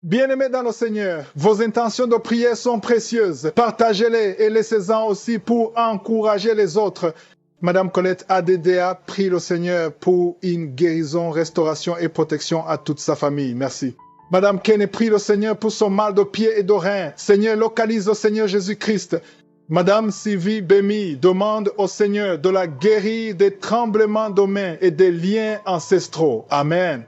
Bien-aimés dans le Seigneur, vos intentions de prière sont précieuses. Partagez-les et laissez-en aussi pour encourager les autres. Madame Colette ADDA prie le Seigneur pour une guérison, restauration et protection à toute sa famille. Merci. Madame Kene prie le Seigneur pour son mal de pied et de rein. Seigneur, localise le Seigneur Jésus-Christ. Madame Sylvie Bémy demande au Seigneur de la guérir des tremblements de main et des liens ancestraux. Amen.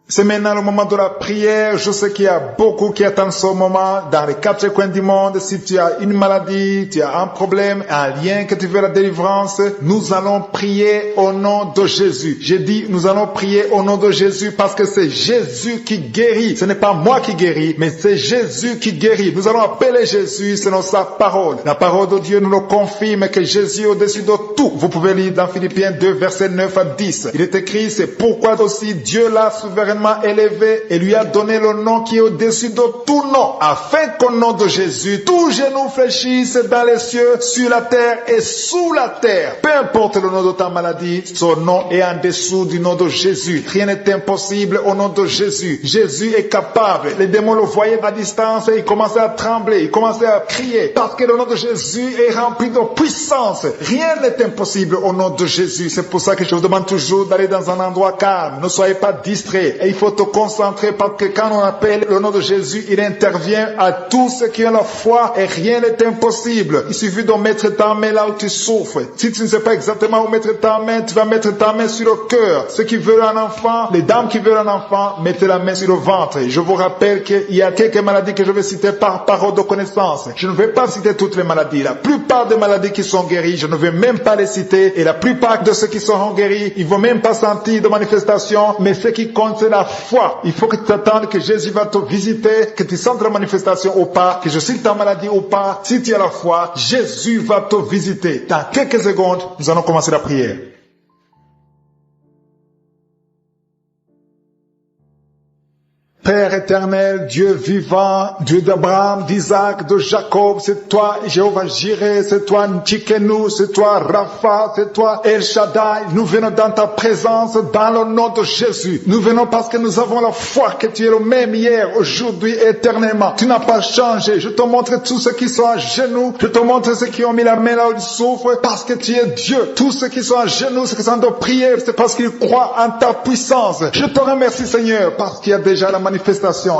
C'est maintenant le moment de la prière. Je sais qu'il y a beaucoup qui attendent ce moment dans les quatre coins du monde. Si tu as une maladie, tu as un problème, un lien, que tu veux la délivrance, nous allons prier au nom de Jésus. J'ai dit, nous allons prier au nom de Jésus parce que c'est Jésus qui guérit. Ce n'est pas moi qui guéris, mais c'est Jésus qui guérit. Nous allons appeler Jésus selon sa parole. La parole de Dieu nous le confirme que Jésus est au-dessus de tout. Vous pouvez lire dans Philippiens 2, versets 9 à 10. Il est écrit, c'est pourquoi aussi Dieu l'a souverainement élevé et lui a donné le nom qui est au-dessus de tout nom, afin qu'au nom de Jésus, tout genou fléchisse dans les cieux, sur la terre et sous la terre. Peu importe le nom de ta maladie, son nom est en dessous du nom de Jésus. Rien n'est impossible au nom de Jésus. Jésus est capable. Les démons le voyaient à distance et ils commençaient à trembler, ils commençaient à crier, parce que le nom de Jésus est rempli de puissance. Rien n'est impossible au nom de Jésus. C'est pour ça que je vous demande toujours d'aller dans un endroit calme. Ne soyez pas distraits. Et il faut te concentrer parce que quand on appelle le nom de Jésus, il intervient à tous ceux qui ont la foi et rien n'est impossible. Il suffit de mettre ta main là où tu souffres. Si tu ne sais pas exactement où mettre ta main, tu vas mettre ta main sur le cœur. Ceux qui veulent un enfant, les dames qui veulent un enfant, mettez la main sur le ventre. Je vous rappelle qu'il y a quelques maladies que je vais citer par parole de connaissance. Je ne vais pas citer toutes les maladies. La plupart des maladies qui sont guéries, je ne vais même pas les citer. Et la plupart de ceux qui seront guéris, ils vont même pas sentir de manifestation. Mais ce qui compte, c'est la foi. Il faut que tu t'attendes que Jésus va te visiter, que tu sentes la manifestation ou pas, que je cite ta maladie ou pas. Si tu as la foi, Jésus va te visiter. Dans quelques secondes, nous allons commencer la prière. Père éternel, Dieu vivant, Dieu d'Abraham, d'Isaac, de Jacob, c'est toi Jéhovah Jireh, c'est toi Tchikenu, c'est toi Rapha, c'est toi El Shaddai. Nous venons dans ta présence dans le nom de Jésus. Nous venons parce que nous avons la foi que tu es le même hier, aujourd'hui, éternellement. Tu n'as pas changé. Je te montre tous ceux qui sont à genoux. Je te montre ceux qui ont mis la main là où ils souffrent parce que tu es Dieu. Tous ceux qui sont à genoux, ceux qui sont de prière, c'est parce qu'ils croient en ta puissance. Je te remercie Seigneur parce qu'il y a déjà la manifestation.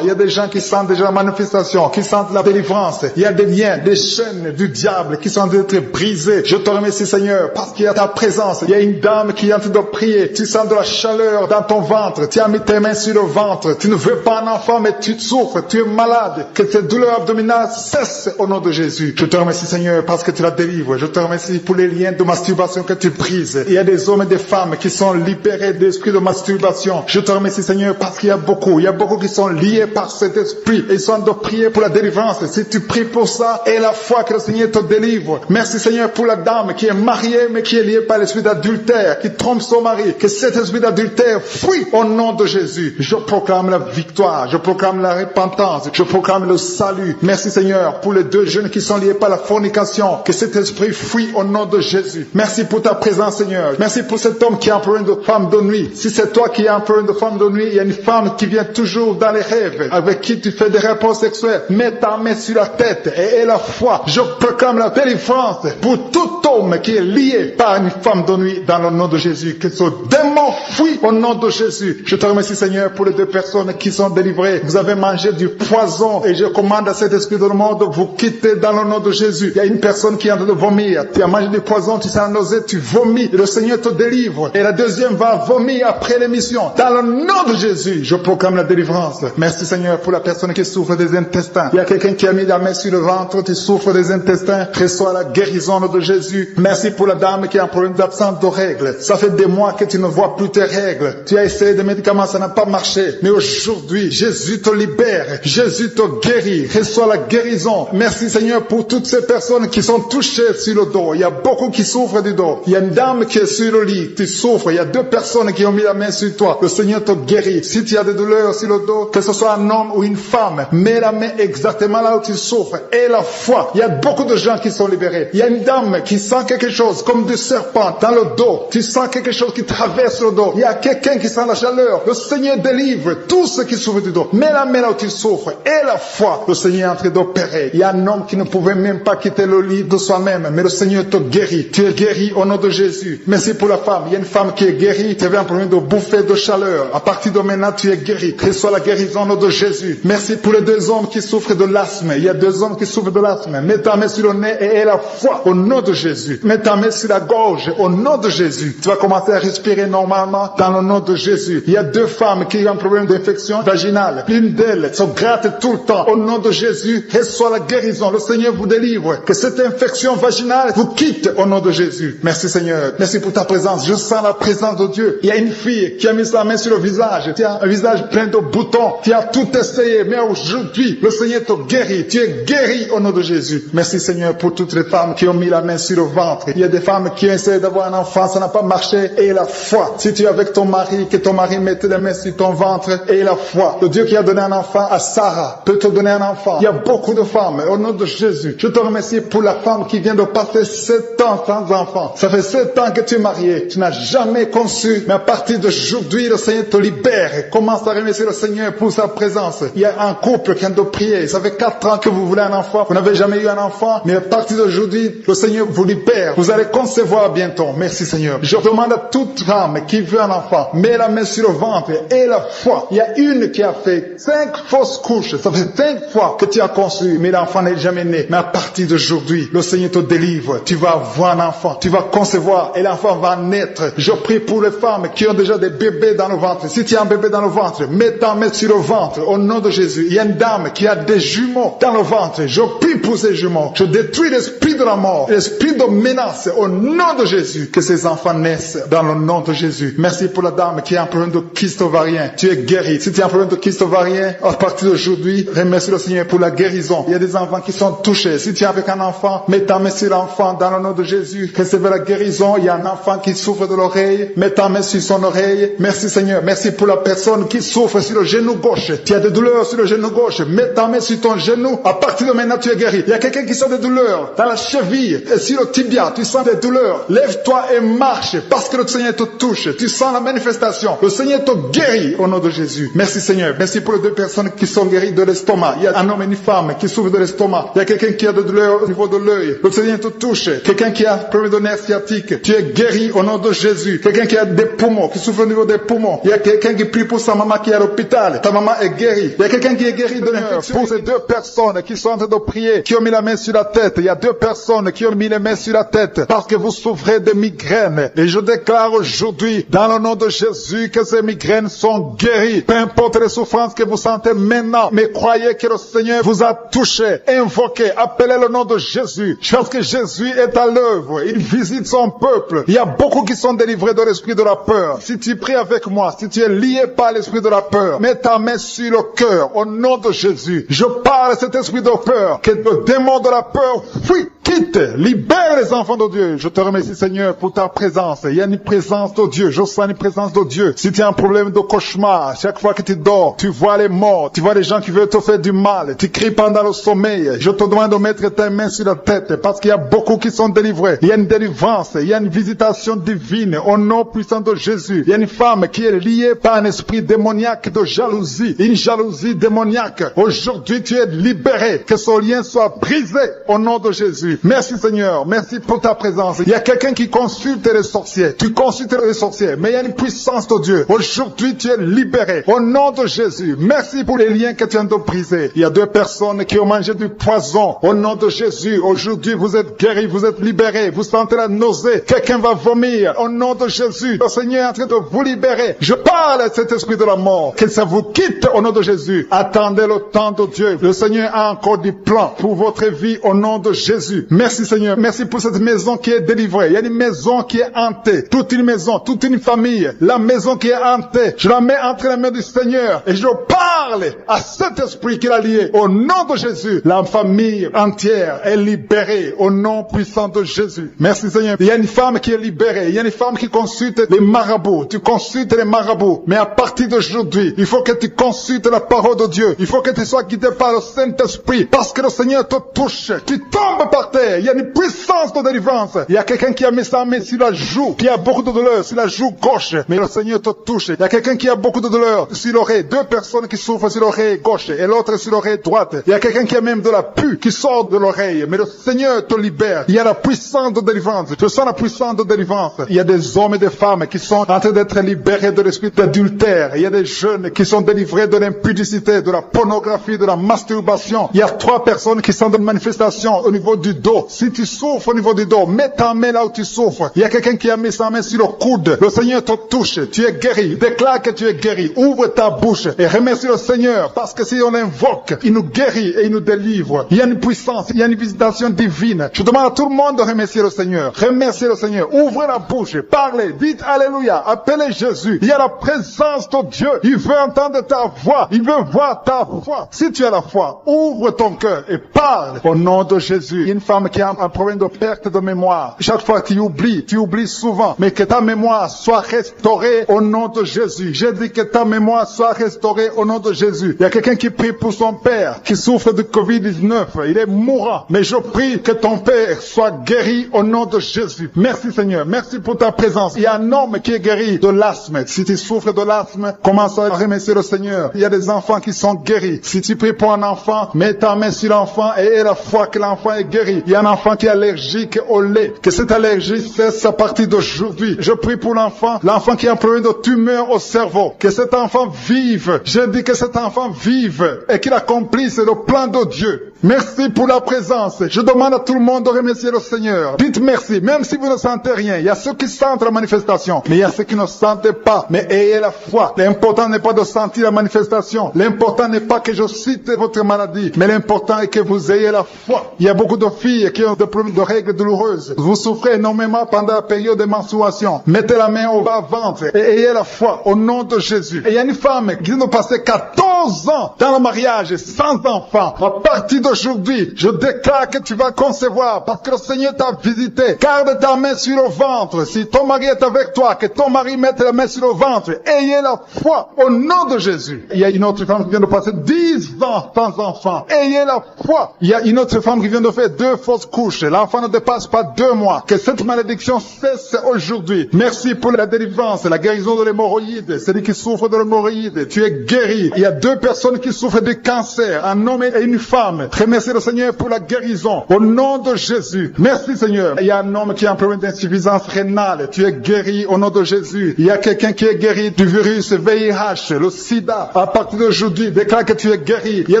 Il y a des gens qui sentent déjà la manifestation, qui sentent la délivrance. Il y a des liens, des chaînes du diable qui sont en train d'être brisés. Je te remercie Seigneur parce qu'il y a ta présence. Il y a une dame qui est en train de prier. Tu sens de la chaleur dans ton ventre. Tu as mis tes mains sur le ventre. Tu ne veux pas un enfant mais tu souffres. Tu es malade. Que tes douleurs abdominales cessent au nom de Jésus. Je te remercie Seigneur parce que tu la délivres. Je te remercie pour les liens de masturbation que tu brises. Il y a des hommes et des femmes qui sont libérés d'esprit de masturbation. Je te remercie Seigneur parce qu'il y a beaucoup qui sont liés par cet esprit et ils sont de prier pour la délivrance. Si tu pries pour ça, et la foi que le Seigneur te délivre. Merci Seigneur pour la dame qui est mariée mais qui est liée par l'esprit d'adultère, qui trompe son mari. Que cet esprit d'adultère fuit au nom de Jésus. Je proclame la victoire, je proclame la repentance, je proclame le salut. Merci Seigneur pour les deux jeunes qui sont liés par la fornication. Que cet esprit fuit au nom de Jésus. Merci pour ta présence Seigneur. Merci pour cet homme qui est un problème de femme de nuit. Si c'est toi qui es un problème de femme de nuit, il y a une femme qui vient toujours dans les rêves, avec qui tu fais des rapports sexuels. Mets ta main sur la tête et aie la foi. Je proclame la délivrance pour tout homme qui est lié par une femme de nuit dans le nom de Jésus. Que ce démon fuit au nom de Jésus. Je te remercie Seigneur pour les deux personnes qui sont délivrées. Vous avez mangé du poison et je commande à cet esprit de le monde, vous quittez dans le nom de Jésus. Il y a une personne qui est en train de vomir. Tu as mangé du poison, tu sens nausée, tu vomis et le Seigneur te délivre. Et la deuxième va vomir après l'émission. Dans le nom de Jésus, je proclame la délivrance. Merci Seigneur pour la personne qui souffre des intestins. Il y a quelqu'un qui a mis la main sur le ventre, tu souffres des intestins. Reçois la guérison de Jésus. Merci pour la dame qui a un problème d'absence de règles. Ça fait des mois que tu ne vois plus tes règles. Tu as essayé des médicaments, ça n'a pas marché. Mais aujourd'hui, Jésus te libère. Jésus te guérit. Reçois la guérison. Merci Seigneur pour toutes ces personnes qui sont touchées sur le dos. Il y a beaucoup qui souffrent du dos. Il y a une dame qui est sur le lit. Tu souffres. Il y a deux personnes qui ont mis la main sur toi. Le Seigneur te guérit. Si tu as des douleurs sur le le dos, que ce soit un homme ou une femme. Mets la main exactement là où tu souffres. Et la foi. Il y a beaucoup de gens qui sont libérés. Il y a une dame qui sent quelque chose comme du serpent dans le dos. Tu sens quelque chose qui traverse le dos. Il y a quelqu'un qui sent la chaleur. Le Seigneur délivre tous ceux qui souffrent du dos. Mets la main là où tu souffres. Et la foi. Le Seigneur est en train d'opérer. Il y a un homme qui ne pouvait même pas quitter le lit de soi-même. Mais le Seigneur te guérit. Tu es guéri au nom de Jésus. Merci pour la femme. Il y a une femme qui est guérie. Tu avais un problème de bouffée de chaleur. À partir de maintenant, tu es guéri. Reçois la guérison au nom de Jésus. Merci pour les 2 hommes qui souffrent de l'asthme. Il y a 2 hommes qui souffrent de l'asthme. Mets ta main sur le nez et aie la foi au nom de Jésus. Mets ta main sur la gorge au nom de Jésus. Tu vas commencer à respirer normalement dans le nom de Jésus. Il y a 2 femmes qui ont un problème d'infection vaginale. L'une d'elles se gratte tout le temps. Au nom de Jésus, reçois la guérison. Le Seigneur vous délivre. Que cette infection vaginale vous quitte au nom de Jésus. Merci Seigneur. Merci pour ta présence. Je sens la présence de Dieu. Il y a une fille qui a mis sa main sur le visage. Tu as un visage plein de boutons. Tu as tout essayé. Mais aujourd'hui, le Seigneur te guérit. Tu es guéri au nom de Jésus. Merci Seigneur pour toutes les femmes qui ont mis la main sur le ventre. Il y a des femmes qui ont essayé d'avoir un enfant. Ça n'a pas marché. Et la foi. Si tu es avec ton mari, que ton mari mette les mains sur ton ventre. Et la foi. Le Dieu qui a donné un enfant à Sarah peut te donner un enfant. Il y a beaucoup de femmes. Au nom de Jésus. Je te remercie pour la femme qui vient de passer 7 ans sans enfant. Ça fait 7 ans que tu es marié. Tu n'as jamais conçu. Mais à partir d'aujourd'hui, le Seigneur te libère. Commence à remercier le Seigneur pour sa présence. Il y a un couple qui vient de prier. Ça fait 4 ans que vous voulez un enfant. Vous n'avez jamais eu un enfant. Mais à partir d'aujourd'hui, le Seigneur vous libère. Vous allez concevoir bientôt. Merci Seigneur. Je demande à toute femme qui veut un enfant, mets la main sur le ventre et la foi. Il y a une qui a fait 5 fausses couches. Ça fait 5 fois que tu as conçu, mais l'enfant n'est jamais né. Mais à partir d'aujourd'hui, le Seigneur te délivre. Tu vas avoir un enfant. Tu vas concevoir et l'enfant va naître. Je prie pour les femmes qui ont déjà des bébés dans le ventre. Si tu as un bébé dans le ventre, mets ta main sur le ventre au nom de Jésus. Il y a une dame qui a des jumeaux dans le ventre. Je prie pour ces jumeaux. Je détruis l'esprit de la mort, l'esprit de menace au nom de Jésus. Que ces enfants naissent dans le nom de Jésus. Merci pour la dame qui a un problème de kyste ovarien. Tu es guéri. Si tu as un problème de kyste ovarien, à partir d'aujourd'hui, remercie le Seigneur pour la guérison. Il y a des enfants qui sont touchés. Si tu es avec un enfant, mets ta main sur l'enfant dans le nom de Jésus. Recevez la guérison. Il y a un enfant qui souffre de l'oreille. Mets ta main sur son oreille. Merci Seigneur. Merci pour la personne qui souffre sur le genou gauche. Tu as des douleurs sur le genou gauche. Mets ta main sur ton genou. À partir de maintenant, tu es guéri. Il y a quelqu'un qui sent des douleurs dans la cheville et sur le tibia. Tu sens des douleurs. Lève-toi et marche parce que le Seigneur te touche. Tu sens la manifestation. Le Seigneur te guérit au nom de Jésus. Merci Seigneur. Merci pour les 2 personnes qui sont guéries de l'estomac. Il y a un homme et une femme qui souffrent de l'estomac. Il y a quelqu'un qui a des douleurs au niveau de l'œil. Le Seigneur te touche. Quelqu'un qui a un problème de nerf sciatique. Tu es guéri au nom de Jésus. Quelqu'un qui a des poumons, qui souffre au niveau des poumons. Il y a quelqu'un qui prie pour sa maman qui est à l'hôpital. Ta maman est guérie. Il y a quelqu'un qui est guéri de l'infection. Pour ces 2 personnes qui sont en train de prier, qui ont mis la main sur la tête. Il y a 2 personnes qui ont mis les mains sur la tête parce que vous souffrez de migraines. Et je déclare aujourd'hui, dans le nom de Jésus, que ces migraines sont guéries. Peu importe les souffrances que vous sentez maintenant, mais croyez que le Seigneur vous a touché. Invoquez, appelez le nom de Jésus. Parce que Jésus est à l'œuvre. Il visite son peuple. Il y a beaucoup qui sont délivrés de l'esprit de la peur. Si tu pries avec moi, si tu es lié par l'esprit de la peur, mets ta main sur le cœur au nom de Jésus. Je parle à cet esprit de peur, que le démon de la peur fuit, quitte, libère les enfants de Dieu. Je te remercie Seigneur pour ta présence. Il y a une présence de Dieu. Je sens une présence de Dieu. Si tu as un problème de cauchemar, chaque fois que tu dors, tu vois les morts, tu vois les gens qui veulent te faire du mal, tu cries pendant le sommeil. Je te demande de mettre ta main sur la tête parce qu'il y a beaucoup qui sont délivrés. Il y a une délivrance, il y a une visitation divine au nom puissant de Jésus. Il y a une femme qui est liée par un esprit démoniaque de jalousie, une jalousie démoniaque. Aujourd'hui, tu es libéré. Que ce lien soit brisé au nom de Jésus. Merci Seigneur, merci pour ta présence. Il y a quelqu'un qui consulte les sorciers. Tu consultes les sorciers, mais il y a une puissance de Dieu. Aujourd'hui, tu es libéré au nom de Jésus. Merci pour les liens que tu viens de briser. Il y a 2 personnes qui ont mangé du poison au nom de Jésus. Aujourd'hui, vous êtes guéris, vous êtes libérés. Vous sentez la nausée. Quelqu'un va vomir au nom de Jésus. Le Seigneur est en train de vous libérer. Je parle à cet esprit de la mort. Que ça vous quitte au nom de Jésus. Attendez le temps de Dieu. Le Seigneur a encore du plan pour votre vie au nom de Jésus. Jésus. Merci Seigneur. Merci pour cette maison qui est délivrée. Il y a une maison qui est hantée. Toute une maison, toute une famille. La maison qui est hantée. Je la mets entre les mains du Seigneur. Et je parle à cet esprit qui l'a lié. Au nom de Jésus, la famille entière est libérée. Au nom puissant de Jésus. Merci Seigneur. Il y a une femme qui est libérée. Il y a une femme qui consulte les marabouts. Tu consultes les marabouts. Mais à partir d'aujourd'hui, il faut que tu consultes la parole de Dieu. Il faut que tu sois guidé par le Saint-Esprit. Parce que le Seigneur te touche. Tu tombes par terre. Il y a une puissance de délivrance. Il y a quelqu'un qui a mis sa main sur la joue, qui a beaucoup de douleur sur la joue gauche. Mais le Seigneur te touche. Il y a quelqu'un qui a beaucoup de douleur sur l'oreille. Deux personnes qui souffrent sur l'oreille gauche et l'autre sur l'oreille droite. Il y a quelqu'un qui a même de la pus qui sort de l'oreille. Mais le Seigneur te libère. Il y a la puissance de délivrance. Je sens la puissance de délivrance. Il y a des hommes et des femmes qui sont en train d'être libérés de l'esprit d'adultère. Il y a des jeunes qui sont délivrés de l'impudicité, de la pornographie, de la masturbation. Il y a 3 personnes qui sont dans une manifestation au niveau du dos. Si tu souffres au niveau du dos, mets ta main là où tu souffres. Il y a quelqu'un qui a mis sa main sur le coude. Le Seigneur te touche. Tu es guéri. Déclare que tu es guéri. Ouvre ta bouche et remercie le Seigneur parce que si on l'invoque, il nous guérit et il nous délivre. Il y a une puissance, il y a une visitation divine. Je demande à tout le monde de remercier le Seigneur. Remerciez le Seigneur. Ouvrez la bouche. Parlez. Dites Alléluia. Appelez Jésus. Il y a la présence de Dieu. Il veut entendre ta voix. Il veut voir ta foi. Si tu as la foi, ouvre ton cœur et parle au nom de Jésus. Il y a une femme qui a un problème de perte de mémoire. Chaque fois tu oublies souvent. Mais que ta mémoire soit restaurée au nom de Jésus. J'ai dit que ta mémoire soit restaurée au nom de Jésus. Il y a quelqu'un qui prie pour son père qui souffre de Covid-19. Il est mourant. Mais je prie que ton père soit guéri au nom de Jésus. Merci Seigneur. Merci pour ta présence. Il y a un homme qui est guéri de l'asthme. Si tu souffres de l'asthme, commence à remercier le Seigneur. Il y a des enfants qui sont guéris. Si tu pries pour un enfant, mets ta main sur l'enfant et aie la foi que l'enfant est guéri. Il y a un enfant qui est allergique au lait. Que cette allergie cesse à partir d'aujourd'hui. Je prie pour l'enfant qui a un problème de tumeur au cerveau. Que cet enfant vive. Je dis que cet enfant vive et qu'il accomplisse le plan de Dieu. Merci pour la présence. Je demande à tout le monde de remercier le Seigneur. Dites merci, même si vous ne sentez rien. Il y a ceux qui sentent la manifestation, mais il y a ceux qui ne sentent pas. Mais ayez la foi. L'important n'est pas de sentir la manifestation. L'important n'est pas que je cite votre maladie, mais l'important est que vous ayez la foi. Il y a beaucoup de filles qui ont des problèmes de règles douloureuses. Vous souffrez énormément pendant la période de menstruation. Mettez la main au bas-ventre et ayez la foi au nom de Jésus. Et il y a une femme qui vient de passer 14 ans dans le mariage sans enfant. À partir d'aujourd'hui, je déclare que tu vas concevoir parce que le Seigneur t'a visité. Garde ta main sur le ventre. Si ton mari est avec toi, que ton mari mette la main sur le ventre. Ayez la foi au nom de Jésus. Il y a une autre femme qui vient de passer 10 ans sans enfant. Ayez la foi. Il y a une autre femme qui vient de faire 2 fausses couches. L'enfant ne dépasse pas 2 mois. Que cette malédiction cesse aujourd'hui. Merci pour la délivrance, la guérison de l'hémorroïde. Celui qui souffre de l'hémorroïde, tu es guéri. Il y a 2 personnes qui souffrent de cancer, un homme et une femme. Remerciez le Seigneur pour la guérison. Au nom de Jésus. Merci Seigneur. Il y a un homme qui a un problème d'insuffisance rénale. Tu es guéri au nom de Jésus. Il y a quelqu'un qui est guéri du virus VIH, le sida. À partir d'aujourd'hui, déclare que tu es guéri. Il y a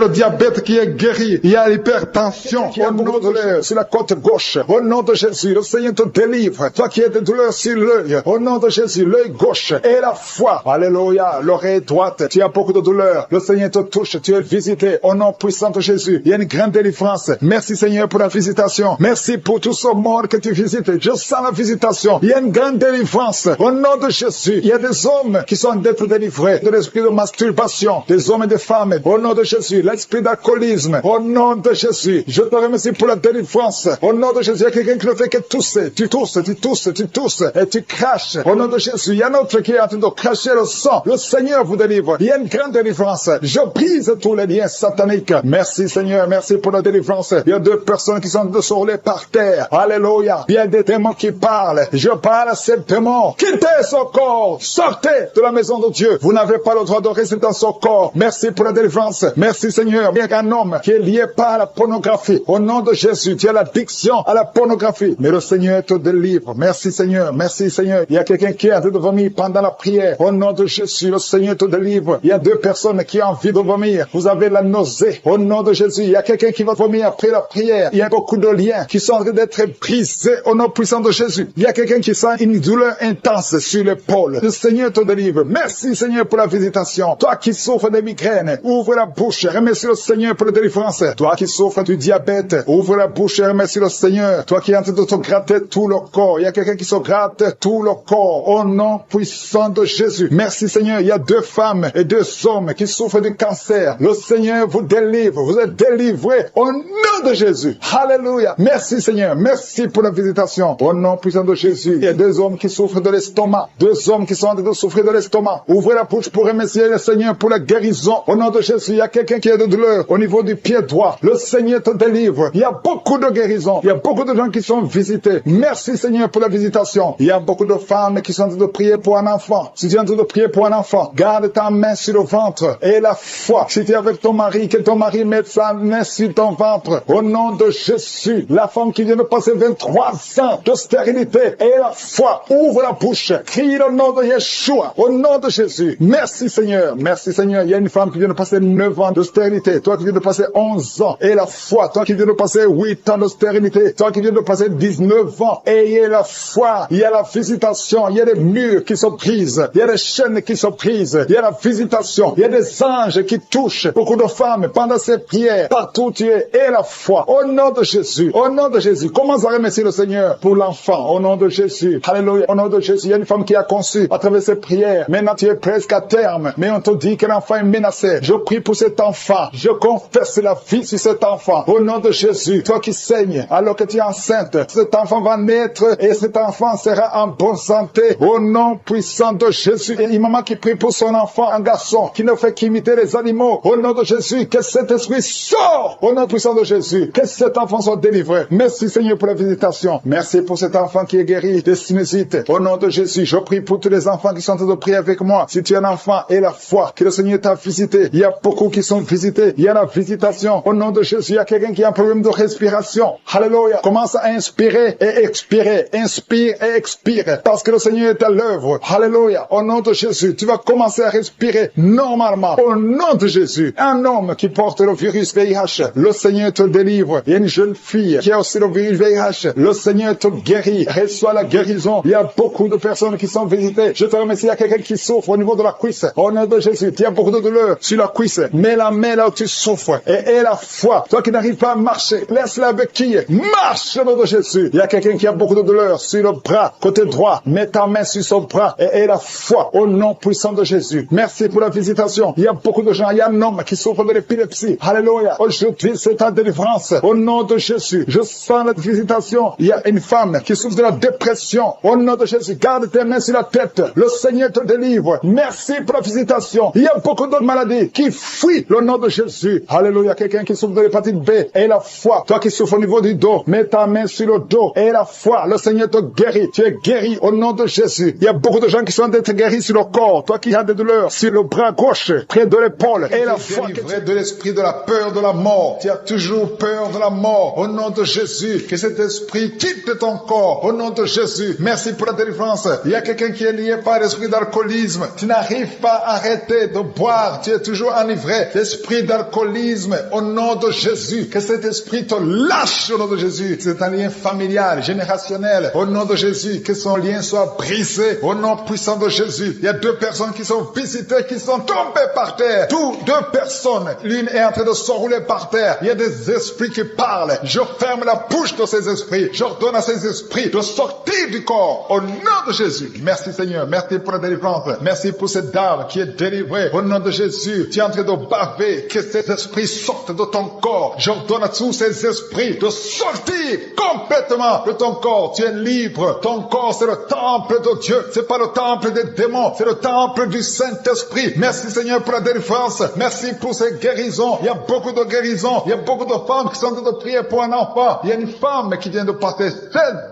le diabète qui est guéri. Il y a l'hypertension. Au nom de Jésus. Sur la côte gauche. Au nom de Jésus. Le Seigneur te délivre. Toi qui as des douleurs sur l'œil. Au nom de Jésus. L'œil gauche. Et la foi. Alléluia. L'oreille droite. Tu as beaucoup de douleurs. Le Seigneur te touche. Tu es visité. Au nom puissant de Jésus. Il y a une grande délivrance. Merci Seigneur pour la visitation. Merci pour tous ces morts que tu visites. Je sens la visitation. Il y a une grande délivrance. Au nom de Jésus. Il y a des hommes qui sont d'être délivrés de l'esprit de masturbation. Des hommes et des femmes. Au nom de Jésus. L'esprit d'alcoolisme. Au nom de Jésus. Je te remercie pour la délivrance. Au nom de Jésus. Il y a quelqu'un qui ne fait que tousser. Tu tousses, tu tousses, tu tousses. Et tu craches. Au nom de Jésus. Il y a un autre qui est en train de cracher le sang. Le Seigneur vous délivre. Il y a une grande délivrance. Je brise tous les liens sataniques. Merci Seigneur. Merci pour la délivrance. Il y a 2 personnes qui sont rouler par terre. Alléluia. Il y a des démons qui parlent. Je parle à ces démons. Quittez ce corps. Sortez de la maison de Dieu. Vous n'avez pas le droit de rester dans ce corps. Merci pour la délivrance. Merci Seigneur. Il y a un homme qui est lié par la pornographie. Au nom de Jésus, tu as l'addiction à la pornographie. Mais le Seigneur te délivre. Merci Seigneur. Merci Seigneur. Il y a quelqu'un qui a envie de vomir pendant la prière. Au nom de Jésus, le Seigneur te délivre. Il y a 2 personnes qui ont envie de vomir. Vous avez la nausée. Au nom de Jésus, il y a quelqu'un qui va vomir après la prière. Il y a beaucoup de liens qui sont en train d'être brisés au nom puissant de Jésus. Il y a quelqu'un qui sent une douleur intense sur l'épaule. Le Seigneur te délivre. Merci Seigneur pour la visitation. Toi qui souffres de migraines, ouvre la bouche. Remercie le Seigneur pour la délivrance. Toi qui souffres du diabète, ouvre la bouche et remercie le Seigneur. Toi qui es en train de te gratter tout le corps. Il y a quelqu'un qui se gratte tout le corps. Au nom puissant de Jésus. Merci Seigneur. Il y a 2 femmes et 2 hommes qui souffrent du cancer. Le Seigneur vous délivre. Vous êtes délivrés au nom de Jésus. Alléluia. Merci Seigneur. Merci pour la visitation. Au nom puissant de Jésus. Il y a 2 hommes qui souffrent de l'estomac. 2 hommes qui sont en train de souffrir de l'estomac. Ouvrez la bouche pour remercier le Seigneur pour la guérison. Au nom de Jésus. Il y a quelqu'un qui a de douleur au niveau du pied droit. Le Seigneur te délivre. Il y a beaucoup de guérisons. Il y a beaucoup de gens qui sont visités. Merci Seigneur pour la visitation. Il y a beaucoup de femmes qui sont en train de prier pour un enfant. Si tu es en train de prier pour un enfant, garde ta main sur le ventre et la foi. Si tu es avec ton mari, que ton mari mette sa main sur ton ventre. Au nom de Jésus, la femme qui vient de passer 23 ans de stérilité et la foi, ouvre la bouche, crie le nom de Yeshua. Au nom de Jésus. Merci Seigneur. Merci Seigneur. Il y a une femme qui vient de passer 9 ans de stérilité. Toi qui viens de passer 11 ans et la foi. Toi qui viens de passer 8 ans de stérilité. Toi qui viens de passer 19 ans. Ayez la foi. Il y a la visitation. Il y a des murs qui se brisent. Il y a des chaînes qui se brisent. Il y a la visitation. Il y a des anges qui touchent beaucoup de femmes pendant ces prières. Partout tu es. Et la foi. Au nom de Jésus. Au nom de Jésus. Commence à remercier le Seigneur pour l'enfant. Au nom de Jésus. Alléluia. Au nom de Jésus. Il y a une femme qui a conçu à travers ces prières. Maintenant tu es presque à terme. Mais on te dit que l'enfant est menacé. Je prie pour cet enfant. Je confesse la vie sur cet enfant. Au nom de Jésus. Toi qui saignes alors que tu es enceinte. Cet enfant va naître et cet enfant sera en bonne santé. Au nom puissant de Jésus. Et une maman qui prie pour son enfant, un garçon qui ne fait qu'imiter les animaux. Au nom de Jésus. Que cet esprit sort. Au nom puissant de Jésus. Que cet enfant soit délivré. Merci Seigneur pour la visitation. Merci pour cet enfant qui est guéri de sinusite. Au nom de Jésus. Je prie pour tous les enfants qui sont en train de prier avec moi. Si tu es un enfant et la foi, que le Seigneur t'a visité. Il y a beaucoup qui sont visités. Il y a la visitation. Au nom de Jésus, il y a quelqu'un qui a un problème de respiration. Alléluia. Commence à inspirer et expirer. Inspire et expire. Parce que le Seigneur est à l'œuvre. Alléluia. Au nom de Jésus, tu vas commencer à respirer normalement. Au nom de Jésus. Un homme qui porte le virus VIH. Le Seigneur te délivre. Il y a une jeune fille qui a aussi le virus VIH. Le Seigneur te guérit. Reçois la guérison. Il y a beaucoup de personnes qui sont visitées. Je te remercie. Il y a quelqu'un qui souffre au niveau de la cuisse. Au nom de Jésus. Tu as beaucoup de douleur sur la cuisse. Mets la main là où tu souffres. Et la foi. Toi qui n'arrives pas à marcher, laisse la béquille. Marche au nom de Jésus. Il y a quelqu'un qui a beaucoup de douleur sur le bras, côté droit. Mets ta main sur son bras. Et la foi. Au nom puissant de Jésus. Merci pour la visitation. Il y a beaucoup de gens. Il y a un homme qui souffre de l'épilepsie. Alléluia. Aujourd'hui, c'est ta délivrance. Au nom de Jésus. Je sens la visitation. Il y a une femme qui souffre de la dépression. Au nom de Jésus. Garde tes mains sur la tête. Le Seigneur te délivre. Merci pour la visitation. Il y a beaucoup d'autres maladies qui fuient le nom de Jésus. Alléluia. Quelqu'un qui souffre de l'hépatite B et la foi. Toi qui souffres au niveau du dos, mets ta main sur le dos et la foi. Le Seigneur te guérit. Tu es guéri au nom de Jésus. Il y a beaucoup de gens qui sont d'être guéris sur le corps. Toi qui as des douleurs sur le bras gauche, près de l'épaule et la foi. Délivré de l'esprit de la peur de la mort. Tu as toujours peur de la mort. Au nom de Jésus. Que cet esprit quitte ton corps. Au nom de Jésus. Merci pour la délivrance. Il y a quelqu'un qui est lié par l'esprit d'alcoolisme. Tu n'arrives pas à arrêter de boire. Tu es toujours enivré. L'esprit d'alcoolisme. Au nom de Jésus. Que cet esprit te lâche au nom de Jésus. C'est un lien familial, générationnel. Au nom de Jésus. Que son lien soit brisé. Au nom puissant de Jésus. Il y a 2 personnes qui sont visitées, qui sont tombées par terre. 2 personnes. L'une est en train de se rouler par terre. Il y a des esprits qui parlent. Je ferme la bouche de ces esprits. J'ordonne à ces esprits de sortir du corps. Au nom de Jésus. Merci Seigneur. Merci pour la délivrance. Merci pour cette dame qui est délivrée. Au nom de Jésus. Tu es en train de baver. Que ces esprits sortent de ton corps. J'ordonne à tous ces esprits de sortir complètement de ton corps. Tu es libre. Ton corps, c'est le temple de Dieu. C'est pas le temple des démons. C'est le temple du Saint-Esprit. Merci Seigneur pour la délivrance. Merci pour ces guérisons. Il y a beaucoup de guérisons. Il y a beaucoup de femmes qui sont en train de prier pour un enfant. Il y a une femme qui vient de passer 16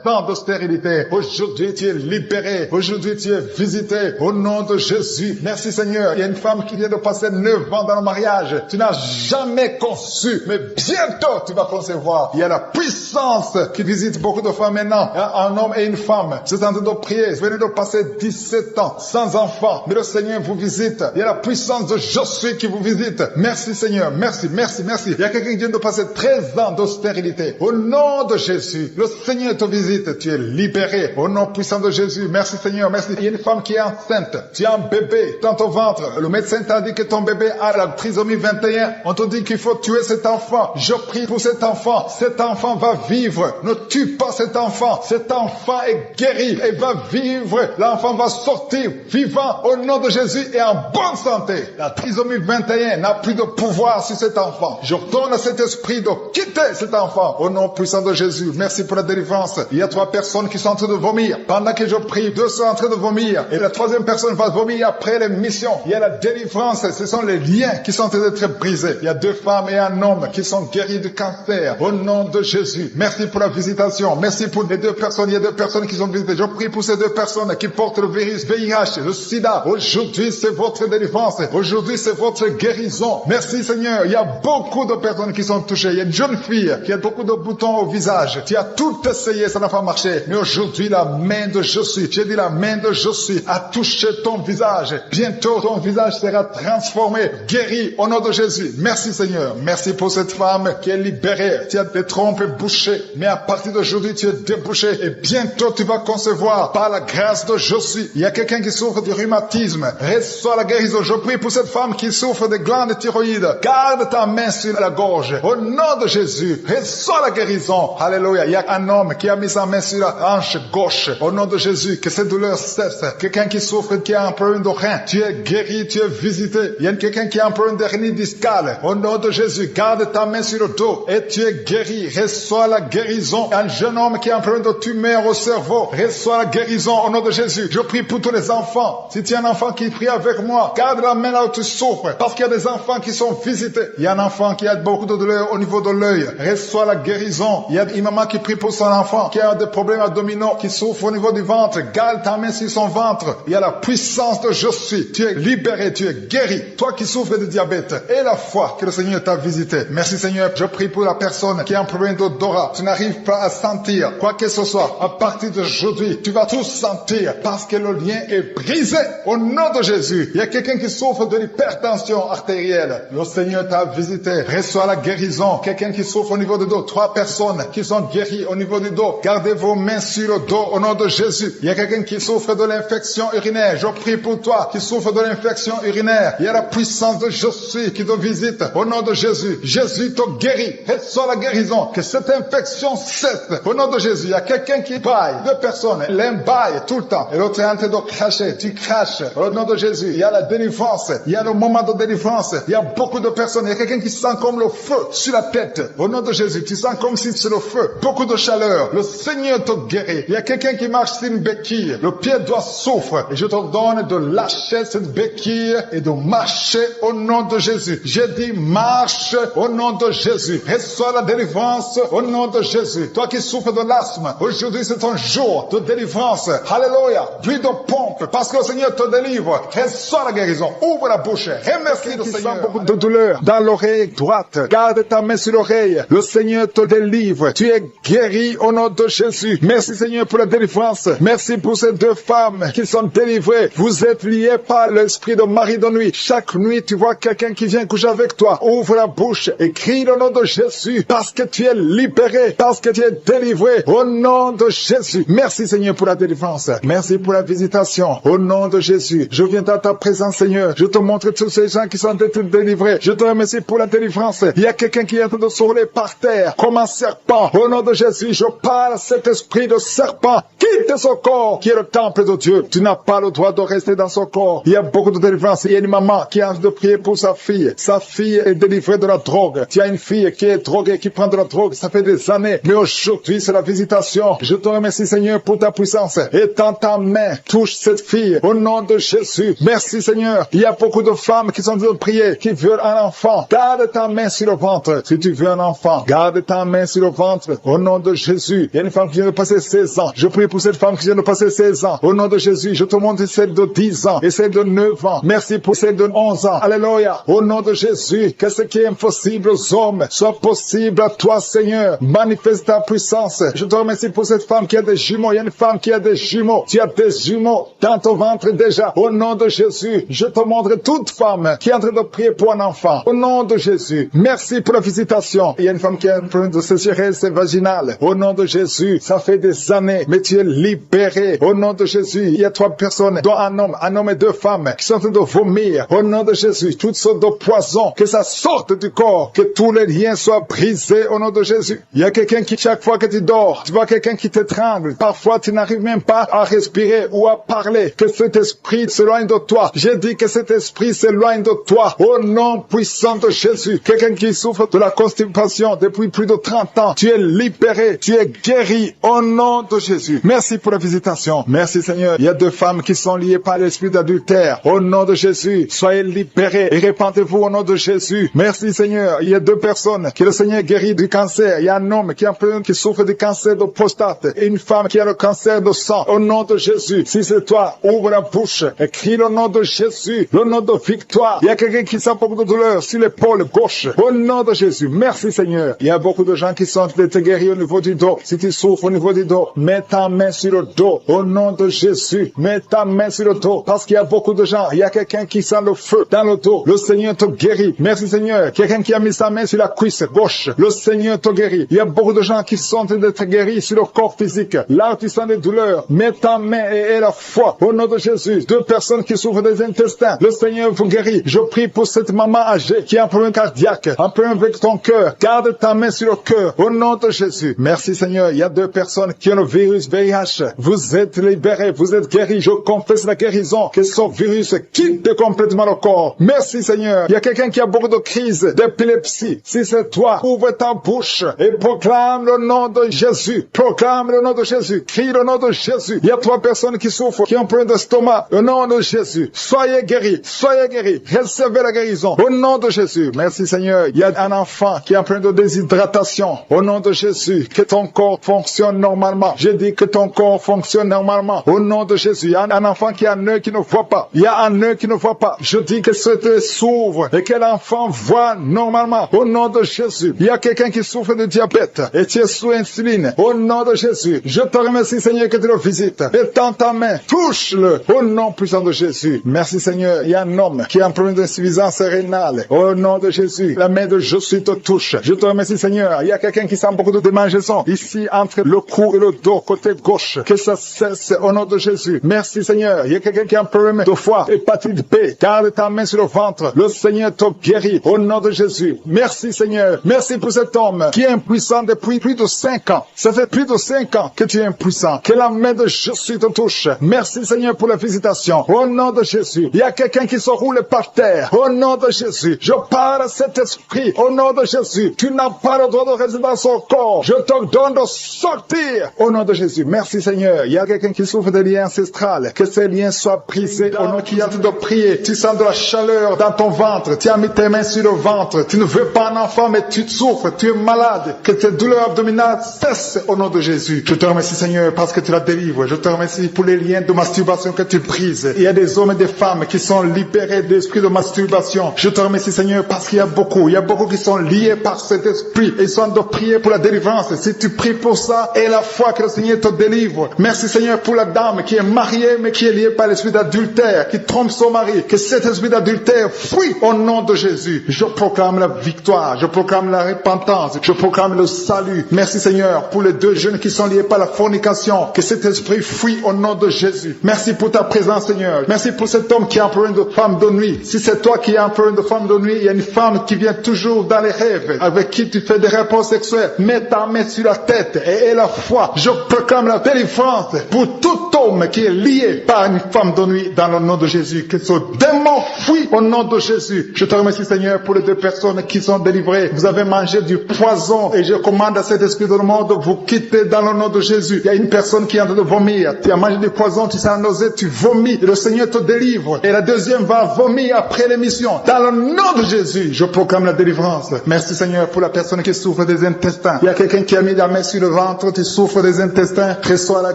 ans de stérilité. Aujourd'hui, tu es libéré. Aujourd'hui, tu es visité. Au nom de Jésus. Merci Seigneur. Il y a une femme qui vient de passer 9 ans dans le mariage. Tu n'as jamais conçu. Mais bientôt, tu vas concevoir. Il y a la puissance qui visite beaucoup de femmes maintenant. Un homme et une femme. C'est en train de prier. Vous venez de passer 17 ans sans enfant. Mais le Seigneur vous visite. Il y a la puissance de Je suis qui vous visite. Merci Seigneur. Merci, merci, merci. Il y a quelqu'un qui vient de passer 13 ans d'austérité. Au nom de Jésus, le Seigneur te visite, tu es libéré. Au nom puissant de Jésus, merci Seigneur, merci. Il y a une femme qui est enceinte, tu as un bébé dans ton ventre. Le médecin t'a dit que ton bébé a la trisomie 21. On te dit qu'il faut tuer cet enfant. Je prie pour cet enfant. Cet enfant va vivre. Ne tue pas cet enfant. Cet enfant est guéri et va vivre. L'enfant va sortir vivant au nom de Jésus et en bonne santé. La trisomie 21 n'a plus de pouvoir sur cet enfant. Je donne à cet esprit de quitter cet enfant au nom puissant de Jésus. Merci pour la délivrance. Il y a 3 personnes qui sont en train de vomir. Pendant que je prie, 2 sont en train de vomir. Et la 3e personne va vomir après l'émission. Il y a la délivrance. Ce sont les liens qui sont en train d'être brisés. Il y a 2 femmes et un homme qui sont guéris du cancer au nom de Jésus. Merci pour la visitation. Merci pour les 2 personnes. Il y a 2 personnes qui sont visitées. Je prie pour ces 2 personnes qui portent le virus VIH, le sida. Aujourd'hui, c'est votre délivrance. Aujourd'hui, c'est votre guérison. Merci Seigneur. Il y a beaucoup de personnes qui sont touchées. Il y a une jeune fille qui a beaucoup de boutons au visage. Tu as tout essayé, ça n'a pas marché. Mais aujourd'hui, la main de Jésus, j'ai dit la main de Jésus a touché ton visage. Bientôt, ton visage sera transformé, guéri au nom de Jésus. Merci Seigneur. Merci pour cette femme qui est libérée. Tu as des trompes bouchées. Mais à partir d'aujourd'hui, tu es débouché. Et bientôt, tu vas concevoir par la grâce de Jésus. Il y a quelqu'un qui souffre du rhumatisme. Reçois la guérison. Je prie pour cette femme qui souffre des glandes thyroïdes. Garde ta main sur la gorge. Au nom de Jésus, reçois la guérison. Alléluia. Il y a un homme qui a mis sa main sur la hanche gauche. Au nom de Jésus, que cette douleur cesse. Quelqu'un qui souffre, qui a un problème de rein. Tu es guéri, tu es visité. Il y a quelqu'un qui a un problème de hernie discale. Au nom de Jésus, garde ta main sur le dos et tu es guéri. Reçois la guérison. Un jeune homme qui a un problème de tumeur au cerveau. Reçois la guérison au nom de Jésus. Je prie pour tous les enfants. Si tu as un enfant qui prie avec moi, garde la main là où tu souffres. Parce qu'il y a des enfants qui sont visités. Il y a un enfant qui a beaucoup de douleur au niveau de l'œil. Reçois la guérison. Il y a une maman qui prie pour son enfant qui a des problèmes abdominaux, qui souffre au niveau du ventre. Garde ta main sur son ventre. Il y a la puissance de Jésus. Tu es libéré, tu es guéri. Toi qui souffres de diabète et la foi que le Seigneur t'a visité. Merci Seigneur. Je prie pour la personne qui a un problème d'odorat. Tu n'arrives pas à sentir quoi que ce soit. À partir d'aujourd'hui, tu vas tout sentir parce que le lien est brisé au nom de Jésus. Il y a quelqu'un qui souffre de l'hypertension artérielle. Le Seigneur t'a visité. Reçois la guérison. Quelqu'un qui souffre au niveau du dos. 3 personnes qui sont guéries au niveau du dos. Gardez vos mains sur le dos au nom de Jésus. Il y a quelqu'un qui souffre de l'infection urinaire. Je prie pour toi qui souffre de l'infection urinaire. Il y a la puissance de Jésus qui te visite au nom de Jésus. Jésus te guérit. Reçois la guérison. Que cette infection cesse au nom de Jésus. Il y a quelqu'un qui baille. 2 personnes. L'un baille tout le temps. Et l'autre est en train de cracher. Tu craches au nom de Jésus. Il y a la délivrance. Il y a le moment de délivrance. Il y a beaucoup de personnes. Il y a quelqu'un qui sent comme le feu sur la tête. Au nom de Jésus. Tu sens comme si c'est le feu. Beaucoup de chaleur. Le Seigneur te guérit. Il y a quelqu'un qui marche sur une béquille. Le pied droit souffre. Et je te donne de lâcher cette béquille et de marcher au nom de Jésus. J'ai dit marche au nom de Jésus. Reçois la délivrance au nom de Jésus. Toi qui souffres de l'asthme, aujourd'hui c'est un jour de délivrance. Alléluia. Plus de pompe parce que le Seigneur te délivre. Reçois la guérison. Ouvre la bouche. Remercie le Seigneur. Beaucoup de douleur dans l'oreille droite. Garde ta main sur l'oreille. Le Seigneur te délivre. Tu es guéri au nom de Jésus. Merci Seigneur pour la délivrance. Merci pour ces 2 femmes qui sont délivrées. Vous êtes liés par l'esprit de mari de nuit. Chaque nuit, tu vois quelqu'un qui vient coucher avec toi. Ouvre la bouche et crie le nom de Jésus parce que tu es libéré, parce que tu es délivré au nom de Jésus. Merci Seigneur pour la délivrance. Merci pour la visitation. Au nom de Jésus, je viens dans ta présence Seigneur. Je te montre tous ces gens qui sont délivrés. Je te remercie pour la délivrance. Il y a quelqu'un qui est en train de se rouler par terre comme un serpent. Au nom de Jésus, je parle à cet esprit de serpent. Quitte ce corps qui est le temple de Dieu. Tu n'as pas le droit de rester dans son corps. Il y a beaucoup de délivrance. Il y a une maman qui a envie de prier pour sa fille. Sa fille est délivrée de la drogue. Tu as une fille qui est droguée, qui prend de la drogue. Ça fait des années. Mais aujourd'hui, c'est la visitation. Je te remercie, Seigneur, pour ta puissance. Étends ta main. Touche cette fille. Au nom de Jésus. Merci, Seigneur. Il y a beaucoup de femmes qui sont en train de prier, qui veulent un enfant. Garde ta main sur le ventre. Si tu veux un enfant, garde ta main sur le ventre. Au nom de Jésus. Il y a une femme qui vient de passer 16 ans. Je prie pour cette femme qui vient de passer 16 ans. Au nom de Jésus, je te montre celle de 10 ans et celle de 9 ans. Merci pour celle de 11 ans. Alléluia. Au nom de Jésus, que ce qui est impossible aux hommes soit possible à toi, Seigneur. Manifeste ta puissance. Je te remercie pour cette femme qui a des jumeaux. Il y a une femme qui a des jumeaux. Tu as des jumeaux dans ton ventre déjà. Au nom de Jésus, je te montre toute femme qui est en train de prier pour un enfant. Au nom de Jésus, merci pour la visite. visitation. Il y a une femme qui a un problème de sécheresse vaginale. Au nom de Jésus, ça fait des années, mais tu es libéré. Au nom de Jésus, il y a 3 personnes, dont un homme et 2 femmes, qui sont en train de vomir. Au nom de Jésus, toutes sortes de poisons, que ça sorte du corps, que tous les liens soient brisés au nom de Jésus. Il y a quelqu'un qui, chaque fois que tu dors, tu vois quelqu'un qui t'étrangle. Parfois, tu n'arrives même pas à respirer ou à parler. Que cet esprit s'éloigne de toi. J'ai dit que cet esprit s'éloigne de toi. Au nom puissant de Jésus. Quelqu'un qui souffre de la constipation depuis plus de 30 ans, tu es libéré, tu es guéri au nom de Jésus. Merci pour la visitation. Merci Seigneur. Il y a 2 femmes qui sont liées par l'esprit d'adultère. Au nom de Jésus, soyez libérés et répandez-vous au nom de Jésus. Merci Seigneur. Il y a 2 personnes que le Seigneur guérit du cancer. Il y a un homme qui souffre du cancer de prostate et une femme qui a le cancer de sang. Au nom de Jésus, si c'est toi, ouvre la bouche et crie le nom de Jésus, le nom de victoire. Il y a quelqu'un qui sent beaucoup de douleur sur l'épaule gauche. Au nom de Jésus, merci Seigneur. Il y a beaucoup de gens qui sont guéris au niveau du dos. Si tu souffres au niveau du dos, mets ta main sur le dos. Au nom de Jésus, mets ta main sur le dos. Parce qu'il y a beaucoup de gens. Il y a quelqu'un qui sent le feu dans le dos. Le Seigneur te guérit. Merci Seigneur. Quelqu'un qui a mis sa main sur la cuisse gauche. Le Seigneur te guérit. Il y a beaucoup de gens qui sont en train d'être guéris sur le corps physique. Là où tu sens des douleurs, mets ta main et la foi. Au nom de Jésus, 2 personnes qui souffrent des intestins. Le Seigneur vous guérit. Je prie pour cette maman âgée qui a un problème cardiaque, un problème avec ton cœur. Garde ta main sur le cœur. Au nom de Jésus. Merci Seigneur. Il y a 2 personnes qui ont le virus VIH. Vous êtes libérés. Vous êtes guéris. Je confesse la guérison. Que ce virus quitte complètement le corps. Merci Seigneur. Il y a quelqu'un qui a beaucoup de crises d'épilepsie. Si c'est toi, ouvre ta bouche et proclame le nom de Jésus. Proclame le nom de Jésus. Crie le nom de Jésus. Il y a 3 personnes qui souffrent, qui ont un problème d'estomac. Au nom de Jésus. Soyez guéris. Soyez guéris. Recevez la guérison. Au nom de Jésus. Merci Seigneur. Il y a un enfant qui a un problème de déshydratation. Au nom de Jésus. Que ton corps fonctionne normalement. Je dis que ton corps fonctionne normalement. Au nom de Jésus. Il y a un enfant qui a un œil qui ne voit pas. Il y a un œil qui ne voit pas. Je dis que cet œil s'ouvre et que l'enfant voit normalement. Au nom de Jésus. Il y a quelqu'un qui souffre de diabète et tu es sous insuline. Au nom de Jésus. Je te remercie Seigneur que tu le visites. Et tends ta main. Touche-le. Au nom puissant de Jésus. Merci Seigneur. Il y a un homme qui a un problème d'insuffisance rénale. Au nom de Jésus. La main de Jésus te touche. Je te remercie Seigneur. Il y a quelqu'un qui sent beaucoup de démangeaisons. Ici entre le cou et le dos, côté gauche. Que ça cesse au nom de Jésus. Merci Seigneur. Il y a quelqu'un qui a un problème de foie, hépatite B. Garde ta main sur le ventre. Le Seigneur te guérit. Au nom de Jésus. Merci Seigneur. Merci pour cet homme qui est impuissant depuis plus de 5 ans. Ça fait plus de 5 ans que tu es impuissant. Que la main de Jésus te touche. Merci Seigneur pour la visitation. Au nom de Jésus. Il y a quelqu'un qui se roule par terre. Au nom de Jésus. Je parle à cet esprit. Au nom de Jésus. Tu n'as pas le droit de rester dans son corps. Je te donne de sortir. Au nom de Jésus. Merci Seigneur. Il y a quelqu'un qui souffre de liens ancestrales. Que ces liens soient brisés. Au nom qui a de prier. Tu sens de la chaleur dans ton ventre. Tu as mis tes mains sur le ventre. Tu ne veux pas un enfant, mais tu souffres. Tu es malade. Que tes douleurs abdominales cessent au nom de Jésus. Je te remercie Seigneur parce que tu la délivres. Je te remercie pour les liens de masturbation que tu brises. Il y a des hommes et des femmes qui sont libérés de l'esprit de masturbation. Je te remercie Seigneur parce qu'il y a beaucoup qui sont liés par cet esprit. Et ils sont de prier pour la délivrance. Si tu pries pour ça, et la foi que le Seigneur te délivre. Merci Seigneur pour la dame qui est mariée mais qui est liée par l'esprit d'adultère, qui trompe son mari. Que cet esprit d'adultère fuit au nom de Jésus. Je proclame la victoire. Je proclame la repentance. Je proclame le salut. Merci Seigneur pour les 2 jeunes qui sont liés par la fornication. Que cet esprit fuit au nom de Jésus. Merci pour ta présence Seigneur. Merci pour cet homme qui a un problème de femme de nuit. Si c'est toi qui as un problème de femme de nuit, il y a une femme qui vient toujours dans les rêves, avec qui tu fais des rapports sexuels. Mets ta main sur la tête et aie la foi. Je proclame la délivrance pour tout homme qui est lié par une femme de nuit dans le nom de Jésus. Que ce démon fuit au nom de Jésus. Je te remercie Seigneur pour les 2 personnes qui sont délivrées. Vous avez mangé du poison et je commande à cet esprit de le monde de vous quitter dans le nom de Jésus. Il y a une personne qui est en train de vomir. Tu as mangé du poison, tu sens nausée, tu vomis et le Seigneur te délivre. Et la deuxième va vomir après l'émission. Dans le nom de Jésus, je proclame la délivrance. Merci Seigneur pour la personne qui souffre des intestins. Il y a quelqu'un qui a mis la main sur le ventre, tu souffres des intestins. Reçois la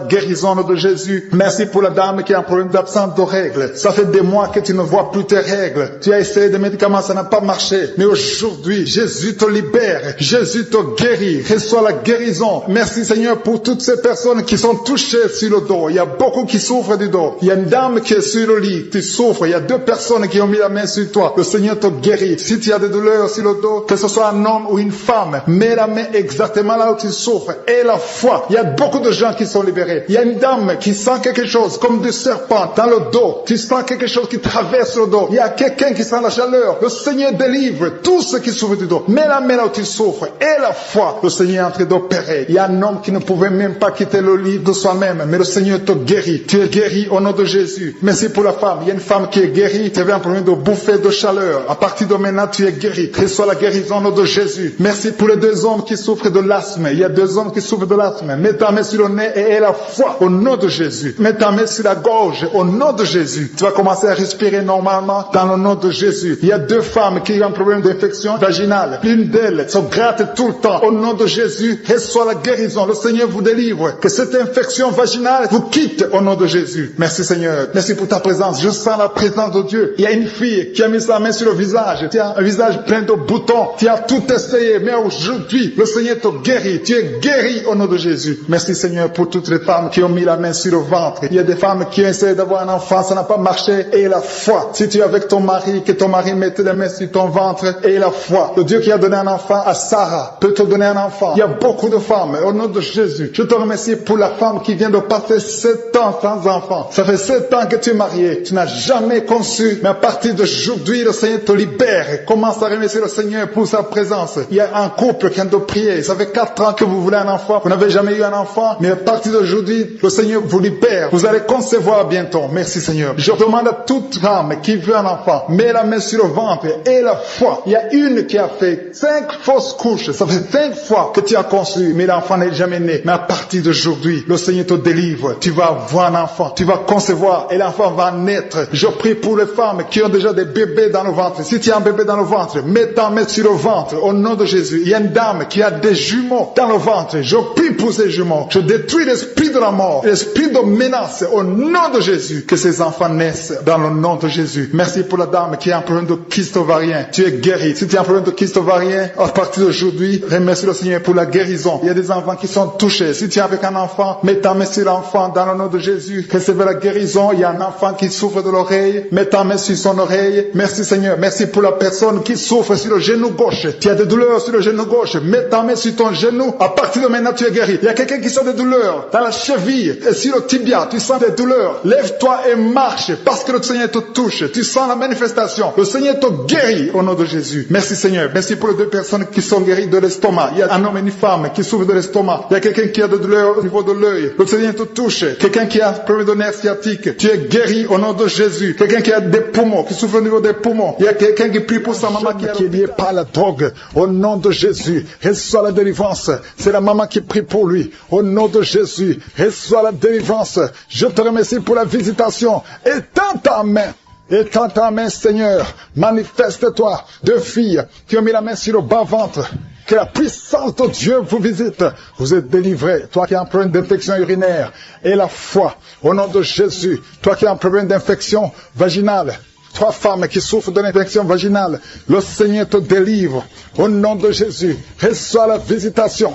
guérison de Jésus. Merci pour la dame qui a un problème d'absence de règles. Ça fait des mois que tu ne vois plus tes règles. Tu as essayé des médicaments, ça n'a pas marché. Mais aujourd'hui, Jésus te libère. Jésus te guérit. Reçois la guérison. Merci Seigneur pour toutes ces personnes qui sont touchées sur le dos. Il y a beaucoup qui souffrent du dos. Il y a une dame qui est sur le lit. Tu souffres. Il y a 2 personnes qui ont mis la main sur toi. Le Seigneur te guérit. Si tu as des douleurs sur le dos, que ce soit un homme ou une femme, mets la main exactement là où tu souffres. Et la foi. Il y a beaucoup de gens qui sont libérés. Il y a une dame qui sent quelque chose comme du serpent dans le dos. Tu sens quelque chose qui traverse le dos. Il y a quelqu'un qui sent la chaleur. Le Seigneur délivre tous ceux qui souffrent du dos. Mets la main là où tu souffres. Et la foi. Le Seigneur est en train d'opérer. Il y a un homme qui ne pouvait même pas quitter le lit de soi-même. Mais le Seigneur te guérit. Tu es guéri au nom de Jésus. Merci pour la femme. Il y a une femme qui est guérie. Tu avais un problème de bouffée de chaleur. À partir de maintenant, tu es guéri. Reçois la guérison au nom de Jésus. Merci pour les 2 hommes qui souffrent de l'asthme. Il y a 2 hommes qui souffrent de l'asthme. Mets ta main sur le nez et aie la foi au nom de Jésus. Mets ta main sur la gorge au nom de Jésus. Tu vas commencer à respirer normalement dans le nom de Jésus. Il y a 2 femmes qui ont un problème d'infection vaginale. L'une d'elles se gratte tout le temps. Au nom de Jésus, reçois la guérison. Le Seigneur vous délivre. Que cette infection vaginale vous quitte au nom de Jésus. Merci Seigneur. Merci pour ta présence. Je sens la présence de Dieu. Il y a une fille qui a mis sa main sur le visage. Tu as un visage plein de boutons. Tu as tout essayé. Mais aujourd'hui, le Seigneur te guérit. Tu es guéri au nom de Jésus. Merci Seigneur pour toutes les femmes qui ont mis la main sur le ventre. Il y a des femmes qui ont essayé d'avoir un enfant. Ça n'a pas marché. Et la foi. Si tu es avec ton mari, que ton mari mette les mains sur ton ventre. Et la foi. Le Dieu qui a donné un enfant à Sarah peut te donner un enfant. Il y a beaucoup de femmes. Au nom de Jésus. Je te remercie pour la femme qui vient de passer 7 ans sans enfant. Ça fait 7 ans que tu es marié. Tu n'as jamais conçu. Mais à partir d'aujourd'hui, le Seigneur te libère. Commence à remercier le Seigneur pour sa présence. Il y a un couple qui vient de prier. Ça fait 4 ans que vous voulez un enfant. Vous n'avez jamais eu un enfant. Mais à partir d'aujourd'hui, le Seigneur vous libère. Vous allez concevoir bientôt. Merci Seigneur. Je demande à toute femme qui veut un enfant, mets la main sur le ventre et la foi. Il y a une qui a fait 5 fausses couches. Ça fait 5 fois que tu as conçu, mais l'enfant n'est jamais né. Mais à partir d'aujourd'hui, le Seigneur te délivre. Tu vas avoir un enfant. Tu vas concevoir et l'enfant va naître. Je prie pour les femmes qui ont déjà des bébés dans le ventre. Si tu as un bébé dans le ventre, mets ta main sur le ventre au nom de Jésus. Il y a une dame qui a des jumeaux dans le ventre. Je prie pour ces jumeaux. Je détruis l'esprit de la mort, l'esprit de menace au nom de Jésus. Que ces enfants naissent dans le nom de Jésus. Merci pour la dame qui a un problème de kyste ovarien. Tu es guéri. Si tu as un problème de kyste ovarien, à partir d'aujourd'hui, remercie le Seigneur pour la guérison. Il y a des enfants qui sont touchés. Si tu es avec un enfant, mets ta main sur l'enfant dans le nom de Jésus. Recevez la guérison. Il y a un enfant qui souffre de l'oreille. Mets ta main sur son oreille. Merci Seigneur. Merci pour la personne qui souffre sur le genou gauche. Tu as des douleurs sur le genou gauche. Mets ta main sur ton genou. À partir de maintenant, tu es guéri. Il y a quelqu'un qui sent des douleurs dans la cheville et sur le tibia. Tu sens des douleurs. Lève-toi et marche parce que le Seigneur te touche. Tu sens la manifestation. Le Seigneur te guérit au nom de Jésus. Merci Seigneur. Merci pour les 2 personnes qui sont guéries de l'estomac. Il y a un homme et une femme qui souffrent de l'estomac. Il y a quelqu'un qui a des douleurs au niveau de l'œil. Le Seigneur te touche. Quelqu'un qui a un problème de nerf sciatique. Tu es guéri au nom de Jésus. Quelqu'un qui a des poumons, qui souffre au niveau des poumons. Il y a quelqu'un qui prie pour sa maman qui est liée par la drogue. Au nom de Jésus, reçois la délivrance. C'est la maman qui prie pour lui. Au nom de Jésus, reçois la délivrance. Je te remercie pour la visitation. Étends ta main. Étends ta main, Seigneur. Manifeste-toi. 2 filles qui ont mis la main sur le bas-ventre. Que la puissance de Dieu vous visite. Vous êtes délivrés. Toi qui as un problème d'infection urinaire. Et la foi. Au nom de Jésus. Toi qui as un problème d'infection vaginale. 3 femmes qui souffrent de l'infection vaginale. Le Seigneur te délivre. Au nom de Jésus. Reçois la visitation.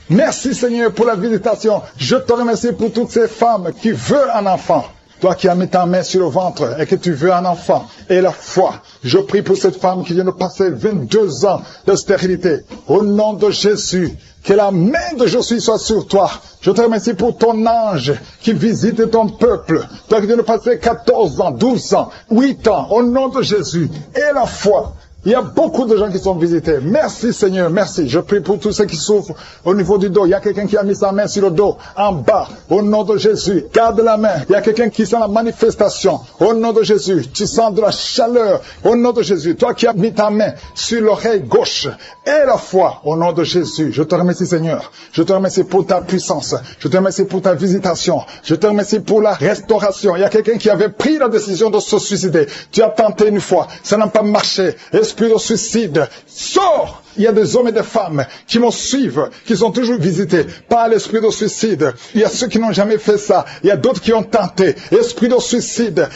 Merci Seigneur pour la visitation. Je te remercie pour toutes ces femmes qui veulent un enfant. Toi qui as mis ta main sur le ventre et que tu veux un enfant et la foi. Je prie pour cette femme qui vient de passer 22 ans de stérilité. Au nom de Jésus, que la main de Jésus soit sur toi. Je te remercie pour ton ange qui visite ton peuple. Toi qui viens de passer 14 ans, 12 ans, 8 ans. Au nom de Jésus et la foi. Il y a beaucoup de gens qui sont visités. Merci Seigneur, merci. Je prie pour tous ceux qui souffrent au niveau du dos. Il y a quelqu'un qui a mis sa main sur le dos, en bas. Au nom de Jésus, garde la main. Il y a quelqu'un qui sent la manifestation. Au nom de Jésus, tu sens de la chaleur. Au nom de Jésus, toi qui as mis ta main sur l'oreille gauche et la foi. Au nom de Jésus, je te remercie Seigneur. Je te remercie pour ta puissance. Je te remercie pour ta visitation. Je te remercie pour la restauration. Il y a quelqu'un qui avait pris la décision de se suicider. Tu as tenté une fois, ça n'a pas marché. Esprit de suicide, sors! Il y a des hommes et des femmes qui me suivent, qui sont toujours visités par l'esprit de suicide. Il y a ceux qui n'ont jamais fait ça. Il y a d'autres qui ont tenté. Esprit de suicide,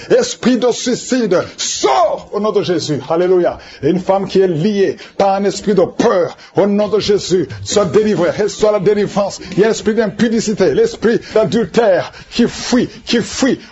sors au nom de Jésus. Alléluia. Et une femme qui est liée par un esprit de peur, au nom de Jésus, soit délivrée, reçoit la délivrance. Il y a l'esprit d'impudicité, l'esprit d'adultère qui fuit.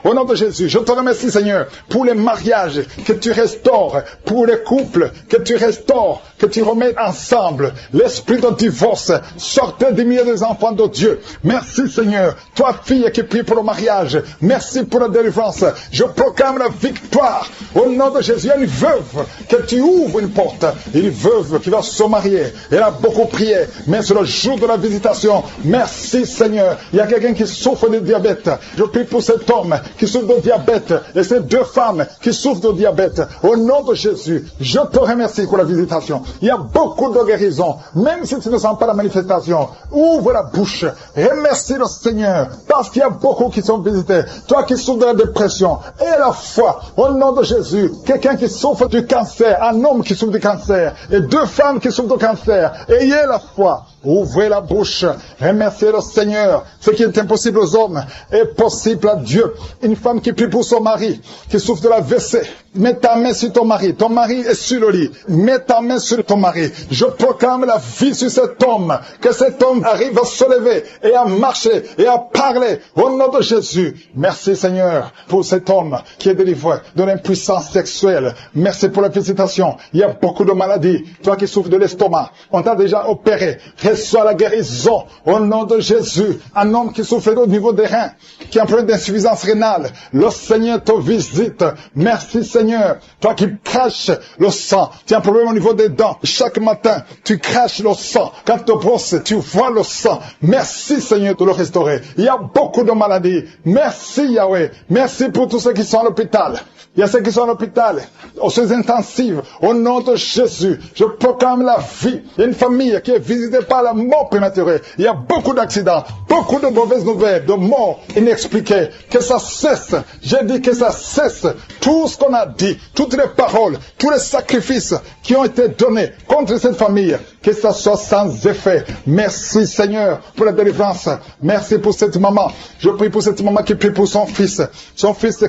Au nom de Jésus, je te remercie Seigneur pour les mariages que tu restaures, pour les couples que tu restaures, que tu remets en ensemble. L'esprit de divorce, sortez du milieu des enfants de Dieu. Merci Seigneur. Toi, fille qui prie pour le mariage, merci pour la délivrance. Je proclame la victoire. Au nom de Jésus, il y a une veuve que tu ouvres une porte. Une veuve qui va se marier. Elle a beaucoup prié, mais c'est le jour de la visitation. Merci Seigneur. Il y a quelqu'un qui souffre de diabète. Je prie pour cet homme qui souffre de diabète et ces deux femmes qui souffrent de diabète. Au nom de Jésus, je te remercie pour la visitation. Il y a beaucoup de guérisons. Même si tu ne sens pas la manifestation, ouvre la bouche. Remercie le Seigneur parce qu'il y a beaucoup qui sont visités. Toi qui souffres de la dépression et la foi, au nom de Jésus, quelqu'un qui souffre du cancer, un homme qui souffre du cancer et deux femmes qui souffrent du cancer, ayez la foi. Ouvrez la bouche, remerciez le Seigneur. Ce qui est impossible aux hommes est possible à Dieu. Une femme qui prie pour son mari, qui souffre de la WC, mets ta main sur ton mari est sur le lit, mets ta main sur ton mari. Je proclame la vie sur cet homme, que cet homme arrive à se lever et à marcher et à parler au nom de Jésus. Merci Seigneur pour cet homme qui est délivré de l'impuissance sexuelle. Merci pour la visitation. Il y a beaucoup de maladies. Toi qui souffres de l'estomac, on t'a déjà opéré. Reçois la guérison au nom de Jésus. Un homme qui souffre au niveau des reins, qui a un problème d'insuffisance rénale, le Seigneur te visite. Merci Seigneur. Toi qui craches le sang, tu as un problème au niveau des dents. Chaque matin, tu craches le sang. Quand tu te brosses, tu vois le sang. Merci Seigneur de le restaurer. Il y a beaucoup de maladies. Merci Yahweh. Merci pour tous ceux qui sont à l'hôpital. Il y a ceux qui sont à l'hôpital, aux soins intensives. Au nom de Jésus, je proclame la vie. Il y a une famille qui est visitée par la mort prématurée. Il y a beaucoup d'accidents, beaucoup de mauvaises nouvelles, de morts inexpliquées. Que ça cesse. J'ai dit que ça cesse. Tout ce qu'on a dit, toutes les paroles, tous les sacrifices qui ont été donnés contre cette famille, que ça soit sans effet. Merci Seigneur pour la délivrance. Merci pour cette maman. Je prie pour cette maman qui prie pour son fils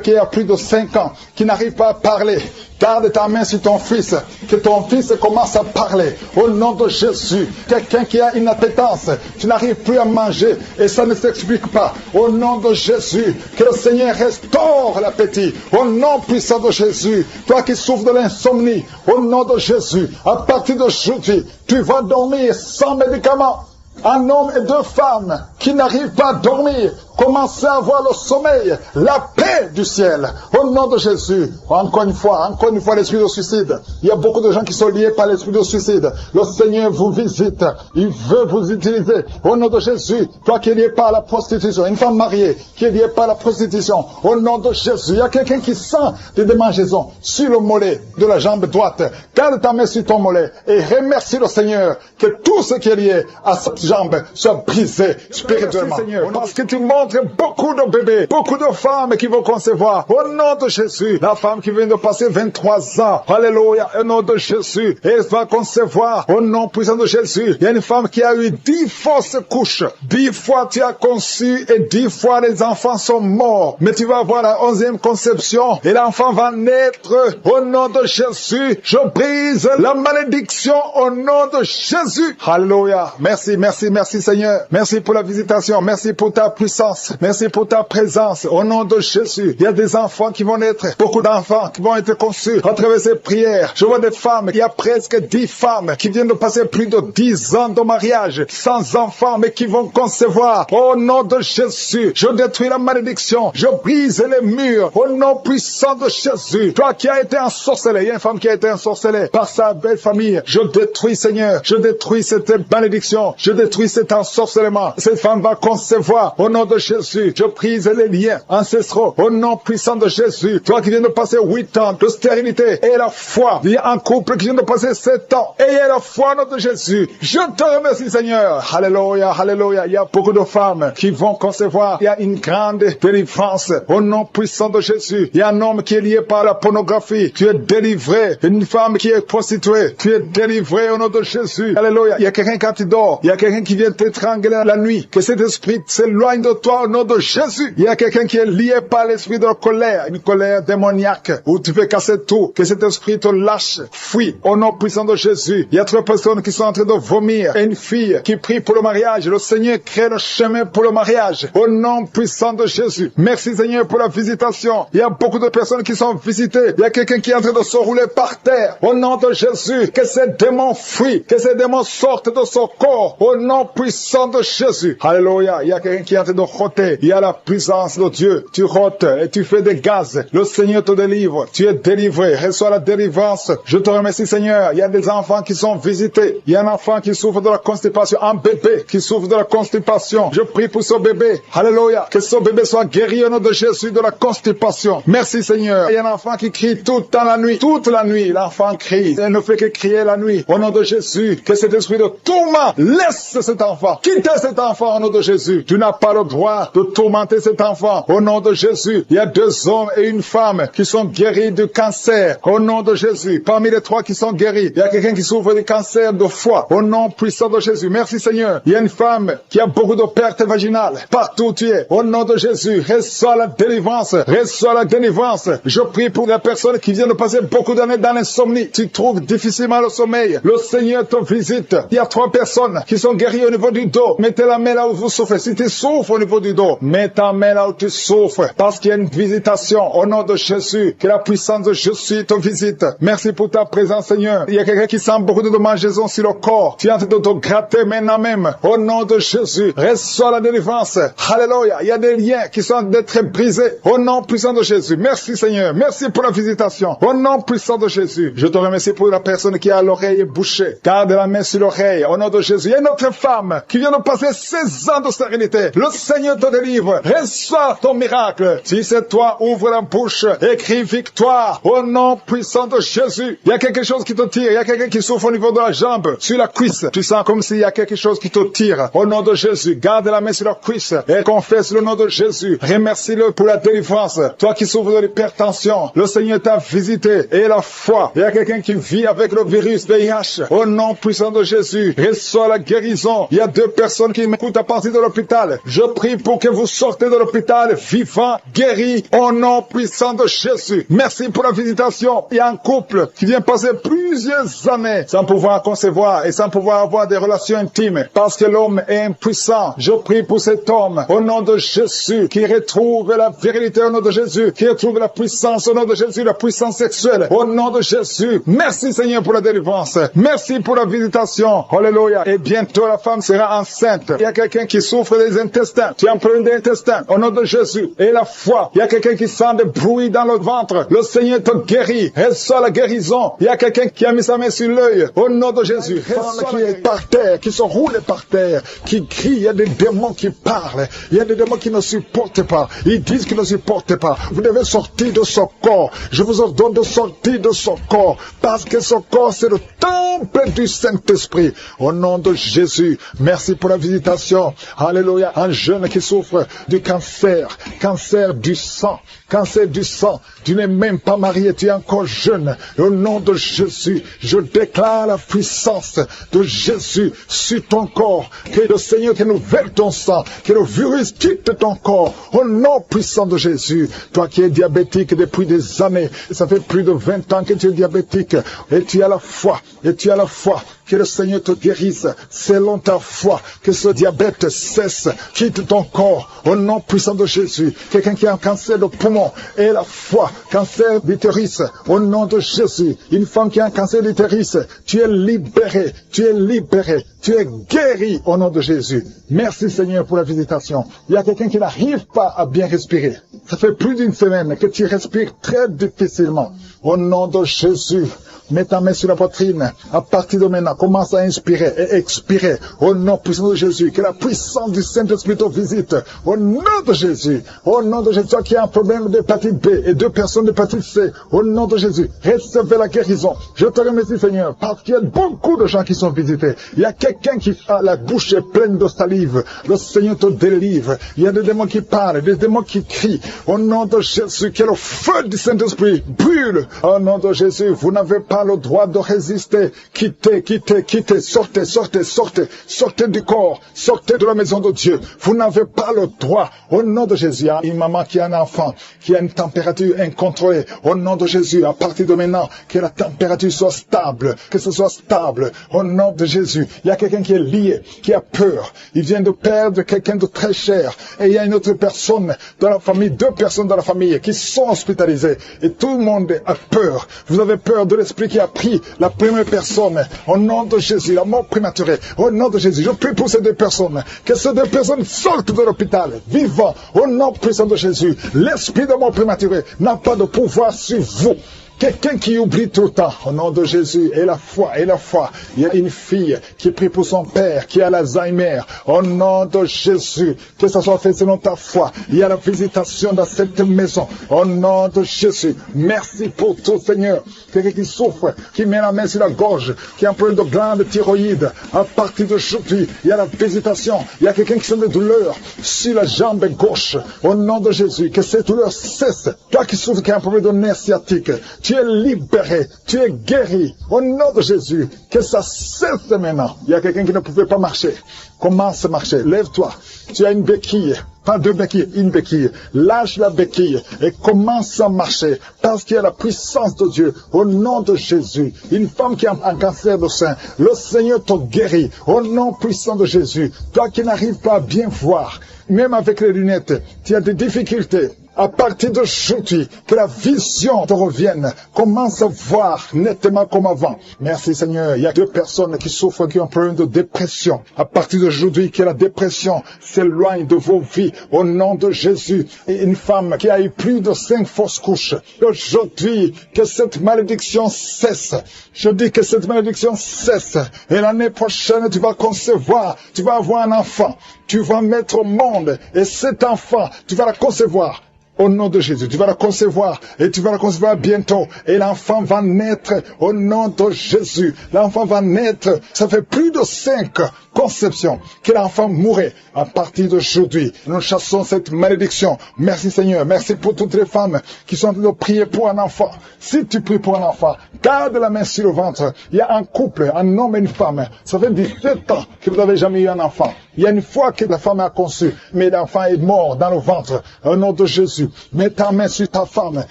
qui a plus de 5 ans, qui n'arrive pas à parler. Garde ta main sur ton fils, que ton fils commence à parler. Au nom de Jésus, quelqu'un qui a une appétence, tu n'arrives plus à manger et ça ne s'explique pas. Au nom de Jésus, que le Seigneur restaure l'appétit. Au nom puissant de Jésus, toi qui souffres de l'insomnie, au nom de Jésus, à partir d'aujourd'hui, tu vas dormir sans médicaments. Un homme et deux femmes qui n'arrivent pas à dormir, commencez à avoir le sommeil, la paix du ciel. Au nom de Jésus, encore une fois, l'esprit de suicide. Il y a beaucoup de gens qui sont liés par l'esprit de suicide. Le Seigneur vous visite. Il veut vous utiliser. Au nom de Jésus, toi qui es lié par la prostitution, une femme mariée qui est liée par la prostitution. Au nom de Jésus, il y a quelqu'un qui sent des démangeaisons sur le mollet de la jambe droite. Garde ta main sur ton mollet et remercie le Seigneur que tout ce qui est lié à cette jambe soit brisé spirituellement. Merci, Seigneur, parce que tu montres beaucoup de bébés, beaucoup de femmes qui vont concevoir. Au nom de Jésus, la femme qui vient de passer 23 ans, alléluia, au nom de Jésus, elle va concevoir. Au nom puissant de Jésus, il y a une femme qui a eu 10 fausses couches. 10 fois tu as conçu et 10 fois les enfants sont morts. Mais tu vas avoir la 11e conception et l'enfant va naître. Au nom de Jésus, je brise la malédiction au nom de Jésus. Alléluia. Merci, merci, merci Seigneur. Merci pour la visitation. Merci pour ta puissance. Merci pour ta présence. Au nom de Jésus, il y a des enfants qui vont naître. Beaucoup d'enfants qui vont être conçus à travers ces prières. Je vois des femmes. Il y a presque 10 femmes qui viennent de passer plus de 10 ans de mariage sans enfants, mais qui vont concevoir. Au nom de Jésus, je détruis la malédiction. Je brise les murs. Au nom puissant de Jésus. Toi qui as été ensorcelé. Il y a une femme qui a été ensorcelée par sa belle famille. Je détruis, Seigneur. Je détruis cette malédiction. Je détruis cet ensorcellement. Cette femme va concevoir. Au nom de Jésus, je brise les liens ancestraux. Au nom puissant de Jésus. Toi qui viens de passer 8 ans de stérilité et la foi. Il y a un couple qui vient de passer 7 ans. Et la foi, nom de Jésus. Je te remercie, Seigneur. Alléluia, alléluia. Il y a beaucoup de femmes qui vont concevoir. Il y a une grande délivrance. Au nom puissant de Jésus. Il y a un homme qui est lié par la pornographie. Tu es délivré. Une femme qui est prostituée. Tu es délivré au nom de Jésus. Alléluia. Il y a quelqu'un quand tu dors. Il y a quelqu'un qui vient t'étrangler la nuit. Que cet esprit s'éloigne de toi reçois au nom de Jésus. Il y a quelqu'un qui est lié par l'esprit de la colère, une colère démoniaque, où tu veux casser tout, que cet esprit te lâche, fuis, au nom puissant de Jésus. Il y a 3 personnes qui sont en train de vomir, et une fille qui prie pour le mariage. Le Seigneur crée le chemin pour le mariage, au nom puissant de Jésus. Merci Seigneur pour la visitation. Il y a beaucoup de personnes qui sont visitées. Il y a quelqu'un qui est en train de se rouler par terre, au nom de Jésus. Que ces démons fuient, que ces démons sortent de son corps, au nom puissant de Jésus. Alléluia. Il y a quelqu'un qui est en train de rôter. Il y a la puissance de Dieu. Tu rôtes et tu fais des gaz. Le Seigneur te délivre. Tu es délivré. Reçois la délivrance. Je te remercie Seigneur. Il y a des enfants qui sont visités. Il y a un enfant qui souffre de la constipation. Un bébé qui souffre de la constipation. Je prie pour ce bébé. Alléluia. Que ce bébé soit guéri au nom de Jésus de la constipation. Merci Seigneur. Il y a un enfant qui crie toute la nuit. Toute la nuit, l'enfant crie. Il ne fait que crier la nuit. Au nom de Jésus, que cet esprit de tourment laisse cet enfant. Quitte cet enfant au nom de Jésus. Tu n'as pas le droit de tourmenter cet enfant. Au nom de Jésus, il y a 2 hommes et une femme qui sont guéris du cancer. Au nom de Jésus, parmi les 3 qui sont guéris, il y a quelqu'un qui souffre du cancer de foie. Au nom puissant de Jésus. Merci Seigneur. Il y a une femme qui a beaucoup de pertes vaginales. Partout où tu es. Au nom de Jésus, reçois la délivrance. Reçois la délivrance. Je prie pour les personnes qui viennent de passer beaucoup d'années dans l'insomnie. Tu trouves difficilement le sommeil. Le Seigneur te visite. Il y a 3 personnes qui sont guéries au niveau du dos. Mettez la main là où vous souffrez. Si tu souffres au niveau du dos, mets ta main là où tu souffres. Parce qu'il y a une visitation. Au nom de Jésus, que la puissance de Jésus te visite. Merci pour ta présence, Seigneur. Il y a quelqu'un qui sent beaucoup de démangeaisons sur le corps. Tu es en train de te gratter maintenant même. Au nom de Jésus, reçois la délivrance. Alléluia. Il y a des liens qui sont d'être brisés. Au nom puissant de Jésus. Merci, Seigneur. Merci pour la visitation. Au nom puissant de Jésus. Je te remercie pour la personne qui a l'oreille bouchée. Garde la main sur l'oreille. Au nom de Jésus. Il y a une autre femme qui vient de passer 16 ans de stérilité. Le Seigneur te délivre. Reçois ton miracle. Si c'est toi, ouvre la bouche. Écris victoire. Au nom puissant de Jésus. Il y a quelque chose qui te tire. Il y a quelqu'un qui souffre au niveau de la jambe, sur la cuisse. Tu sens comme s'il y a quelque chose qui te tire. Au nom de Jésus. Garde la main sur la cuisse et confesse le nom de Jésus. Remercie-le pour la délivrance. Toi qui souffres de l'hypertension, le Seigneur t'a visité et la foi. Il y a quelqu'un qui vit avec le virus VIH. Au nom puissant de Jésus, reçois la guérison. Il y a 2 personnes qui m'écoutent à partir de l'hôpital. Je prie pour que vous sortez de l'hôpital vivant, guéri, au nom puissant de Jésus. Merci pour la visitation. Il y a un couple qui vient passer plusieurs années sans pouvoir concevoir et sans pouvoir avoir des relations intimes parce que l'homme est impuissant. Je prie pour cet homme au nom de Jésus qui retrouve la virilité au nom de Jésus, qui retrouve la puissance au nom de Jésus, la puissance sexuelle au nom de Jésus. Merci Seigneur pour la délivrance. Merci pour la visitation. Alléluia. Et bientôt la femme sera enceinte. Il y a quelqu'un qui souffre des intestins. Tu as un problème d'intestin au nom de Jésus. Et la foi. Il y a quelqu'un qui sent des bruits dans le ventre. Le Seigneur te guérit. Reçois la guérison. Il y a quelqu'un qui a mis sa main sur l'œil au nom de Jésus. Reçois qui est par terre, qui se roule par terre, qui crie. Il y a des démons qui parlent. Il y a des démons qui ne supportent pas. Ils disent qu'ils ne supportent pas. Vous devez sortir de son corps. Je vous ordonne de sortir de son corps. Parce que son corps, c'est le temple du Saint-Esprit. Au nom de Jésus. Merci pour la visitation. Alléluia. Un jeune qui souffre du cancer. Cancer du sang. Cancer du sang. Tu n'es même pas marié. Tu es encore jeune. Au nom de Jésus. Je déclare la puissance de Jésus sur ton corps. Que le Seigneur renouvelle ton sang. Que le virus quitte ton corps. Au nom puissant de Jésus. Toi qui es diabétique depuis des années. Ça fait plus de 20 ans que tu es diabétique. Et tu as la foi. Et tu as la foi. Que le Seigneur te guérisse selon ta foi. Que ce diabète cesse. Quitte ton corps. Au nom puissant de Jésus. Quelqu'un qui a un cancer de poumon. Et la foi. Cancer d'utérus. Au nom de Jésus. Une femme qui a un cancer d'utérus. Tu es libéré. Tu es libéré. Tu es guéri au nom de Jésus. Merci Seigneur pour la visitation. Il y a quelqu'un qui n'arrive pas à bien respirer. Ça fait plus d'une semaine que tu respires très difficilement. Au nom de Jésus. Mets ta main sur la poitrine. À partir de maintenant, commence à inspirer et expirer. Au nom puissant de Jésus. Que la puissance du Saint-Esprit te visite. Au nom de Jésus. Au nom de Jésus. Toi qui as un problème d'hépatite B et 2 personnes d'hépatite C. Au nom de Jésus. Recevez la guérison. Je te remercie Seigneur. Parce qu'il y a beaucoup de gens qui sont visités. Il y a quelqu'un qui a la bouche pleine de salive. Le Seigneur te délivre. Il y a des démons qui parlent. Des démons qui crient. Au nom de Jésus. Que le feu du Saint-Esprit brûle. Au nom de Jésus. Vous n'avez pas pas le droit de résister. Quittez, quittez, quittez, sortez, sortez, sortez, sortez du corps, sortez de la maison de Dieu. Vous n'avez pas le droit. Au nom de Jésus, il y a une maman qui a un enfant, qui a une température incontrôlée. Au nom de Jésus, à partir de maintenant, que la température soit stable, que ce soit stable. Au nom de Jésus, il y a quelqu'un qui est lié, qui a peur. Il vient de perdre quelqu'un de très cher. Et il y a une autre personne dans la famille, 2 personnes dans la famille qui sont hospitalisées. Et tout le monde a peur. Vous avez peur de l'esprit qui a pris la première personne. Au nom de Jésus, la mort prématurée. Au nom de Jésus, je prie pour ces 2 personnes. Que ces 2 personnes sortent de l'hôpital, vivant. Au nom puissant de Jésus, l'esprit de mort prématurée n'a pas de pouvoir sur vous. Quelqu'un qui oublie tout le temps, au nom de Jésus, et la foi, et la foi. Il y a une fille qui prie pour son père, qui a l'Alzheimer. Au nom de Jésus, que ça soit fait selon ta foi. Il y a la visitation dans cette maison. Au nom de Jésus, merci pour tout, Seigneur. Quelqu'un qui souffre, qui met la main sur la gorge, qui a un problème de glande thyroïde. À partir d'aujourd'hui, il y a la visitation. Il y a quelqu'un qui sent des douleurs sur la jambe gauche. Au nom de Jésus, que ces douleurs cessent. Toi qui souffres, qui a un problème de nerf sciatique, tu es libéré, tu es guéri. Au nom de Jésus, que ça cesse maintenant. Il y a quelqu'un qui ne pouvait pas marcher. Commence à marcher. Lève-toi. Tu as une béquille. Pas 2 béquilles, une béquille. Lâche la béquille et commence à marcher. Parce qu'il y a la puissance de Dieu. Au nom de Jésus. Une femme qui a un cancer de sein. Le Seigneur te guérit. Au nom puissant de Jésus. Toi qui n'arrives pas à bien voir. Même avec les lunettes, tu as des difficultés. À partir d'aujourd'hui, que la vision te revienne. Commence à voir nettement comme avant. Merci Seigneur. Il y a 2 personnes qui souffrent, qui ont un problème de dépression. À partir d'aujourd'hui, que la dépression s'éloigne de vos vies. Au nom de Jésus. Et une femme qui a eu plus de 5 fausses couches. Aujourd'hui, que cette malédiction cesse. Je dis que cette malédiction cesse. Et l'année prochaine, tu vas concevoir. Tu vas avoir un enfant. Tu vas mettre au monde. Et cet enfant, tu vas la concevoir. Au nom de Jésus, tu vas la concevoir et tu vas la concevoir bientôt. Et l'enfant va naître au nom de Jésus. L'enfant va naître. Ça fait plus de 5 conceptions que l'enfant mourrait. À partir d'aujourd'hui, nous chassons cette malédiction. Merci Seigneur. Merci pour toutes les femmes qui sont en train de prier pour un enfant. Si tu pries pour un enfant, garde la main sur le ventre. Il y a un couple, un homme et une femme. Ça fait 17 ans que vous n'avez jamais eu un enfant. Il y a une fois que la femme a conçu, mais l'enfant est mort dans le ventre. Au nom de Jésus, mets ta main sur ta femme.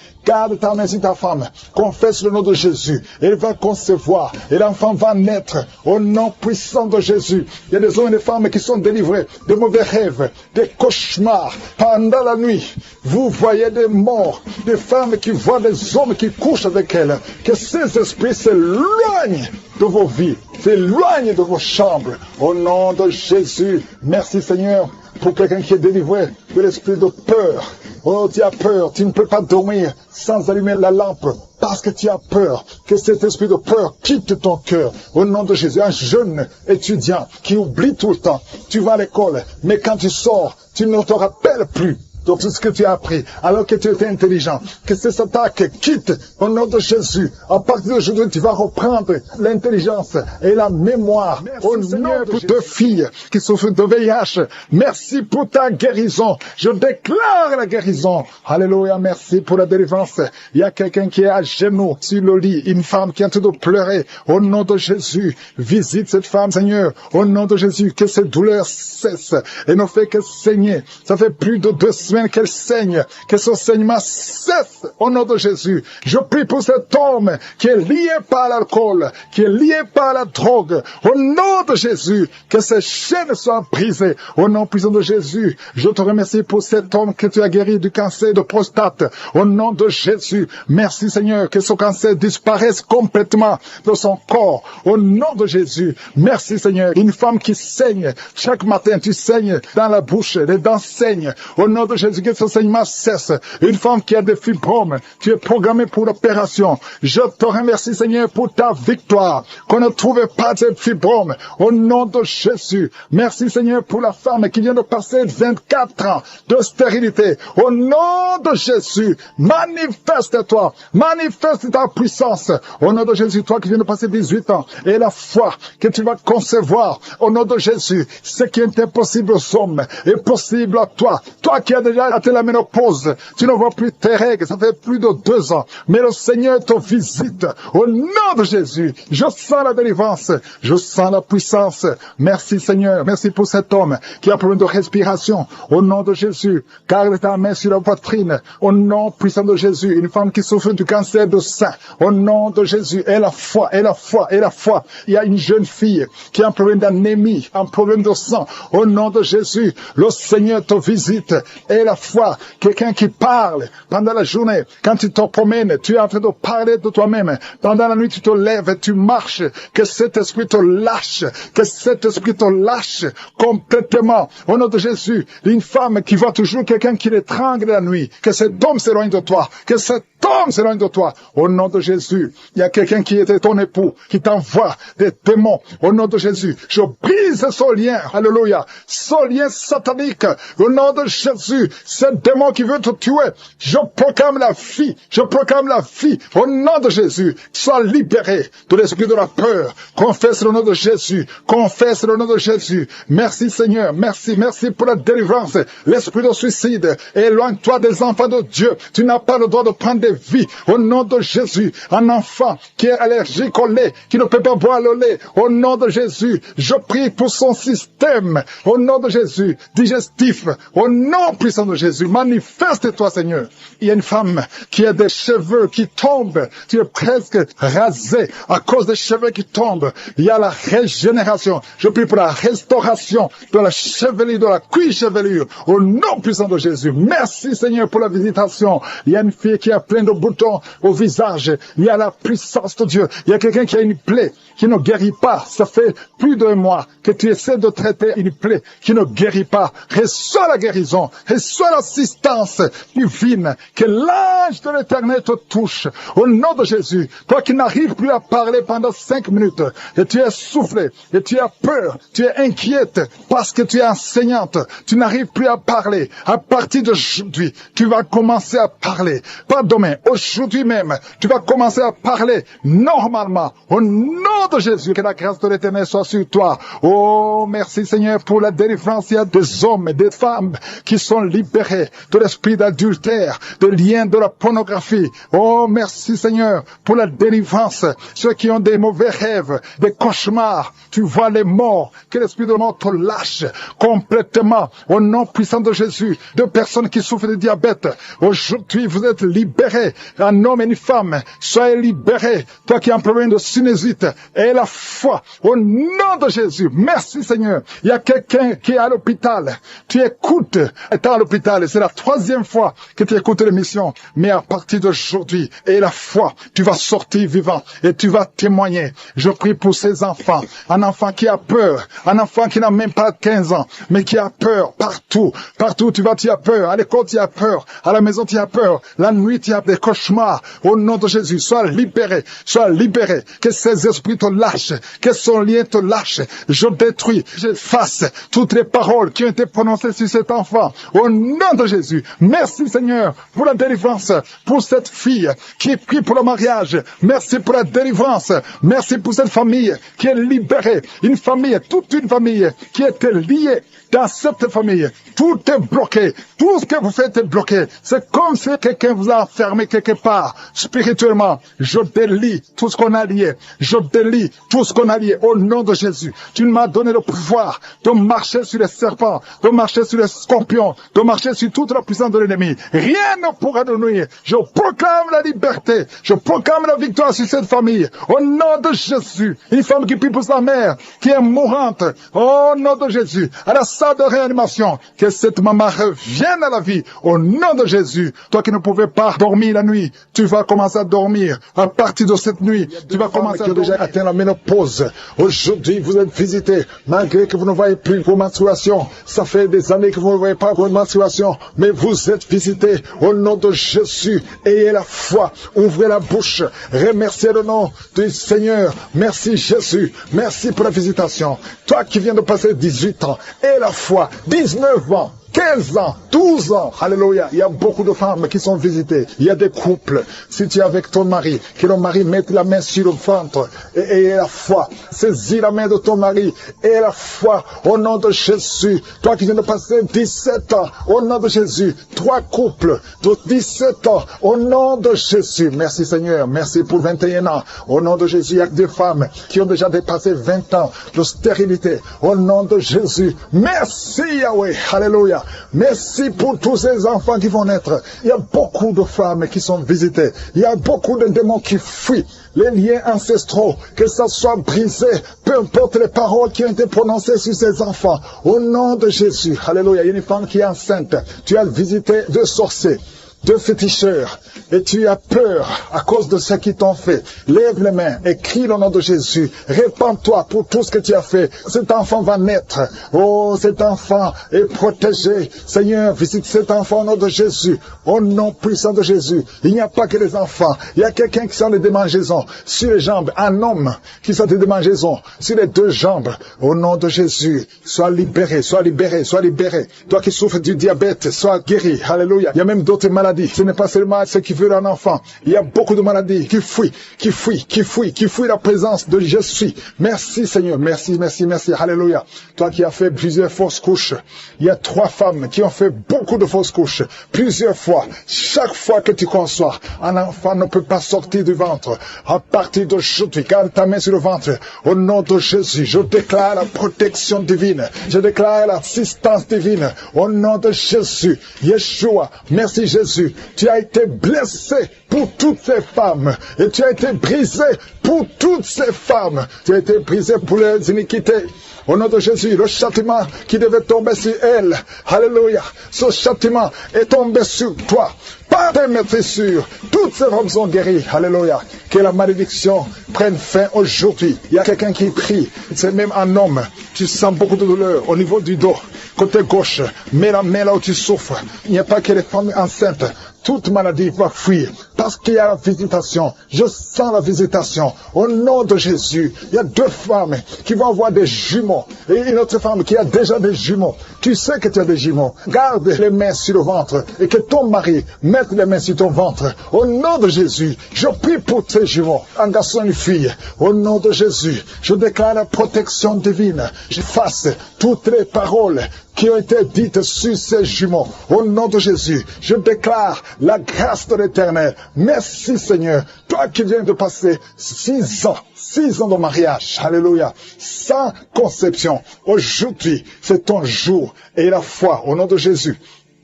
Garde ta main sur ta femme. Confesse le nom de Jésus. Elle va concevoir. Et l'enfant va naître. Au nom puissant de Jésus. Il y a des hommes et des femmes qui sont délivrés de mauvais rêves, des cauchemars. Pendant la nuit, vous voyez des morts, des femmes qui voient des hommes qui couchent avec elles. Que ces esprits s'éloignent de vos vies, s'éloignent de vos chambres. Au nom de Jésus, merci Seigneur pour quelqu'un qui est délivré de l'esprit de peur. Oh, tu as peur, tu ne peux pas dormir sans allumer la lampe parce que tu as peur. Que cet esprit de peur quitte ton cœur. Au nom de Jésus, un jeune étudiant qui oublie tout le temps. Tu vas à l'école, mais quand tu sors, tu ne te rappelles plus de tout ce que tu as appris, alors que tu étais intelligent. Que cette attaque quitte au nom de Jésus. À partir d'aujourd'hui, tu vas reprendre l'intelligence et la mémoire. Merci, au nom pour 2 filles qui souffrent de VIH. Merci pour ta guérison. Je déclare la guérison. Alléluia, merci pour la délivrance. Il y a quelqu'un qui est à genoux sur le lit, une femme qui est en train de pleurer. Au nom de Jésus, visite cette femme, Seigneur. Au nom de Jésus, que cette douleur cesse et ne fait que saigner. Ça fait plus de 2 semaines qu'elle saigne, que son saignement cesse au nom de Jésus. Je prie pour cet homme qui est lié par l'alcool, qui est lié par la drogue. Au nom de Jésus, que ces chaînes soient brisées. Au nom puissant de Jésus, je te remercie pour cet homme que tu as guéri du cancer de prostate. Au nom de Jésus, merci Seigneur, que ce cancer disparaisse complètement de son corps. Au nom de Jésus, merci Seigneur. Une femme qui saigne, chaque matin tu saignes dans la bouche, les dents saignent. Au nom de Jésus, que ce saignement cesse. Une femme qui a des fibromes, tu es programmée pour l'opération. Je te remercie Seigneur pour ta victoire, qu'on ne trouve pas de fibromes. Au nom de Jésus, merci Seigneur pour la femme qui vient de passer 24 ans de stérilité. Au nom de Jésus, manifeste-toi, manifeste ta puissance. Au nom de Jésus, toi qui viens de passer 18 ans, et la foi que tu vas concevoir. Au nom de Jésus, ce qui est impossible aux hommes est possible à toi. Toi qui as des déjà atteint la ménopause. Tu ne vois plus tes règles, ça fait plus de 2 ans. Mais le Seigneur te visite. Au nom de Jésus, je sens la délivrance. Je sens la puissance. Merci Seigneur. Merci pour cet homme qui a problème de respiration. Au nom de Jésus, garde ta main sur la poitrine. Au nom puissant de Jésus, une femme qui souffre du cancer de sein. Au nom de Jésus, et la foi, et la foi, et la foi. Il y a une jeune fille qui a un problème d'anémie, un problème de sang. Au nom de Jésus, le Seigneur te visite. Et la foi, quelqu'un qui parle pendant la journée. Quand tu te promènes, tu es en train de parler de toi-même. Pendant la nuit, tu te lèves, tu marches. Que cet esprit te lâche. Que cet esprit te lâche complètement. Au nom de Jésus, une femme qui voit toujours quelqu'un qui l'étrangle la nuit. Que cet homme s'éloigne de toi. Que cet homme s'éloigne de toi. Au nom de Jésus, il y a quelqu'un qui était ton époux, qui t'envoie des démons. Au nom de Jésus, je brise ce lien. Alléluia. Ce lien satanique. Au nom de Jésus, ce démon qui veut te tuer, je proclame la vie. Je proclame la vie. Au nom de Jésus, sois libéré de l'esprit de la peur. Confesse le nom de Jésus. Confesse le nom de Jésus. Merci Seigneur. Merci. Merci pour la délivrance. L'esprit de suicide. Éloigne-toi des enfants de Dieu. Tu n'as pas le droit de prendre des vies. Au nom de Jésus, un enfant qui est allergique au lait, qui ne peut pas boire le lait. Au nom de Jésus, je prie pour son système. Au nom de Jésus, digestif. Au nom puissant de Jésus, manifeste-toi Seigneur. Il y a une femme qui a des cheveux qui tombent. Tu es presque rasé à cause des cheveux qui tombent. Il y a la régénération. Je prie pour la restauration de la chevelure, de la cuir-chevelure. Au nom puissant de Jésus. Merci Seigneur pour la visitation. Il y a une fille qui a plein de boutons au visage. Il y a la puissance de Dieu. Il y a quelqu'un qui a une plaie qui ne guérit pas. Ça fait plus d'1 mois que tu essaies de traiter une plaie qui ne guérit pas. Reçois la guérison. Reçois l'assistance divine. Que l'ange de l'Éternel te touche. Au nom de Jésus. Toi qui n'arrives plus à parler pendant 5 minutes. Et tu es soufflé. Et tu as peur. Tu es inquiète parce que tu es enseignante. Tu n'arrives plus à parler. À partir d'aujourd'hui, tu vas commencer à parler. Pas demain. Aujourd'hui même. Tu vas commencer à parler normalement. Au nom de Jésus. Que la grâce de l'Éternel soit sur toi. Oh, merci Seigneur pour la délivrance. Il y a des hommes et des femmes qui sont libérés de l'esprit d'adultère, de liens de la pornographie. Oh, merci Seigneur pour la délivrance. Ceux qui ont des mauvais rêves, des cauchemars, tu vois les morts, que l'esprit de mort te lâche complètement. Au nom puissant de Jésus, de personnes qui souffrent de diabète, aujourd'hui vous êtes libérés, un homme et une femme, soyez libérés. Toi qui as un problème de sinusite, et la foi, au nom de Jésus. Merci Seigneur. Il y a quelqu'un qui est à l'hôpital. Tu écoutes, étant à l'hôpital, et c'est la 3e fois que tu écoutes l'émission. Mais à partir d'aujourd'hui, et la foi, tu vas sortir vivant et tu vas témoigner. Je prie pour ces enfants. Un enfant qui a peur, un enfant qui n'a même pas 15 ans, mais qui a peur partout. Partout tu vas, tu as peur. À l'école, tu as peur. À la maison, tu as peur. La nuit, tu as des cauchemars. Au nom de Jésus, sois libéré. Sois libéré. Que ces esprits te lâchent. Que son lien te lâche. Je détruis, j'efface toutes les paroles qui ont été prononcées sur cet enfant. Au nom de Jésus. Merci Seigneur pour la délivrance, pour cette fille qui prie pour le mariage. Merci pour la délivrance. Merci pour cette famille qui est libérée. Une famille, toute une famille qui était liée dans cette famille. Tout est bloqué. Tout ce que vous faites est bloqué. C'est comme si quelqu'un vous a enfermé quelque part. Spirituellement, je délie tout ce qu'on a lié. Je délie tout ce qu'on a lié au nom de Jésus. Tu m'as donné le pouvoir de marcher sur les serpents, de marcher sur les scorpions, de marcher sur toute la puissance de l'ennemi. Rien ne pourra nous nuire. Je proclame la liberté. Je proclame la victoire sur cette famille. Au nom de Jésus. Une femme qui prie pour sa mère, qui est mourante. Au nom de Jésus. À la salle de réanimation. Que cette maman revienne à la vie. Au nom de Jésus. Toi qui ne pouvais pas dormir la nuit, tu vas commencer à dormir. À partir de cette nuit, tu vas commencer à dormir. Déjà atteint la ménopause. Aujourd'hui, vous êtes visités, malgré que vous ne voyez plus vos menstruations. Ça fait des années que vous ne voyez pas vos menstruations, mais vous êtes visités au nom de Jésus. Ayez la foi, ouvrez la bouche, remerciez le nom du Seigneur. Merci Jésus, merci pour la visitation. Toi qui viens de passer 18 ans, aie la foi, 19 ans. 15 ans, 12 ans. Alléluia. Il y a beaucoup de femmes qui sont visitées. Il y a des couples. Si tu es avec ton mari, que le mari mette la main sur le ventre et la foi. Saisis la main de ton mari et la foi au nom de Jésus. Toi qui viens de passer 17 ans, au nom de Jésus. 3 couples de 17 ans, au nom de Jésus. Merci Seigneur. Merci pour 21 ans. Au nom de Jésus, il y a des femmes qui ont déjà dépassé 20 ans de stérilité. Au nom de Jésus. Merci Yahweh. Alléluia. Merci pour tous ces enfants qui vont naître. Il y a beaucoup de femmes qui sont visitées. Il y a beaucoup de démons qui fuient. Les liens ancestraux, que ça soit brisé, peu importe les paroles qui ont été prononcées sur ces enfants. Au nom de Jésus. Alléluia. Il y a une femme qui est enceinte. Tu as visité 2 sorciers, 2 féticheurs, et tu as peur à cause de ce qu'ils t'ont fait. Lève les mains et crie le nom de Jésus. Répands-toi pour tout ce que tu as fait. Cet enfant va naître. Oh, cet enfant est protégé. Seigneur, visite cet enfant au nom de Jésus. Au nom puissant de Jésus. Il n'y a pas que les enfants. Il y a quelqu'un qui sent des démangeaisons sur les jambes. Un homme qui sent des démangeaisons sur les 2 jambes. Au nom de Jésus, sois libéré, sois libéré, sois libéré. Toi qui souffres du diabète, sois guéri. Alléluia. Il y a même d'autres maladies. Ce n'est pas seulement ce qui veut un enfant. Il y a beaucoup de maladies qui fuient la présence de je suis. Merci Seigneur. Merci, merci, merci. Alléluia. Toi qui as fait plusieurs fausses couches. Il y a 3 femmes qui ont fait beaucoup de fausses couches. Plusieurs fois. Chaque fois que tu conçois, un enfant ne peut pas sortir du ventre. À partir d'aujourd'hui, garde ta main sur le ventre. Au nom de Jésus, je déclare la protection divine. Je déclare l'assistance divine. Au nom de Jésus. Yeshua. Merci Jésus. Tu as été blessé pour toutes ces femmes et tu as été brisé pour toutes ces femmes. Tu as été brisé pour les iniquités. Au nom de Jésus, le châtiment qui devait tomber sur elle, alléluia, ce châtiment est tombé sur toi. Par tes maîtrisures, toutes ces femmes sont guéries, alléluia. Que la malédiction prenne fin aujourd'hui. Il y a quelqu'un qui prie, c'est même un homme. Tu sens beaucoup de douleur au niveau du dos, côté gauche. Mets la main là où tu souffres. Il n'y a pas que les femmes enceintes. Toute maladie va fuir parce qu'il y a la visitation. Je sens la visitation. Au nom de Jésus, il y a 2 femmes qui vont avoir des jumeaux et une autre femme qui a déjà des jumeaux. Tu sais que tu as des jumeaux. Garde les mains sur le ventre et que ton mari mette les mains sur ton ventre. Au nom de Jésus, je prie pour tes jumeaux, un garçon et une fille. Au nom de Jésus, je déclare la protection divine. J'efface toutes les paroles qui ont été dites sur ces jumeaux. Au nom de Jésus, je déclare la grâce de l'Éternel. Merci Seigneur, toi qui viens de passer 6 ans de mariage, alléluia, sans conception. Aujourd'hui, c'est ton jour et la foi au nom de Jésus.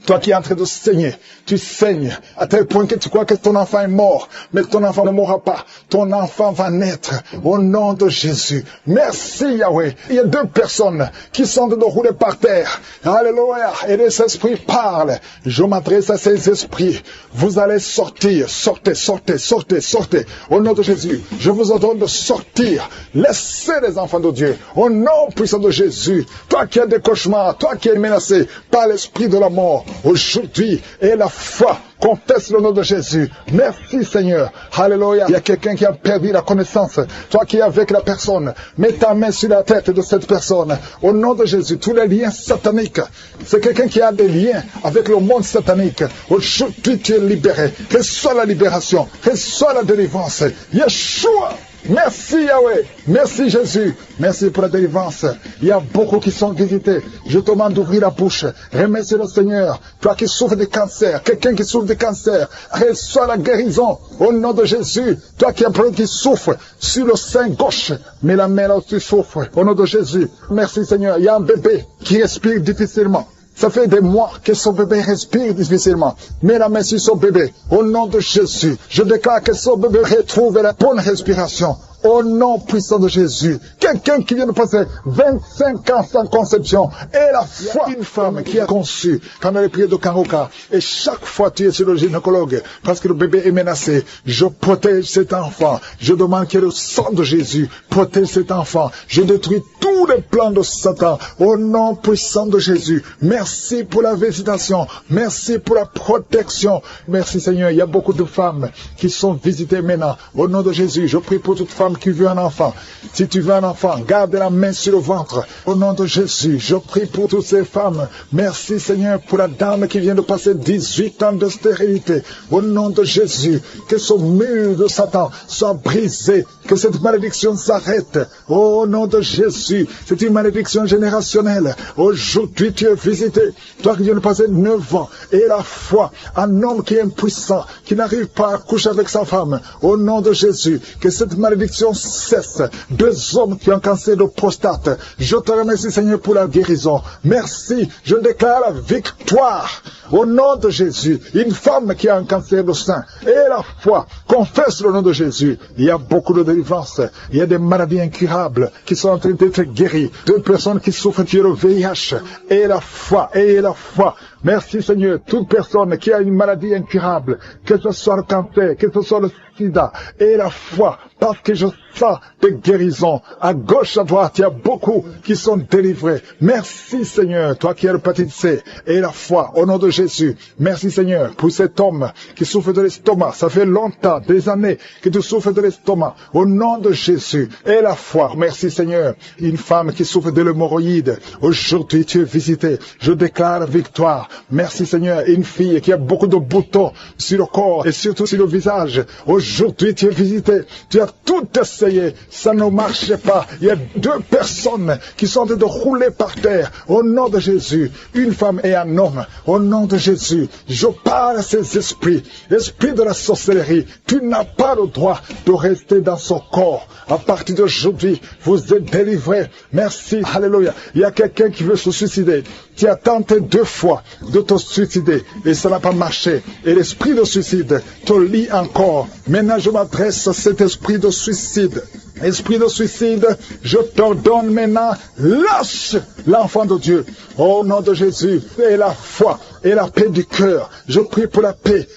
Toi qui es en train de saigner, tu saignes à tel point que tu crois que ton enfant est mort, mais ton enfant ne mourra pas. Ton enfant va naître au nom de Jésus. Merci Yahweh. Il y a 2 personnes qui sont de rouler par terre. Alléluia. Et les esprits parlent. Je m'adresse à ces esprits. Vous allez sortir. Sortez, sortez, sortez, sortez. Au nom de Jésus, je vous ordonne de sortir. Laissez les enfants de Dieu. Au nom puissant de Jésus. Toi qui as des cauchemars, toi qui es menacé par l'esprit de la mort, aujourd'hui, et la foi, conteste le nom de Jésus. Merci Seigneur. Alléluia. Il y a quelqu'un qui a perdu la connaissance. Toi qui es avec la personne, mets ta main sur la tête de cette personne. Au nom de Jésus, tous les liens sataniques. C'est quelqu'un qui a des liens avec le monde satanique. Aujourd'hui, tu es libéré. Reçois la libération. Reçois la délivrance. Yeshua. Merci Yahweh, merci Jésus, merci pour la délivrance. Il y a beaucoup qui sont visités. Je te demande d'ouvrir la bouche. Remercie le Seigneur. Toi qui souffres de cancer, quelqu'un qui souffre de cancer, reçois la guérison au nom de Jésus. Toi qui as un problème qui souffre sur le sein gauche, mets la main là où tu souffres au nom de Jésus. Merci Seigneur. Il y a un bébé qui respire difficilement. Ça fait des mois que son bébé respire difficilement. Mets la main sur son bébé. Au nom de Jésus, je déclare que son bébé retrouve la bonne respiration. Au nom puissant de Jésus. Quelqu'un qui vient de passer 25 ans sans conception. Et la foi, une femme qui a conçu quand elle est priée de Karoka. Et chaque fois tu es sur le gynécologue parce que le bébé est menacé. Je protège cet enfant. Je demande que le sang de Jésus protège cet enfant. Je détruis tous les plans de Satan. Au nom puissant de Jésus. Merci pour la visitation. Merci pour la protection. Merci Seigneur. Il y a beaucoup de femmes qui sont visitées maintenant. Au nom de Jésus, je prie pour toute femme femme qui veut un enfant. Si tu veux un enfant, garde la main sur le ventre. Au nom de Jésus, je prie pour toutes ces femmes. Merci Seigneur pour la dame qui vient de passer 18 ans de stérilité. Au nom de Jésus, que ce mur de Satan soit brisé, que cette malédiction s'arrête. Au nom de Jésus, c'est une malédiction générationnelle. Aujourd'hui, tu es visité. Toi qui viens de passer 9 ans, et la foi, un homme qui est impuissant, qui n'arrive pas à coucher avec sa femme. Au nom de Jésus, que cette malédiction cesse. 2 hommes qui ont un cancer de prostate. Je te remercie Seigneur pour la guérison. Merci, je déclare la victoire. Au nom de Jésus, une femme qui a un cancer de sein, et la foi, confesse le nom de Jésus. Il y a beaucoup de délivrances. Il y a des maladies incurables qui sont en train d'être guéries. 2 personnes qui souffrent du VIH. Et la foi, et la foi. Merci Seigneur, toute personne qui a une maladie incurable, que ce soit le cancer, que ce soit le sida, et la foi, parce que je sens des guérisons. À gauche, à droite, il y a beaucoup qui sont délivrés. Merci Seigneur, toi qui as l'hépatite C, et la foi, au nom de Jésus. Merci Seigneur pour cet homme qui souffre de l'estomac. Ça fait longtemps, des années que tu souffres de l'estomac. Au nom de Jésus, et la foi. Merci Seigneur. Une femme qui souffre de l'hémorroïde. Aujourd'hui, tu es visité. Je déclare victoire. Merci Seigneur. Une fille qui a beaucoup de boutons sur le corps et surtout sur le visage. Aujourd'hui, tu es visité. Tu as tout essayé. Ça ne marchait pas. Il y a 2 personnes qui sont en train de rouler par terre. Au nom de Jésus. Une femme et un homme. Au nom de Jésus. Je parle à ces esprits. Esprit de la sorcellerie. Tu n'as pas le droit de rester dans son corps. À partir d'aujourd'hui, vous êtes délivrés. Merci. Alléluia. Il y a quelqu'un qui veut se suicider. Tu as tenté 2 fois de te suicider et ça n'a pas marché. Et l'esprit de suicide te lie encore. Maintenant, je m'adresse à cet esprit de suicide. Esprit de suicide, je t'ordonne maintenant, lâche l'enfant de Dieu. Au nom de Jésus, et la foi, et la paix du cœur. Je prie pour la paix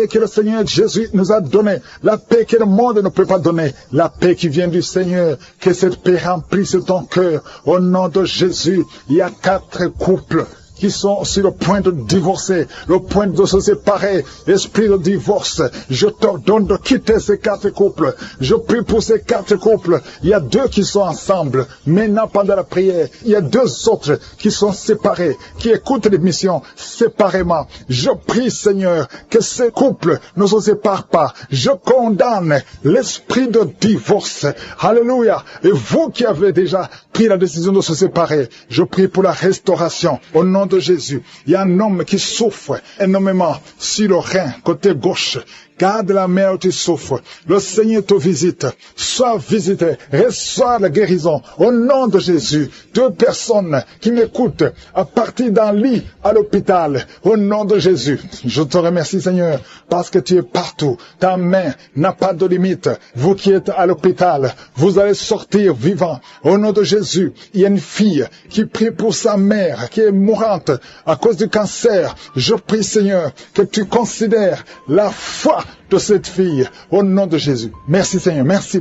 que le Seigneur Jésus nous a donnée, la paix que le monde ne peut pas donner, la paix qui vient du Seigneur, que cette paix remplisse ton cœur. Au nom de Jésus, il y a 4 couples qui sont sur le point de divorcer, le point de se séparer, esprit de divorce. Je t'ordonne de quitter ces 4 couples. Je prie pour ces 4 couples. Il y a 2 qui sont ensemble. Maintenant, pendant la prière, il y a 2 autres qui sont séparés, qui écoutent l'émission séparément. Je prie, Seigneur, que ces couples ne se séparent pas. Je condamne l'esprit de divorce. Alléluia. Et vous qui avez déjà pris la décision de se séparer, je prie pour la restauration. Au nom de Jésus, il y a un homme qui souffre énormément sur le rein, côté gauche. Garde la main où tu souffres. Le Seigneur te visite. Sois visité. Reçois la guérison. Au nom de Jésus. 2 personnes qui m'écoutent à partir d'un lit à l'hôpital. Au nom de Jésus. Je te remercie Seigneur parce que tu es partout. Ta main n'a pas de limite. Vous qui êtes à l'hôpital, vous allez sortir vivant. Au nom de Jésus. Il y a une fille qui prie pour sa mère qui est mourante à cause du cancer. Je prie Seigneur que tu considères la foi de cette fille, au nom de Jésus. Merci Seigneur, merci.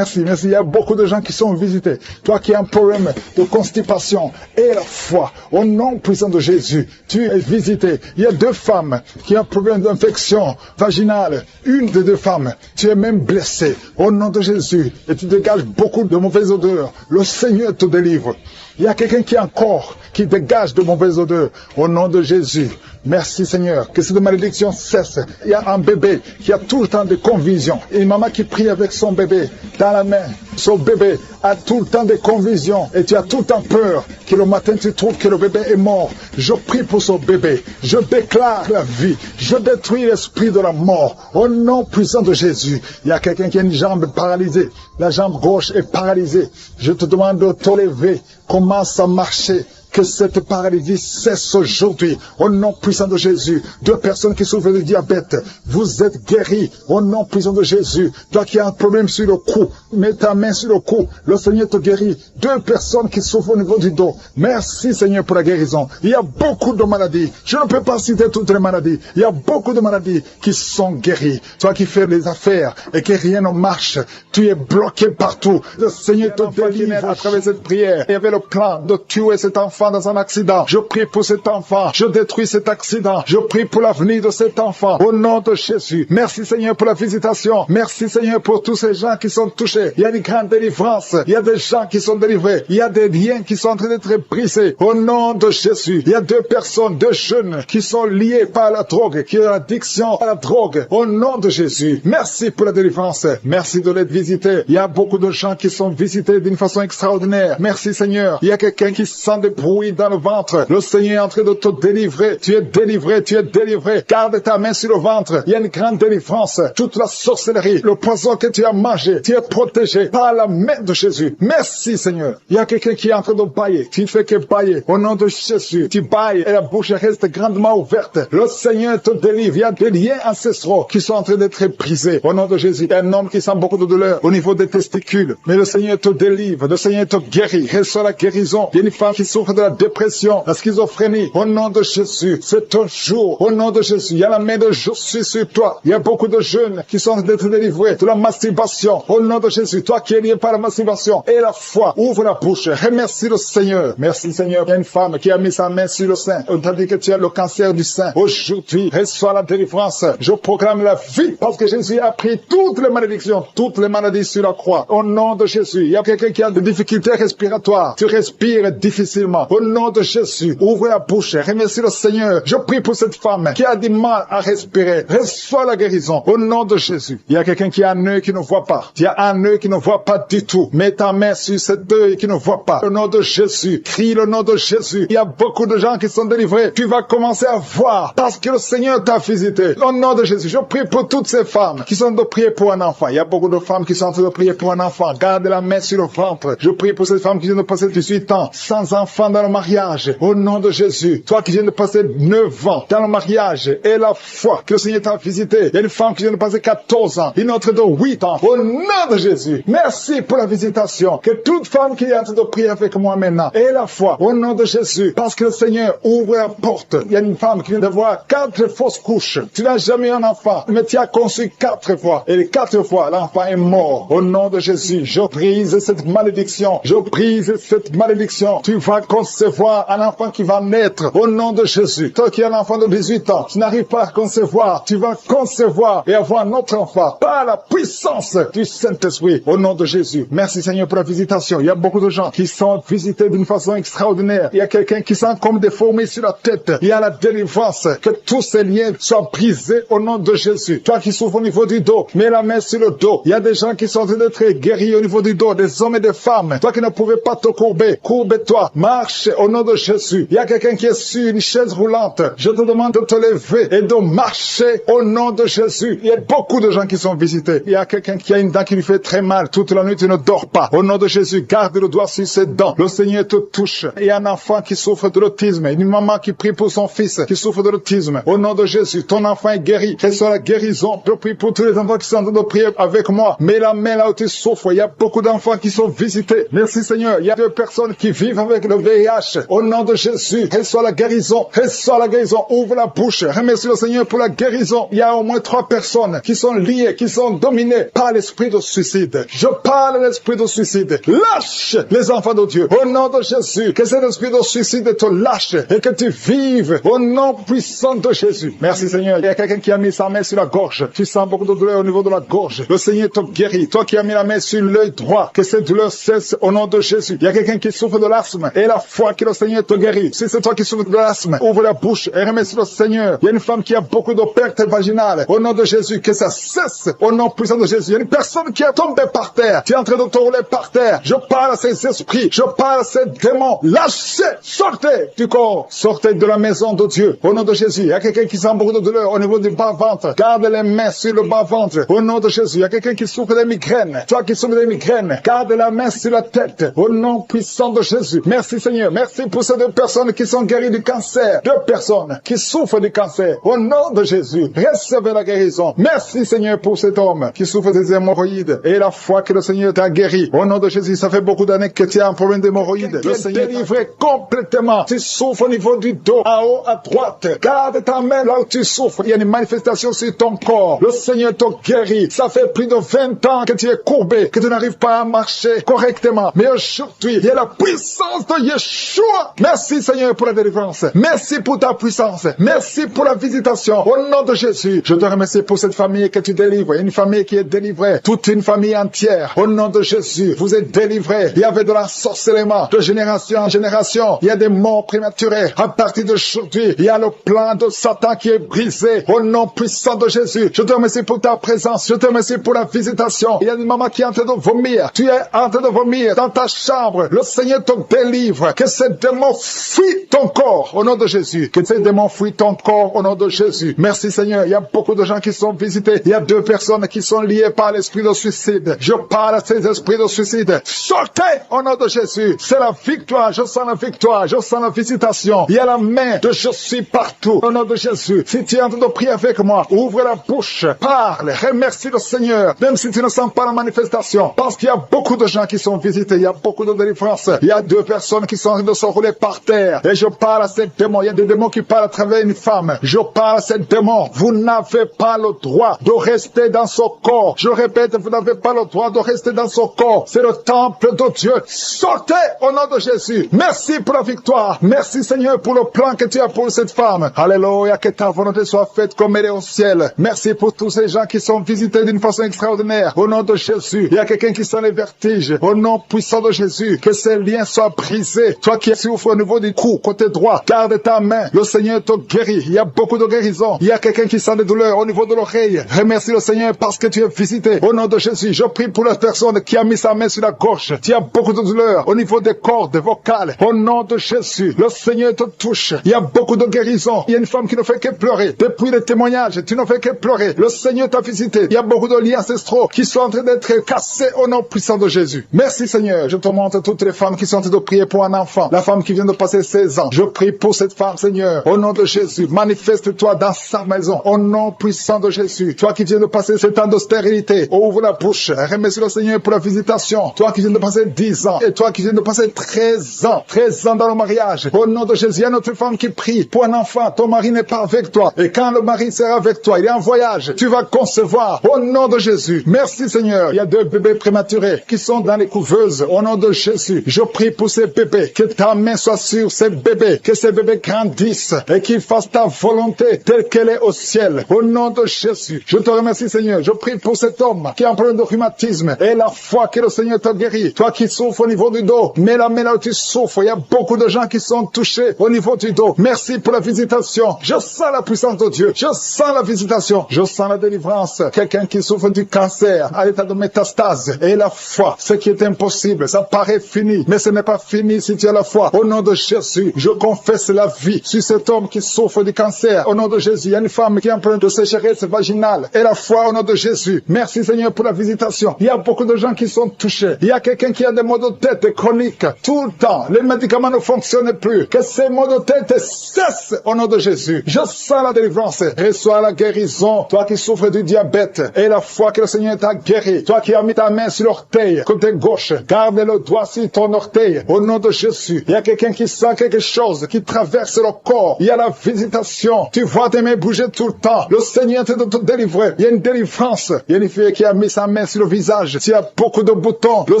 Il y a beaucoup de gens qui sont visités. Toi qui as un problème de constipation, et la foi, au nom puissant de Jésus, tu es visité. Il y a 2 femmes qui ont un problème d'infection vaginale. Une des 2 femmes, tu es même blessée. Au nom de Jésus, et tu dégages beaucoup de mauvaises odeurs. Le Seigneur te délivre. Il y a quelqu'un qui a un corps qui dégage de mauvaises odeurs. Au nom de Jésus. Merci Seigneur, que cette malédiction cesse. Il y a un bébé qui a tout le temps des convulsions. Et une maman qui prie avec son bébé dans la main. Son bébé a tout le temps des convulsions. Et tu as tout le temps peur que le matin tu trouves que le bébé est mort. Je prie pour son bébé. Je déclare la vie. Je détruis l'esprit de la mort. Au nom puissant de Jésus. Il y a quelqu'un qui a une jambe paralysée. La jambe gauche est paralysée. Je te demande de te lever. Commence à marcher. Que cette paralysie cesse aujourd'hui, au nom puissant de Jésus. 2 personnes qui souffrent de diabète, vous êtes guéris, au nom puissant de Jésus. Toi qui as un problème sur le cou, mets ta main sur le cou, le Seigneur te guérit. 2 personnes qui souffrent au niveau du dos, merci Seigneur pour la guérison. Il y a beaucoup de maladies, je ne peux pas citer toutes les maladies, il y a beaucoup de maladies qui sont guéries. Toi qui fais les affaires et que rien ne marche, tu es bloqué partout. Le Seigneur te délivre à travers cette prière. Il y avait le plan de tuer cet enfant enfant dans un accident. Je prie pour cet enfant. Je détruis cet accident. Je prie pour l'avenir de cet enfant. Au nom de Jésus. Merci Seigneur pour la visitation. Merci Seigneur pour tous ces gens qui sont touchés. Il y a une grande délivrance. Il y a des gens qui sont délivrés. Il y a des liens qui sont en train d'être brisés. Au nom de Jésus. Il y a 2 personnes, 2 jeunes qui sont liés par la drogue, qui ont l'addiction à la drogue. Au nom de Jésus. Merci pour la délivrance. Merci de l'être visité. Il y a beaucoup de gens qui sont visités d'une façon extraordinaire. Merci Seigneur. Il y a quelqu'un qui sent des bruits dans le ventre. Le Seigneur est en train de te délivrer. Tu es délivré, tu es délivré. Garde ta main sur le ventre. Il y a une grande délivrance. Toute la sorcellerie, le poison que tu as mangé, tu es protégé par la main de Jésus. Merci Seigneur. Il y a quelqu'un qui est en train de bailler. Tu ne fais que bailler. Au nom de Jésus, tu bailles et la bouche reste grandement ouverte. Le Seigneur te délivre. Il y a des liens ancestraux qui sont en train d'être brisés. Au nom de Jésus, il y a un homme qui sent beaucoup de douleur au niveau des testicules. Mais le Seigneur te délivre. Le Seigneur te guérit. Reçois la guérison. Il y a une femme qui souffre de la dépression, la schizophrénie. Au nom de Jésus, c'est ton jour. Au nom de Jésus, il y a la main de Jésus sur toi. Il y a beaucoup de jeunes qui sont en train d'être délivrés de la masturbation. Au nom de Jésus, toi qui es lié par la masturbation et la foi, ouvre la bouche. Remercie le Seigneur. Merci Seigneur. Il y a une femme qui a mis sa main sur le sein. On t'a dit que tu as le cancer du sein. Aujourd'hui, reçois la délivrance. Je proclame la vie parce que Jésus a pris toutes les malédictions, toutes les maladies sur la croix. Au nom de Jésus, il y a quelqu'un qui a des difficultés respiratoires. Tu respires difficilement. Au nom de Jésus, ouvre la bouche. Remercie le Seigneur. Je prie pour cette femme qui a du mal à respirer. Reçois la guérison. Au nom de Jésus. Il y a quelqu'un qui a un œil qui ne voit pas. Tu as un œil qui ne voit pas du tout. Mets ta main sur cet œil qui ne voit pas. Au nom de Jésus. Crie le nom de Jésus. Il y a beaucoup de gens qui sont délivrés. Tu vas commencer à voir parce que le Seigneur t'a visité. Au nom de Jésus. Je prie pour toutes ces femmes qui sont de prier pour un enfant. Il y a beaucoup de femmes qui sont en train de prier pour un enfant. Garde la main sur le ventre. Je prie pour cette femme qui vient de passer 18 ans sans enfant dans le mariage. Au nom de Jésus. Toi qui viens de passer 9 ans dans le mariage et la foi que le Seigneur t'a visité. Il y a une femme qui vient de passer 14 ans. Une autre de 8 ans. Au nom de Jésus. Merci pour la visitation. Que toute femme qui est en train de prier avec moi maintenant ait la foi. Au nom de Jésus. Parce que le Seigneur ouvre la porte. Il y a une femme qui vient de voir 4 fausses couches. Tu n'as jamais eu un enfant. Mais tu as conçu 4 fois. Et les 4 fois, l'enfant est mort. Au nom de Jésus. Je brise cette malédiction. Je brise cette malédiction. Tu vas concevoir un enfant qui va naître. Au nom de Jésus. Toi qui es un enfant de 18 ans, tu n'arrives pas à concevoir. Tu vas concevoir et avoir un autre enfant. Par la puissance du Saint-Esprit. Au nom de Jésus. Merci Seigneur pour la visitation. Il y a beaucoup de gens qui sont visités d'une façon extraordinaire. Il y a quelqu'un qui sent comme des fourmis sur la tête. Il y a la délivrance. Que tous ces liens soient brisés au nom de Jésus. Toi qui souffres au niveau du dos, mets la main sur le dos. Il y a des gens qui sont en train d'être guéris au niveau du dos, des hommes et des femmes. Toi qui ne pouvais pas te courber, courbe-toi. Marche au nom de Jésus. Il y a quelqu'un qui est sur une chaise roulante. Je te demande de te lever et de marcher au nom de Jésus. Il y a beaucoup de gens qui sont visités. Il y a quelqu'un qui a une dent qui lui fait très mal. Toute la nuit, tu ne dors pas. Au nom de Jésus, garde le doigt sur ses dents. Le Seigneur te touche. Il y a un enfant qui souffre de l'autisme. Une maman qui prie pour son fils qui souffre de l'autisme. Au nom de Jésus, ton enfant est guéri. Reçois la guérison. Je prie pour tous les enfants qui sont en train de prier avec moi. Mets la main là où tu souffres. Il y a beaucoup d'enfants qui sont visités. Merci Seigneur. Il y a 2 personnes qui vivent avec le VIH. Au nom de Jésus, reçois la guérison. Reçois la guérison. Ouvre la bouche. Remercie le Seigneur pour la guérison. Il y a au moins 3 personnes qui sont liées, qui sont dominées par l'esprit de suicide. Je parle de l'esprit de suicide. Lâche les enfants de Dieu. Au nom de Jésus, que cet esprit de suicide te lâche et que tu vives au nom puissant de Jésus. Merci Seigneur. Il y a quelqu'un qui a mis sa main sur la gorge. Tu sens beaucoup de douleur au niveau de la gorge. Le Seigneur te guérit. Toi qui as mis la main sur l'œil droit, que cette douleur cesse au nom de Jésus. Il y a quelqu'un qui souffre de l'asthme et la foi que le Seigneur te guérit. Si c'est toi qui souffres de l'asthme, ouvre la bouche et remercie le Seigneur. Il y a une femme qui a beaucoup de pertes vaginales. Au nom de Jésus, que ça cesse au nom puissant de Jésus. Il y a une personne qui est tombée par terre. Tu es en train de te rouler par terre. Je parle à ces esprits. Je parle à ces démons. Lâchez! Sortez du corps. Sortez de la maison de Dieu. Au nom de Jésus. Il y a quelqu'un qui sent beaucoup de douleur au niveau du bas-ventre. Garde les mains sur le bas-ventre. Au nom de Jésus. Il y a quelqu'un qui souffre des migraines. Toi qui souffres des migraines. Garde la main sur la tête. Au nom puissant de Jésus. Merci Seigneur. Merci pour ces 2 personnes qui sont guéries du cancer. 2 personnes qui souffrent du cancer. Au nom de Jésus. Recevez la guérison. Merci Seigneur pour cet homme qui souffre des hémorroïdes. Et la foi que le Seigneur t'a guéri. Au nom de Jésus. Ça fait beaucoup d'années que tu as un problème d'hémorroïdes. Le Seigneur délivré complètement. Tu souffres au niveau du dos. En haut à droite. Garde ta main là où tu souffres. Il y a une manifestation sur ton corps. Le Seigneur t'a guéri. Ça fait plus de 20 ans que tu es courbé. Que tu n'arrives pas à marcher correctement. Mais aujourd'hui, il y a la puissance de Yeshua Yeshua. Merci Seigneur pour la délivrance. Merci pour ta puissance. Merci pour la visitation. Au nom de Jésus, je te remercie pour cette famille que tu délivres. Une famille qui est délivrée. Toute une famille entière. Au nom de Jésus, vous êtes délivrés. Il y avait de l'ensorcellement de génération en génération. Il y a des morts prématurées. À partir d'aujourd'hui, il y a le plan de Satan qui est brisé. Au nom puissant de Jésus, je te remercie pour ta présence. Je te remercie pour la visitation. Il y a une maman qui est en train de vomir. Tu es en train de vomir dans ta chambre. Le Seigneur te délivre. Que ces démons fuient ton corps. Au nom de Jésus. Que ces démons fuient ton corps. Au nom de Jésus. Merci Seigneur. Il y a beaucoup de gens qui sont visités. Il y a 2 personnes qui sont liées par l'esprit de suicide. Je parle à ces esprits de suicide. Sortez au nom de Jésus. C'est la victoire. Je sens la victoire. Je sens la visitation. Il y a la main de je suis partout. Au nom de Jésus. Si tu es en train de prier avec moi, ouvre la bouche. Parle. Remercie le Seigneur. Même si tu ne sens pas la manifestation. Parce qu'il y a beaucoup de gens qui sont visités. Il y a beaucoup de délivrances. Il y a 2 personnes qui sont en train de se rouler par terre. Et je parle à ces démons. Il y a des démons qui parlent à travers une femme. Je parle à ces démons. Vous n'avez pas le droit de rester dans ce corps. Je répète, vous n'avez pas le droit de rester dans ce corps. C'est le temple de Dieu. Sortez au nom de Jésus. Merci pour la victoire. Merci Seigneur pour le plan que tu as pour cette femme. Alléluia, que ta volonté soit faite comme elle est au ciel. Merci pour tous ces gens qui sont visités d'une façon extraordinaire. Au nom de Jésus, il y a quelqu'un qui sent les vertiges. Au nom puissant de Jésus, que ces liens soient brisés. Toi qui souffres au niveau du cou, côté droit, garde ta main. Le Seigneur te guérit. Il y a beaucoup de guérisons. Il y a quelqu'un qui sent des douleurs au niveau de l'oreille. Remercie le Seigneur parce que tu es visité. Au nom de Jésus, je prie pour la personne qui a mis sa main sur la gauche. Tu as beaucoup de douleurs au niveau des cordes vocales. Au nom de Jésus, le Seigneur te touche. Il y a beaucoup de guérisons. Il y a une femme qui ne fait que pleurer. Depuis les témoignages, tu ne fais que pleurer. Le Seigneur t'a visité. Il y a beaucoup de liens ancestraux qui sont en train d'être cassés au nom puissant de Jésus. Merci Seigneur. Je te montre toutes les femmes qui sont en train de prier pour un enfant. La femme qui vient de passer 16 ans. Je prie pour cette femme, Seigneur. Au nom de Jésus, manifeste-toi dans sa maison. Au nom puissant de Jésus. Toi qui viens de passer ce temps de stérilité, ouvre la bouche. Remercie le Seigneur pour la visitation. Toi qui viens de passer 10 ans. Et toi qui viens de passer 13 ans. 13 ans dans le mariage. Au nom de Jésus, il y a notre femme qui prie pour un enfant. Ton mari n'est pas avec toi. Et quand le mari sera avec toi, il est en voyage. Tu vas concevoir. Au nom de Jésus. Merci Seigneur. Il y a 2 bébés prématurés qui sont dans les couveuses. Au nom de Jésus. Je prie pour ces bébés. Que ta main soit sur ces bébés. Que ces bébés grandissent. Et qu'ils fassent ta volonté telle qu'elle est au ciel. Au nom de Jésus. Je te remercie Seigneur. Je prie pour cet homme qui a un problème de rhumatisme. Et la foi que le Seigneur t'a guéri. Toi qui souffres au niveau du dos. Mais la main là où tu souffres. Il y a beaucoup de gens qui sont touchés au niveau du dos. Merci pour la visitation. Je sens la puissance de Dieu. Je sens la visitation. Je sens la délivrance. Quelqu'un qui souffre du cancer à l'état de métastase. Et la foi. Ce qui est impossible. Ça paraît fini. Mais ce n'est pas fini si tu as la foi. Au nom de Jésus. Je confesse la vie sur cet homme qui souffre du cancer. Au nom de Jésus. Il y a une femme qui est en train de sécheresse vaginale. Et la foi au nom de Jésus. Merci Seigneur pour la visitation. Il y a beaucoup de gens qui sont touchés. Il y a quelqu'un qui a des maux de tête chroniques. Tout le temps. Les médicaments ne fonctionnent plus. Que ces maux de tête cessent au nom de Jésus. Je sens la délivrance. Reçois la guérison. Toi qui souffres du diabète. Et la foi que le Seigneur t'a guéri. Toi qui as mis ta main sur l'orteil. Côté gauche. Garde le doigt sur ton orteil. Au nom de Jésus. Il y a quelqu'un qui sent quelque chose qui traverse le corps. Il y a la visitation. Tu vois tes mains bouger tout le temps. Le Seigneur est en train de te délivrer. Il y a une délivrance. Il y a une fille qui a mis sa main sur le visage. Il y a beaucoup de boutons. Le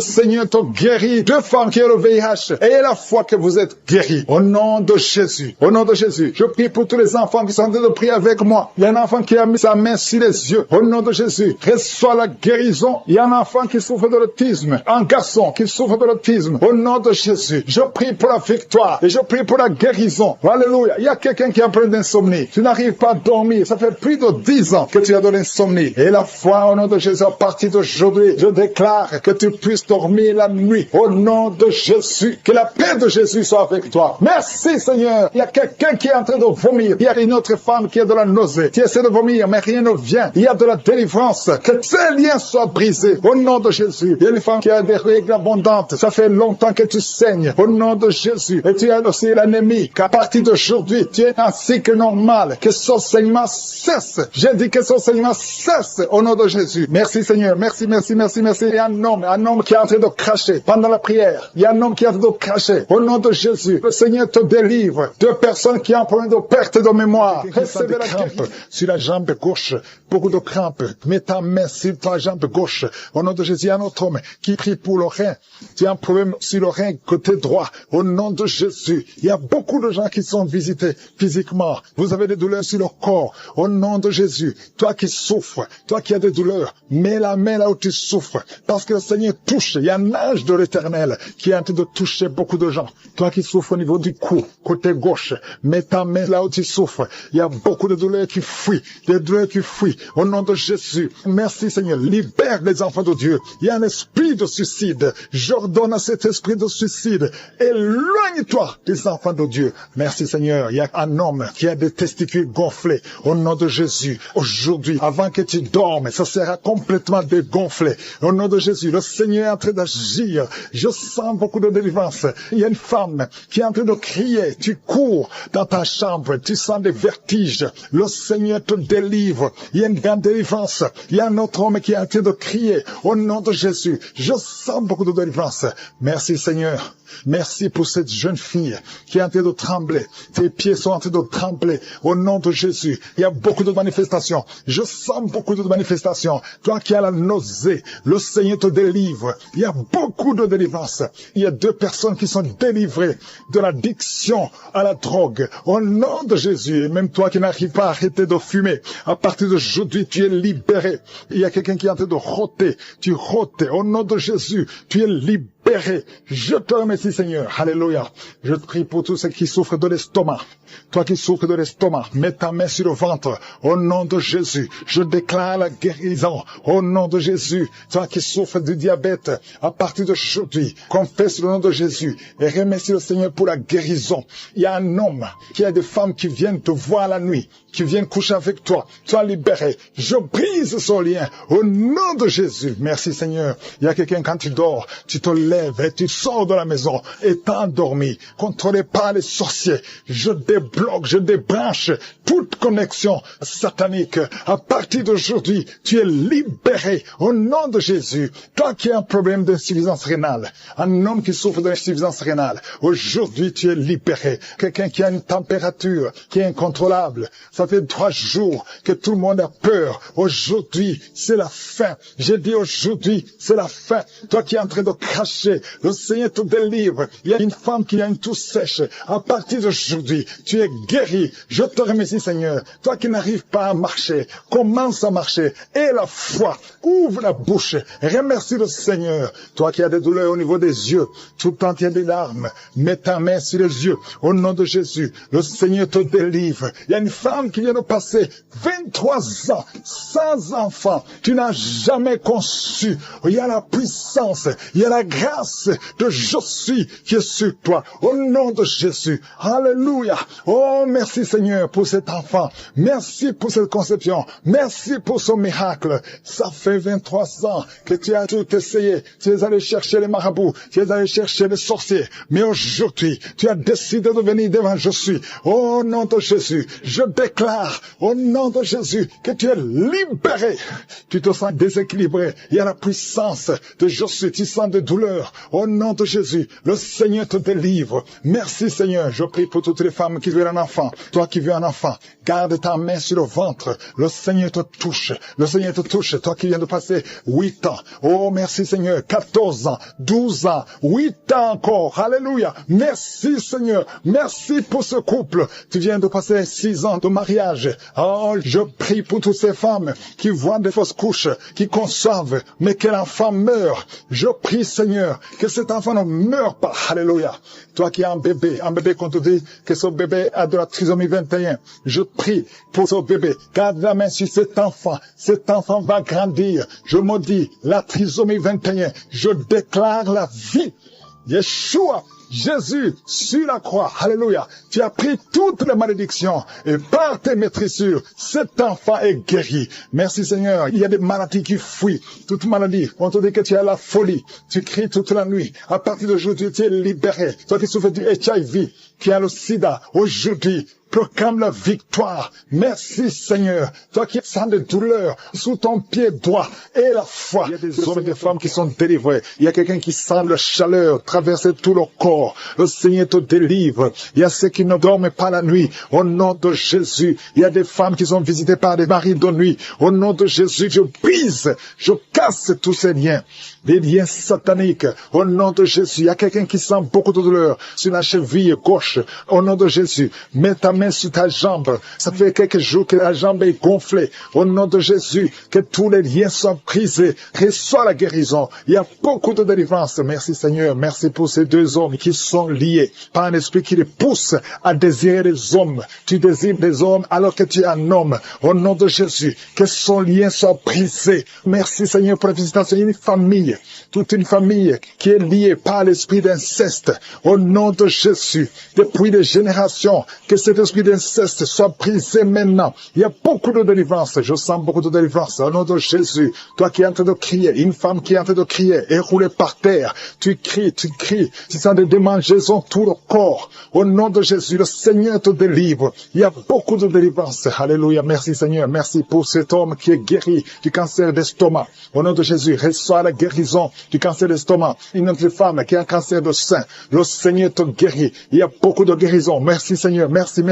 Seigneur te guérit. 2 femmes qui ont le VIH. Ayez la foi que vous êtes guéris. Au nom de Jésus. Au nom de Jésus. Je prie pour tous les enfants qui sont en train de prier avec moi. Il y a un enfant qui a mis sa main sur les yeux. Au nom de Jésus. Reçois la guérison. Il y a un enfant qui souffre de l'autisme. Un garçon qui souffre de l'autisme. Au nom de Jésus. Je prie pour la victoire. Et je prie pour la guérison. Alléluia. Il y a quelqu'un qui a un problème d'insomnie. Tu n'arrives pas à dormir. Ça fait plus de 10 ans que tu as de l'insomnie. Et la foi au nom de Jésus, à partir d'aujourd'hui, je déclare que tu puisses dormir la nuit. Au nom de Jésus. Que la paix de Jésus soit avec toi. Merci Seigneur. Il y a quelqu'un qui est en train de vomir. Il y a une autre femme qui a de la nausée. Tu essaies de vomir, mais rien ne vient. Il y a de la délivrance. Que ces liens soient brisés. Au nom de Jésus. Il y a une femme qui a des règles abondantes. Ça fait longtemps que tu saignes. Au nom de Jésus. Et tu as aussi l'anémie. Qu'à partir d'aujourd'hui, tu es un cycle normal. Que son saignement cesse. J'ai dit que son saignement cesse. Au nom de Jésus. Merci Seigneur. Merci, merci, merci, merci. Il y a un homme qui est en train de cracher pendant la prière. Il y a un homme qui est en train de cracher. Au nom de Jésus. Le Seigneur te délivre. 2 personnes qui ont un problème de perte de mémoire. Recevez la crampe sur la jambe gauche. Beaucoup de crampes. Mets ta main sur ta jambe gauche. Au nom de Jésus, il y a un autre homme qui prie pour le rein. Tu as un problème sur le rein côté droit. toi. Au nom de Jésus, il y a beaucoup de gens qui sont visités physiquement. Vous avez des douleurs sur le corps. Au nom de Jésus, toi qui souffres, toi qui as des douleurs, mets la main là où tu souffres. Parce que le Seigneur touche. Il y a un ange de l'Éternel qui est en train de toucher beaucoup de gens. Toi qui souffres au niveau du cou, côté gauche, mets ta main là où tu souffres. Il y a beaucoup de douleurs qui fuient, des douleurs qui fuient. Au nom de Jésus, merci Seigneur, libère les enfants de Dieu. Il y a un esprit de suicide. J'ordonne à cet esprit de suicide, éloigne-toi des enfants de Dieu. Merci Seigneur, il y a un homme qui a des testicules gonflés. Au nom de Jésus, aujourd'hui, avant que tu dormes, ça sera complètement dégonflé. Au nom de Jésus, le Seigneur est en train d'agir. Je sens beaucoup de délivrance. Il y a une femme qui est en train de crier. Tu cours dans ta chambre, tu sens des vertiges. Le Seigneur te délivre. Il y a une grande délivrance. Il y a un autre homme qui est en train de crier. Au nom de Jésus, je sens beaucoup de délivrance. Merci Seigneur. Merci pour cette jeune fille qui est en train de trembler. Tes pieds sont en train de trembler. Au nom de Jésus, il y a beaucoup de manifestations. Je sens beaucoup de manifestations. Toi qui as la nausée, le Seigneur te délivre. Il y a beaucoup de délivrance. Il y a 2 personnes qui sont délivrées de l'addiction à la drogue. Au nom de Jésus, et même toi qui n'arrives pas à arrêter de fumer, à partir d'aujourd'hui, tu es libéré. Il y a quelqu'un qui est en train de rôter. Tu rôtes. Au nom de Jésus, tu es libéré. Je te remercie Seigneur, alléluia. Je te prie pour tous ceux qui souffrent de l'estomac. Toi qui souffres de l'estomac, mets ta main sur le ventre. Au nom de Jésus, je déclare la guérison. Au nom de Jésus, toi qui souffres du diabète, à partir d'aujourd'hui, confesse le nom de Jésus et remercie le Seigneur pour la guérison. Il y a un homme, il y a des femmes qui viennent te voir la nuit, qui viennent coucher avec toi. Sois libéré. Je brise son lien. Au nom de Jésus. Merci Seigneur. Il y a quelqu'un quand tu dors, tu te lèves et tu sors de la maison et t'es endormi, contrôlé par les sorciers. Je débloque, je débranche toute connexion satanique. À partir d'aujourd'hui, tu es libéré au nom de Jésus. Toi qui as un problème d'insuffisance rénale, un homme qui souffre d'insuffisance rénale, aujourd'hui tu es libéré. Quelqu'un qui a une température qui est incontrôlable, ça fait 3 jours que tout le monde a peur. Aujourd'hui, c'est la fin. J'ai dit aujourd'hui, c'est la fin. Toi qui es en train de cracher, le Seigneur te délivre. Il y a une femme qui a une toux sèche. À partir d'aujourd'hui, tu es guéri. Je te remercie Seigneur. Toi qui n'arrives pas à marcher, commence à marcher. Et la foi, ouvre la bouche. Remercie le Seigneur. Toi qui as des douleurs au niveau des yeux, tout le temps tu as des larmes, mets ta main sur les yeux. Au nom de Jésus, le Seigneur te délivre. Il y a une femme qui vient de passer 23 ans sans enfant. Tu n'as jamais conçu. Il y a la puissance, il y a la grâce de je suis qui est sur toi. Au nom de Jésus. Alléluia. Oh, merci Seigneur pour cet enfant. Merci pour cette conception. Merci pour ce miracle. Ça fait 23 ans que tu as tout essayé. Tu es allé chercher les marabouts. Tu es allé chercher les sorciers. Mais aujourd'hui, tu as décidé de venir devant je suis. Au nom de Jésus, je déclare au nom de Jésus que tu es libéré. Tu te sens déséquilibré. Il y a la puissance de je suis. Tu sens de douleur. Au nom de Jésus, le Seigneur te délivre. Merci Seigneur. Je prie pour toutes les femmes qui veulent un enfant. Toi qui veux un enfant, garde ta main sur le ventre. Le Seigneur te touche. Le Seigneur te touche. Toi qui viens de passer 8 ans. Oh, merci Seigneur. 14 ans, 12 ans, 8 ans encore. Alléluia. Merci Seigneur. Merci pour ce couple. Tu viens de passer 6 ans de mariage. Oh, je prie pour toutes ces femmes qui voient des fausses couches, qui conçoivent, mais que l'enfant meurt. Je prie Seigneur que cet enfant ne meure pas. Alléluia. Toi qui as un bébé qu'on te dit que ce bébé a de la trisomie 21. Je prie pour ce bébé. Garde la main sur cet enfant. Cet enfant va grandir. Je maudis la trisomie 21. Je déclare la vie. Yeshua, Jésus, sur la croix, alléluia, tu as pris toutes les malédictions et par tes maîtrissures, cet enfant est guéri. Merci Seigneur, il y a des maladies qui fuient, toute maladie, on te dit que tu as la folie, tu cries toute la nuit, à partir d'aujourd'hui tu es libéré. Toi qui souffres du HIV, qui a le sida, aujourd'hui, proclame la victoire. Merci Seigneur. Toi qui sens de douleur sous ton pied droit et la foi. Il y a des hommes et des femmes qui sont délivrés. Il y a quelqu'un qui sent la chaleur traverser tout le corps. Le Seigneur te délivre. Il y a ceux qui ne dorment pas la nuit. Au nom de Jésus. Il y a des femmes qui sont visitées par des maris de nuit. Au nom de Jésus, je brise, je casse tous ces liens. Des liens sataniques. Au nom de Jésus. Il y a quelqu'un qui sent beaucoup de douleur sur la cheville gauche. Au nom de Jésus. Mets ta main sur ta jambe. Ça fait quelques jours que la jambe est gonflée. Au nom de Jésus. Que tous les liens soient brisés. Reçois la guérison. Il y a beaucoup de délivrance. Merci Seigneur. Merci pour ces deux hommes qui sont liés par un esprit qui les pousse à désirer des hommes. Tu désires des hommes alors que tu es un homme. Au nom de Jésus. Que son lien soit brisé. Merci Seigneur pour la visitation. Une famille. Toute une famille qui est liée par l'esprit d'inceste. Au nom de Jésus, depuis des générations, que cet esprit d'inceste soit brisé maintenant. Il y a beaucoup de délivrance. Je sens beaucoup de délivrance. Au nom de Jésus, toi qui es en train de crier, une femme qui est en train de crier, et rouler par terre, tu cries, tu sens des démangeaisons tout le corps. Au nom de Jésus, le Seigneur te délivre. Il y a beaucoup de délivrance. Alléluia. Merci Seigneur. Merci pour cet homme qui est guéri du cancer d'estomac. Au nom de Jésus, reçois la guérison du cancer d'estomac. Une autre femme qui a un cancer de sein. Le Seigneur te guérit. Il y a beaucoup de guérison. Merci Seigneur. Merci.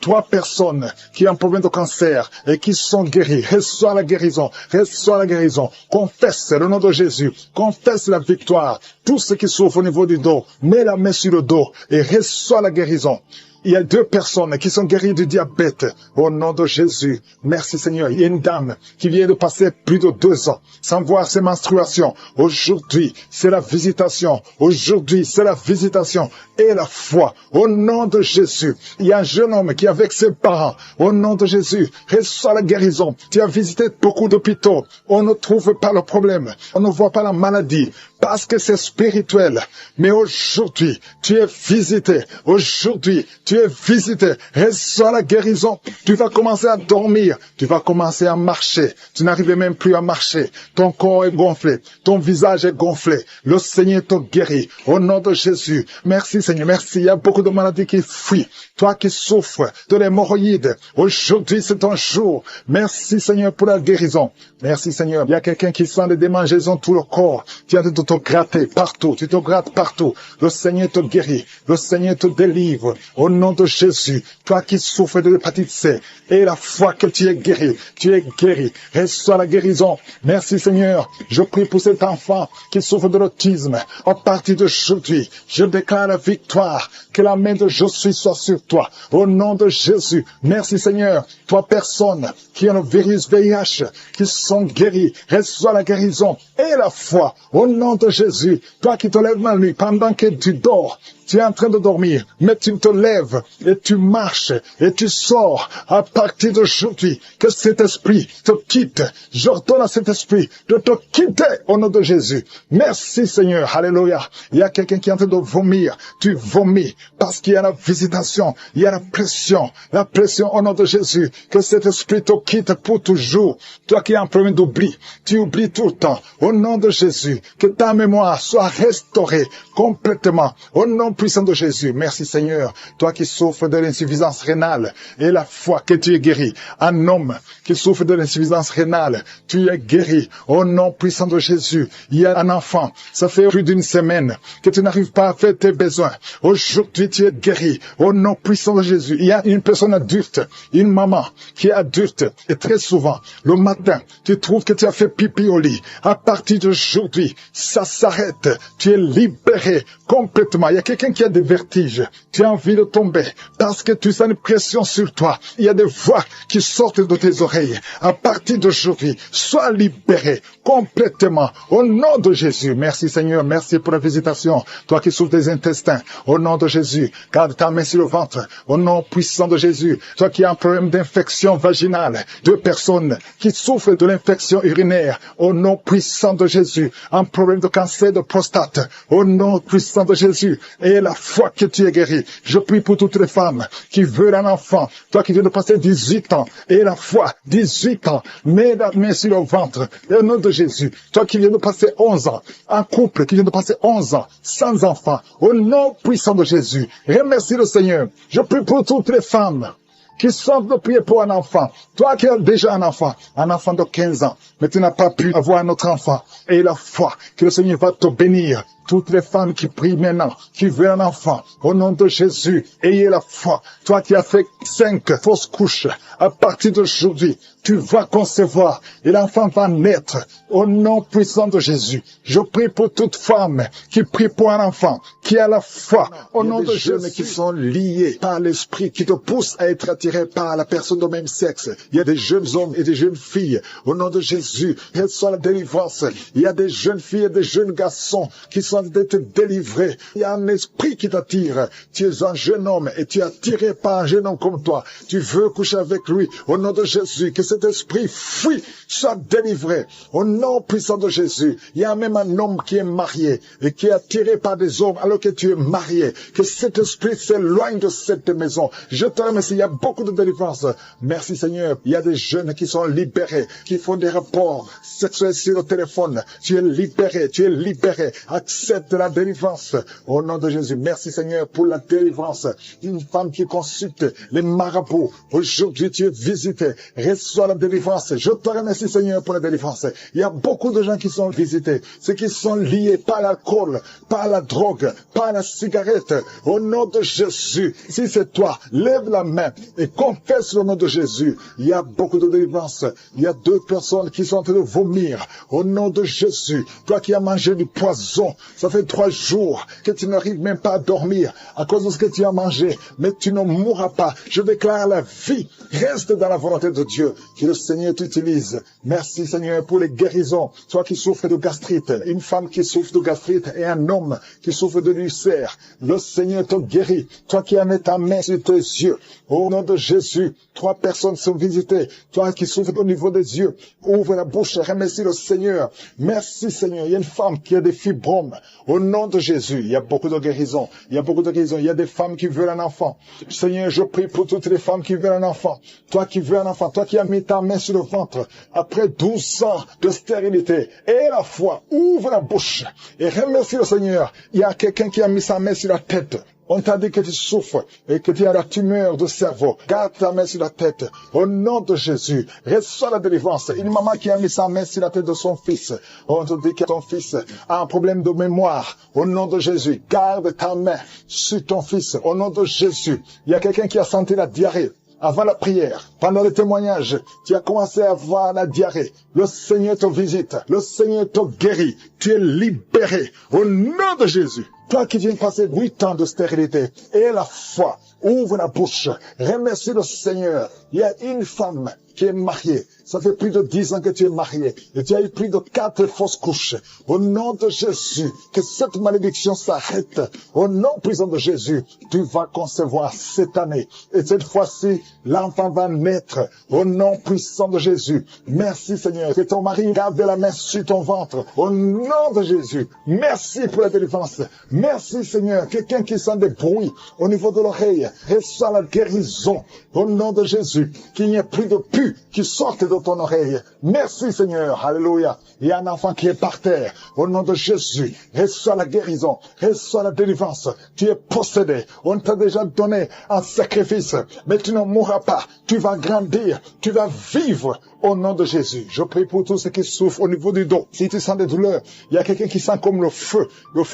3 personnes qui ont un problème de cancer et qui sont guéries. Reçois la guérison. Reçois la guérison. Confesse le nom de Jésus. Confesse la victoire. Tous ceux qui souffrent au niveau du dos, mets la main sur le dos et reçois la guérison. Il y a 2 personnes qui sont guéries du diabète. Au nom de Jésus. Merci Seigneur. Il y a une dame qui vient de passer plus de 2 ans sans voir ses menstruations. Aujourd'hui, c'est la visitation. Aujourd'hui, c'est la visitation et la foi. Au nom de Jésus. Il y a un jeune homme qui est avec ses parents. Au nom de Jésus. Reçois la guérison. Tu as visité beaucoup d'hôpitaux. On ne trouve pas le problème. On ne voit pas la maladie. Parce que c'est spirituel. Mais aujourd'hui, tu es visité. Aujourd'hui, tu es visité. Reçois la guérison. Tu vas commencer à dormir. Tu vas commencer à marcher. Tu n'arrives même plus à marcher. Ton corps est gonflé. Ton visage est gonflé. Le Seigneur te guérit. Au nom de Jésus. Merci Seigneur. Merci. Il y a beaucoup de maladies qui fuient. Toi qui souffres de l'hémorroïde. Aujourd'hui, c'est ton jour. Merci Seigneur pour la guérison. Merci Seigneur. Il y a quelqu'un qui sent des démangeaisons tout le corps. Tu as de te gratter partout. Tu te grattes partout. Le Seigneur te guérit. Le Seigneur te délivre. Au nom de Jésus. Toi qui souffres de l'hépatite C. Et la foi que tu es guéri. Tu es guéri. Reçois la guérison. Merci Seigneur. Je prie pour cet enfant qui souffre de l'autisme. À partir d'aujourd'hui, je déclare la victoire. Que la main de Jésus soit sur toi. Au nom de Jésus. Merci Seigneur. 3 personnes qui ont le virus VIH, qui sont guéries. Reçois la guérison et la foi. Au nom de Jésus. Toi qui te lèves la nuit pendant que tu dors. Tu es en train de dormir, mais tu te lèves et tu marches et tu sors à partir d'aujourd'hui. Que cet esprit te quitte. J'ordonne à cet esprit de te quitter au nom de Jésus. Merci Seigneur. Alléluia. Il y a quelqu'un qui est en train de vomir. Tu vomis parce qu'il y a la visitation. Il y a la pression. La pression au nom de Jésus. Que cet esprit te quitte pour toujours. Toi qui as un problème d'oubli. Tu oublies tout le temps. Au nom de Jésus. Que ta mémoire soit restaurée complètement. Au nom puissant de Jésus. Merci Seigneur. Toi qui souffres de l'insuffisance rénale et la foi que tu es guéri. Un homme qui souffre de l'insuffisance rénale, tu es guéri. Au nom puissant de Jésus. Il y a un enfant. Ça fait plus d'1 semaine que tu n'arrives pas à faire tes besoins. Aujourd'hui, tu es guéri. Au nom puissant de Jésus. Il y a une personne adulte, une maman qui est adulte et très souvent, le matin, tu trouves que tu as fait pipi au lit. À partir d'aujourd'hui, ça s'arrête. Tu es libéré complètement. Il y a quelqu'un qui a des vertiges. Tu as envie de tomber parce que tu sens une pression sur toi. Il y a des voix qui sortent de tes oreilles. À partir d'aujourd'hui, sois libéré complètement au nom de Jésus. Merci Seigneur. Merci pour la visitation. Toi qui souffres des intestins, au nom de Jésus, garde ta main sur le ventre. Au nom puissant de Jésus. Toi qui as un problème d'infection vaginale, 2 personnes qui souffrent de l'infection urinaire, au nom puissant de Jésus. Un problème de cancer de prostate, au nom puissant de Jésus. Et la foi que tu es guéri. Je prie pour toutes les femmes qui veulent un enfant. Toi qui viens de passer 18 ans. Et la foi, 18 ans. Mets la main sur le ventre. Au nom de Jésus. Toi qui viens de passer 11 ans. Un couple qui vient de passer 11 ans. Sans enfant. Au nom puissant de Jésus. Remercie le Seigneur. Je prie pour toutes les femmes qui savent de prier pour un enfant. Toi qui as déjà un enfant de 15 ans, mais tu n'as pas pu avoir un autre enfant. Et la foi que le Seigneur va te bénir. Toutes les femmes qui prient maintenant, qui veulent un enfant, au nom de Jésus, ayez la foi. Toi qui as fait 5 fausses couches, à partir d'aujourd'hui, tu vas concevoir et l'enfant va naître au nom puissant de Jésus. Je prie pour toute femme qui prie pour un enfant, qui a la foi au nom de Jésus. Il y a des jeunes qui sont liés par l'esprit, qui te poussent à être attiré par la personne du même sexe. Il y a des jeunes hommes et des jeunes filles, au nom de Jésus, reçois la délivrance. Il y a des jeunes filles et des jeunes garçons qui sont d'être délivrés. Il y a un esprit qui t'attire. Tu es un jeune homme et tu es attiré par un jeune homme comme toi. Tu veux coucher avec lui. Au nom de Jésus, que cet esprit fuit, soit délivré. Au nom puissant de Jésus. Il y a même un homme qui est marié et qui est attiré par des hommes alors que tu es marié. Que cet esprit s'éloigne de cette maison. Je te remercie. Il y a beaucoup de délivrance. Merci Seigneur. Il y a des jeunes qui sont libérés, qui font des rapports sexuels sur le téléphone. Tu es libéré. Tu es libéré. Accepte la délivrance au nom de Jésus. Merci Seigneur pour la délivrance. Une femme qui consulte les marabouts. Aujourd'hui tu es visité. Reçois la délivrance. Je te remercie Seigneur pour la délivrance. Il y a beaucoup de gens qui sont visités. Ceux qui sont liés par l'alcool, par la drogue, par la cigarette. Au nom de Jésus. Si c'est toi, lève la main et confesse le nom de Jésus. Il y a beaucoup de délivrance. Il y a 2 personnes qui sont en train de vomir. Au nom de Jésus. Toi qui as mangé du poison. Ça fait 3 jours que tu n'arrives même pas à dormir à cause de ce que tu as mangé. Mais tu ne mourras pas. Je déclare la vie. Reste dans la volonté de Dieu. Que le Seigneur t'utilise. Merci Seigneur pour les guérisons. Toi qui souffres de gastrite. Une femme qui souffre de gastrite et un homme qui souffre de ulcère. Le Seigneur te guérit. Toi qui as mis ta main sur tes yeux. Au nom de Jésus. 3 personnes sont visitées. Toi qui souffres au niveau des yeux. Ouvre la bouche. Remercie le Seigneur. Merci Seigneur. Il y a une femme qui a des fibromes. Au nom de Jésus, il y a beaucoup de guérisons. Il y a beaucoup de guérisons. Il y a des femmes qui veulent un enfant. Seigneur, je prie pour toutes les femmes qui veulent un enfant. Toi qui veux un enfant, toi qui as mis ta main sur le ventre, après 12 ans de stérilité, et la foi, ouvre la bouche et remercie le Seigneur. Il y a quelqu'un qui a mis sa main sur la tête. On t'a dit que tu souffres et que tu as la tumeur de cerveau. Garde ta main sur la tête. Au nom de Jésus, reçois la délivrance. Une maman qui a mis sa main sur la tête de son fils. On te dit que ton fils a un problème de mémoire. Au nom de Jésus, garde ta main sur ton fils. Au nom de Jésus, il y a quelqu'un qui a senti la diarrhée. Avant la prière, pendant le témoignage, tu as commencé à avoir la diarrhée. Le Seigneur te visite. Le Seigneur te guérit. Tu es libéré. Au nom de Jésus. Toi qui viens de passer 8 ans de stérilité, et la foi, ouvre la bouche, remercie le Seigneur. Il y a une femme qui est mariée. Ça fait plus de 10 ans que tu es marié. Et tu as eu plus de 4 fausses couches. Au nom de Jésus, que cette malédiction s'arrête. Au nom puissant de Jésus, tu vas concevoir cette année. Et cette fois-ci, l'enfant va naître. Au nom puissant de Jésus. Merci Seigneur. Que ton mari garde la main sur ton ventre. Au nom de Jésus. Merci pour la délivrance. Merci Seigneur. Quelqu'un qui sent des bruits au niveau de l'oreille. Reçoit la guérison. Au nom de Jésus. Qu'il n'y ait plus de pus qui sortent de ton oreille. Merci Seigneur. Alléluia. Il y a un enfant qui est par terre. Au nom de Jésus. Reçois la guérison. Reçois la délivrance. Tu es possédé. On t'a déjà donné un sacrifice. Mais tu ne mourras pas. Tu vas grandir. Tu vas vivre. Au nom de Jésus. Je prie pour tous ceux qui souffrent au niveau du dos. Si tu sens des douleurs, il y a quelqu'un qui sent comme le feu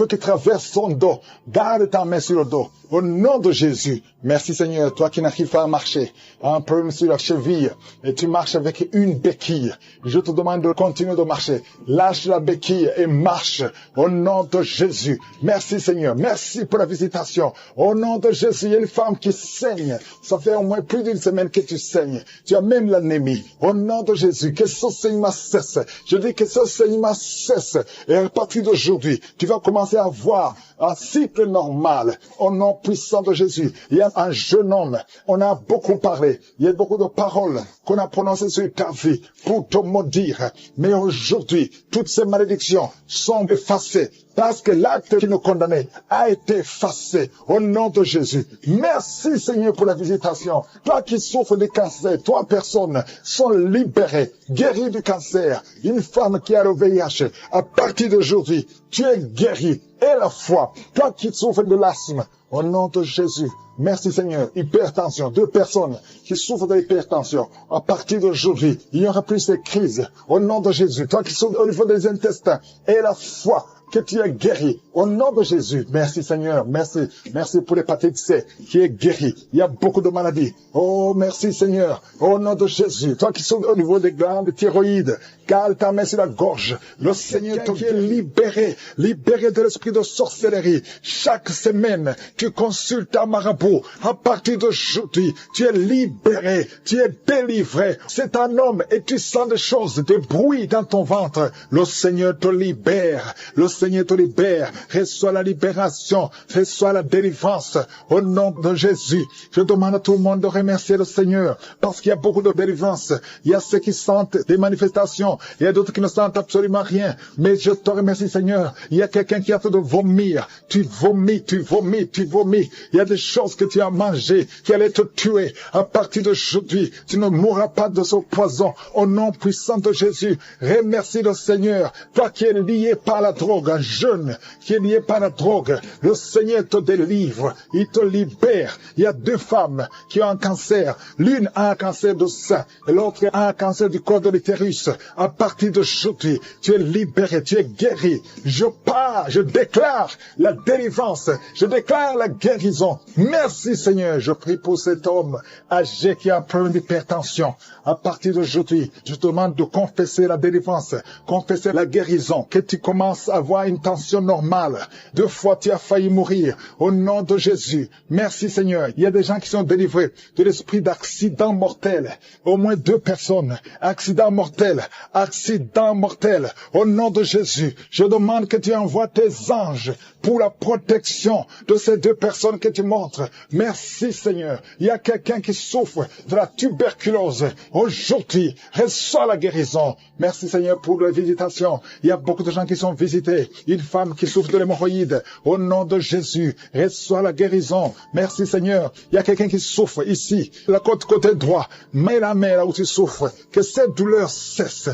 qui traverse son dos. Garde ta main sur le dos. Au nom de Jésus. Merci Seigneur. Toi qui n'arrives pas à marcher, un problème sur la cheville, et tu marches avec une béquille. Je te demande de continuer de marcher. Lâche la béquille et marche. Au nom de Jésus. Merci Seigneur. Merci pour la visitation. Au nom de Jésus, il y a une femme qui saigne. Ça fait au moins plus d'une semaine que tu saignes. Tu as même l'anémie. Au nom de Jésus, que ce saignement cesse. Je dis que ce saignement cesse. Et à partir d'aujourd'hui, tu vas commencer à voir un cycle normal. Au nom puissant de Jésus. Il y a un jeune homme. On a beaucoup parlé. Il y a beaucoup de paroles qu'on a prononcées sur ta vie pour te maudire. Mais aujourd'hui, toutes ces malédictions sont effacées. parce que l'acte qui nous condamnait a été effacé au nom de Jésus. Merci Seigneur pour la visitation. Toi qui souffres de cancer, 3 personnes sont libérées, guéries du cancer. Une femme qui a le VIH, à partir d'aujourd'hui, tu es guéri. Et la foi, toi qui souffres de l'asthme, au nom de Jésus, merci Seigneur. Hypertension, 2 personnes qui souffrent de l'hypertension. À partir d'aujourd'hui, il n'y aura plus ces crises. Au nom de Jésus, toi qui souffres au niveau des intestins, et la foi, que tu es guéri. Au nom de Jésus, merci Seigneur, merci. Merci pour l'hépatite C qui est guéri. Il y a beaucoup de maladies. Oh, merci Seigneur. Au nom de Jésus, toi qui souffres au niveau des glandes thyroïdes, cale ta main sur la gorge. Le Seigneur te est libéré de l'esprit de sorcellerie. Chaque semaine, tu consultes un marabout. À partir d'aujourd'hui, tu es libéré, tu es délivré. C'est un homme et tu sens des choses, des bruits dans ton ventre. Le Seigneur te libère. Le Seigneur te libère. Reçois la libération. Reçois la délivrance. Au nom de Jésus, je demande à tout le monde de remercier le Seigneur parce qu'il y a beaucoup de délivrance. Il y a ceux qui sentent des manifestations. Il y a d'autres qui ne sentent absolument rien. Mais je te remercie, Seigneur. Il y a quelqu'un qui a fait de vomir. Tu vomis. Il y a des choses que tu as mangées qui allaient te tuer. À partir d'aujourd'hui, tu ne mourras pas de ce poison. Au nom puissant de Jésus, remercie le Seigneur. Toi qui es lié par la drogue, un jeune qui est lié par la drogue, le Seigneur te délivre. Il te libère. Il y a 2 femmes qui ont un cancer. L'une a un cancer du sein et l'autre a un cancer du col de l'utérus. À partir d'aujourd'hui, tu es libéré, tu es guéri. Je déclare la délivrance, je déclare la guérison. Merci Seigneur, je prie pour cet homme âgé qui a un problème d'hypertension. À partir d'aujourd'hui, je te demande de confesser la délivrance, confesser la guérison, que tu commences à avoir une tension normale. 2 fois tu as failli mourir. Au nom de Jésus, merci Seigneur. Il y a des gens qui sont délivrés de l'esprit d'accident mortel. Au moins 2 personnes. Accident mortel. Au nom de Jésus, je demande que tu envoies tes anges pour la protection de ces 2 personnes que tu montres. Merci Seigneur. Il y a quelqu'un qui souffre de la tuberculose. Aujourd'hui, reçois la guérison. Merci Seigneur pour la visitation. Il y a beaucoup de gens qui sont visités. Une femme qui souffre de l'hémorroïde. Au nom de Jésus, reçois la guérison. Merci Seigneur. Il y a quelqu'un qui souffre ici, la côté droit. Mets la main là où tu souffres. Que cette douleur cesse.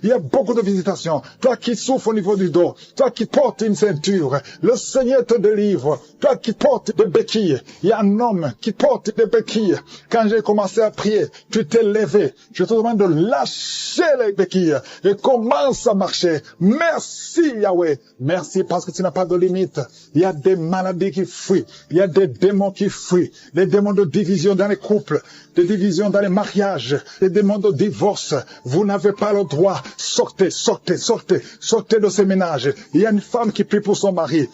Il y a beaucoup de visitations. Toi qui souffres au niveau du dos, toi qui portes une ceinture, le Seigneur te délivre. Toi qui portes des béquilles, il y a un homme qui porte des béquilles. Quand j'ai commencé à prier, tu t'es levé. Je te demande de lâcher les béquilles et commence à marcher. Merci Yahweh. Merci parce que tu n'as pas de limite. Il y a des maladies qui fuient. Il y a des démons qui fuient. Les démons de division dans les couples, des divisions dans les mariages, des démons de divorce. Vous n'avez pas le droit. Sortez de ces ménages. Il y a une femme qui prie pour son mari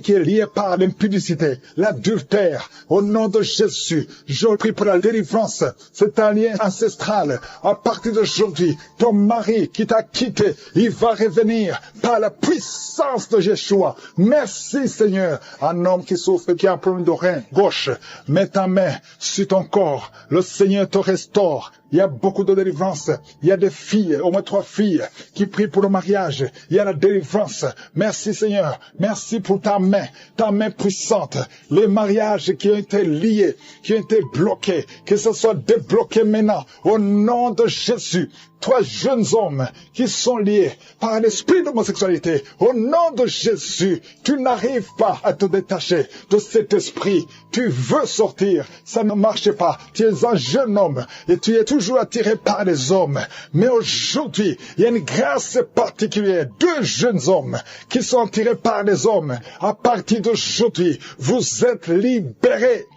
qui est lié par l'impudicité, l'adultère. Au nom de Jésus, je prie pour la délivrance. C'est un lien ancestral. À partir d'aujourd'hui, ton mari qui t'a quitté, il va revenir par la puissance de Yeshua. Merci Seigneur. Un homme qui souffre, qui a un problème de rein gauche, mets ta main sur ton corps. Le Seigneur te restaure. Il y a beaucoup de délivrance. Il y a des filles, au moins 3 filles, qui prient pour le mariage. Il y a la délivrance. Merci Seigneur. Merci pour ta main puissante. Les mariages qui ont été liés, qui ont été bloqués, que ce soit débloqué maintenant. Au nom de Jésus. 3 jeunes hommes qui sont liés par l'esprit d'homosexualité. Au nom de Jésus, tu n'arrives pas à te détacher de cet esprit. Tu veux sortir, ça ne marche pas. Tu es un jeune homme et tu es toujours attiré par les hommes. Mais aujourd'hui, il y a une grâce particulière. 2 jeunes hommes qui sont attirés par les hommes. À partir d'aujourd'hui, vous êtes libérés.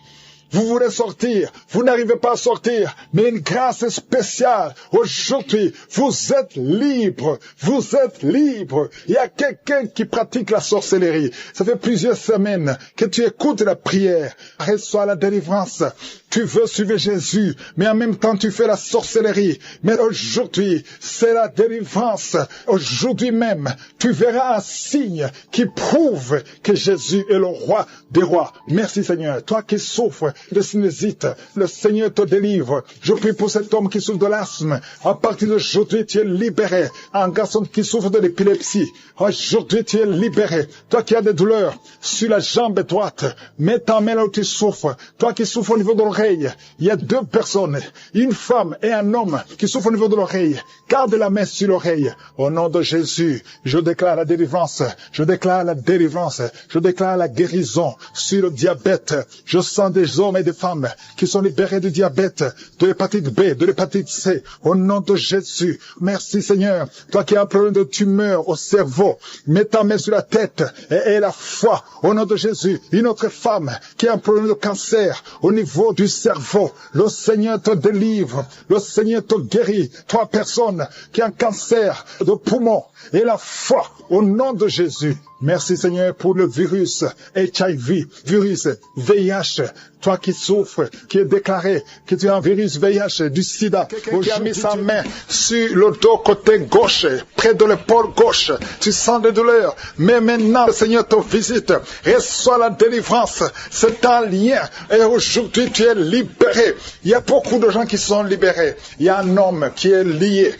Vous voulez sortir, vous n'arrivez pas à sortir, mais une grâce spéciale. Aujourd'hui, vous êtes libre. Il y a quelqu'un qui pratique la sorcellerie. Ça fait plusieurs semaines que tu écoutes la prière. Reçois la délivrance. Tu veux suivre Jésus, mais en même temps tu fais la sorcellerie. Mais aujourd'hui, c'est la délivrance. Aujourd'hui même, tu verras un signe qui prouve que Jésus est le roi des rois. Merci Seigneur. Toi qui souffres de sinusite. Le Seigneur te délivre. Je prie pour cet homme qui souffre de l'asthme. À partir d'aujourd'hui, tu es libéré. Un garçon qui souffre de l'épilepsie. Aujourd'hui, tu es libéré. Toi qui as des douleurs sur la jambe droite, mets ta main là où tu souffres. Toi qui souffres au niveau de l'oreille, il y a 2 personnes, une femme et un homme qui souffrent au niveau de l'oreille. Garde la main sur l'oreille. Au nom de Jésus, je déclare la délivrance. Je déclare la délivrance. Je déclare la guérison sur le diabète. Je sens des hommes et des femmes qui sont libérés du diabète, de l'hépatite B, de l'hépatite C. Au nom de Jésus. Merci Seigneur. Toi qui as un problème de tumeur au cerveau, mets ta main sur la tête et aie la foi. Au nom de Jésus. Une autre femme qui a un problème de cancer au niveau du cerveau. Le Seigneur te délivre. Le Seigneur te guérit. 3 personnes qui ont un cancer de poumon. Et la foi au nom de Jésus. Merci Seigneur pour le virus HIV, virus VIH. Toi qui souffres, qui est déclaré que tu as un virus VIH du sida. Quelqu'un qui a mis sa main sur le dos côté gauche, près de l'épaule gauche. Tu sens des douleurs. Mais maintenant, le Seigneur te visite. Reçois la délivrance. C'est un lien. Et aujourd'hui, tu es libéré. Il y a beaucoup de gens qui sont libérés. Il y a un homme qui est lié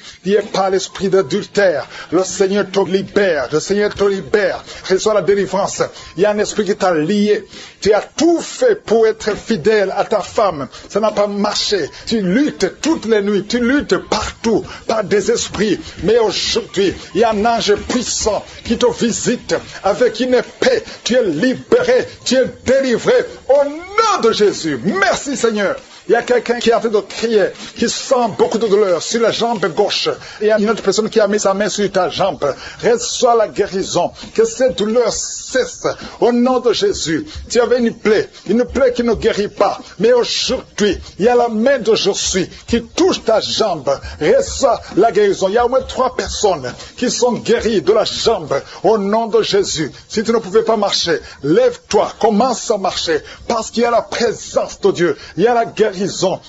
par l'esprit d'adultère. Le Seigneur te libère. Le Seigneur te libère. Reçois la délivrance. Il y a un esprit qui t'a lié. Tu as tout fait pour être fidèle à ta femme. Ça n'a pas marché. Tu luttes toutes les nuits. Tu luttes partout par des esprits. Mais aujourd'hui, il y a un ange puissant qui te visite avec une épée. Tu es libéré. Tu es délivré au nom de Jésus. Merci Seigneur. Il y a quelqu'un qui est en train de crier, qui sent beaucoup de douleur sur la jambe gauche. Il y a une autre personne qui a mis sa main sur ta jambe. Reçois la guérison. Que cette douleur cesse au nom de Jésus. Tu avais une plaie qui ne guérit pas. Mais aujourd'hui, il y a la main de Jésus qui touche ta jambe. Reçois la guérison. Il y a au moins 3 personnes qui sont guéries de la jambe au nom de Jésus. Si tu ne pouvais pas marcher, lève-toi, commence à marcher. Parce qu'il y a la présence de Dieu. Il y a la guérison.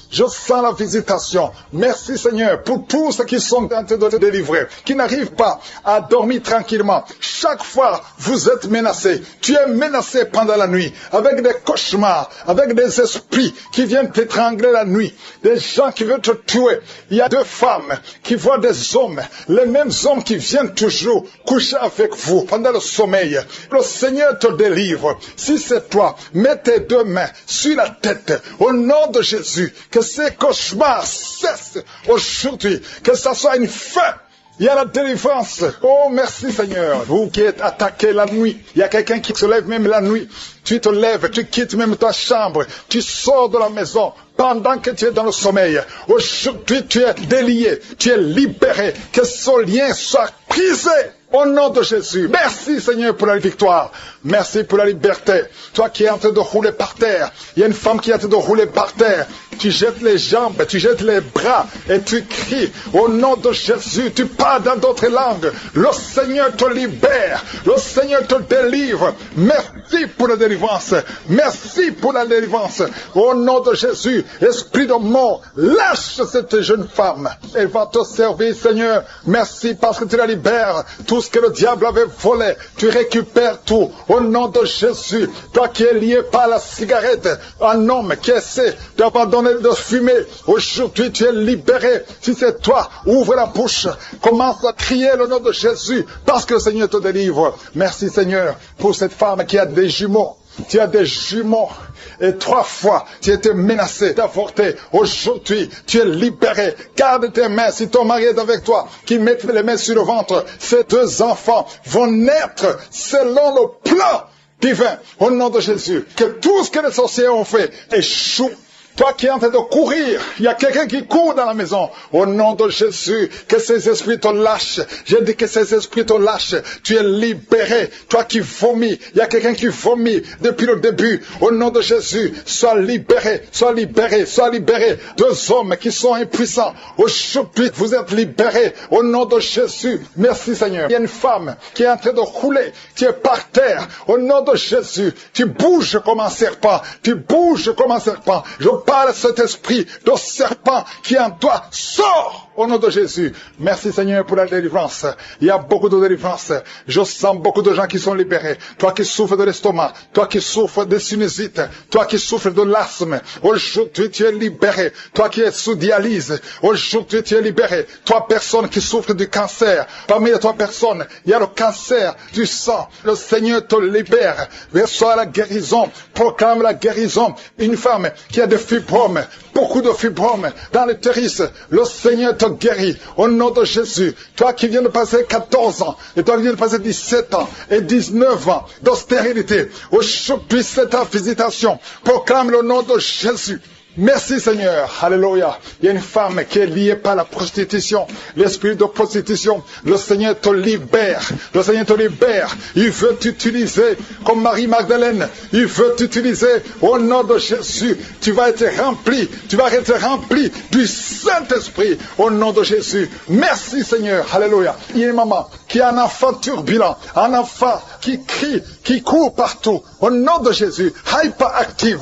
Je sens la visitation. Merci Seigneur pour tous ceux qui sont en train de te délivrer, qui n'arrivent pas à dormir tranquillement. Chaque fois, vous êtes menacé. Tu es menacé pendant la nuit, avec des cauchemars, avec des esprits qui viennent t'étrangler la nuit, des gens qui veulent te tuer. Il y a 2 femmes qui voient des hommes, les mêmes hommes qui viennent toujours coucher avec vous pendant le sommeil. Le Seigneur te délivre. Si c'est toi, mets tes 2 mains sur la tête, au nom de Jésus, que ces cauchemars cessent aujourd'hui, que ça soit une fin. Il y a la délivrance. Oh, merci Seigneur. Vous qui êtes attaqués la nuit, il y a quelqu'un qui se lève même la nuit. Tu te lèves, tu quittes même ta chambre, tu sors de la maison pendant que tu es dans le sommeil. Aujourd'hui, tu es délié, tu es libéré. Que ce lien soit brisé. Au nom de Jésus. Merci Seigneur pour la victoire. Merci pour la liberté. Toi qui es en train de rouler par terre. Il y a une femme qui est en train de rouler par terre. Tu jettes les jambes, tu jettes les bras et tu cries. Au nom de Jésus, tu parles dans d'autres langues. Le Seigneur te libère. Le Seigneur te délivre. Merci pour la délivrance. Merci pour la délivrance. Au nom de Jésus, esprit de mort, lâche cette jeune femme. Elle va te servir Seigneur. Merci parce que tu la libères. Tout ce que le diable avait volé, tu récupères tout. Au nom de Jésus, toi qui es lié par la cigarette, un homme qui essaie d'abandonner de fumer, aujourd'hui tu es libéré. Si c'est toi, ouvre la bouche, commence à crier le nom de Jésus, parce que le Seigneur te délivre. Merci Seigneur pour cette femme qui a des jumeaux. Tu as des jumeaux et 3 fois tu étais menacé d'avorter. Aujourd'hui, tu es libéré. Garde tes mains si ton mari est avec toi, qui mette les mains sur le ventre. Ces 2 enfants vont naître selon le plan divin. Au nom de Jésus, que tout ce que les sorciers ont fait échoue. Toi qui es en train de courir, il y a quelqu'un qui court dans la maison. Au nom de Jésus, que ces esprits te lâchent. J'ai dit que ces esprits te lâchent. Tu es libéré. Toi qui vomis, il y a quelqu'un qui vomit depuis le début. Au nom de Jésus, sois libéré, sois libéré, sois libéré. 2 hommes qui sont impuissants. Aujourd'hui, vous êtes libérés. Au nom de Jésus, merci Seigneur. Il y a une femme qui est en train de rouler. Tu es par terre. Au nom de Jésus, tu bouges comme un serpent. Tu bouges comme un serpent. Je parle cet esprit de serpent qui est en toi. Sors au nom de Jésus. Merci Seigneur pour la délivrance. Il y a beaucoup de délivrance. Je sens beaucoup de gens qui sont libérés. Toi qui souffres de l'estomac, toi qui souffres de sinusite, toi qui souffres de l'asthme, aujourd'hui tu es libéré. Toi qui es sous dialyse, aujourd'hui tu es libéré. Toi personne qui souffre du cancer, parmi les trois personnes, il y a le cancer du sang. Le Seigneur te libère. Reçois la guérison. Proclame la guérison. Une femme qui a des fibromes, beaucoup de fibromes dans l'utérus, le Seigneur te guérit au nom de Jésus. Toi qui viens de passer 14 ans, et toi qui viens de passer 17 ans et 19 ans de stérilité, aujourd'hui c'est ta visitation. Proclame le nom de Jésus. Merci Seigneur, alléluia. Il y a une femme qui est liée par la prostitution, l'esprit de prostitution. Le Seigneur te libère, le Seigneur te libère. Il veut t'utiliser comme Marie-Magdalène. Il veut t'utiliser au nom de Jésus. Tu vas être rempli du Saint-Esprit au nom de Jésus. Merci Seigneur, alléluia. Il y a une maman qui a un enfant turbulent, un enfant qui crie, qui court partout. Au nom de Jésus, hyperactif.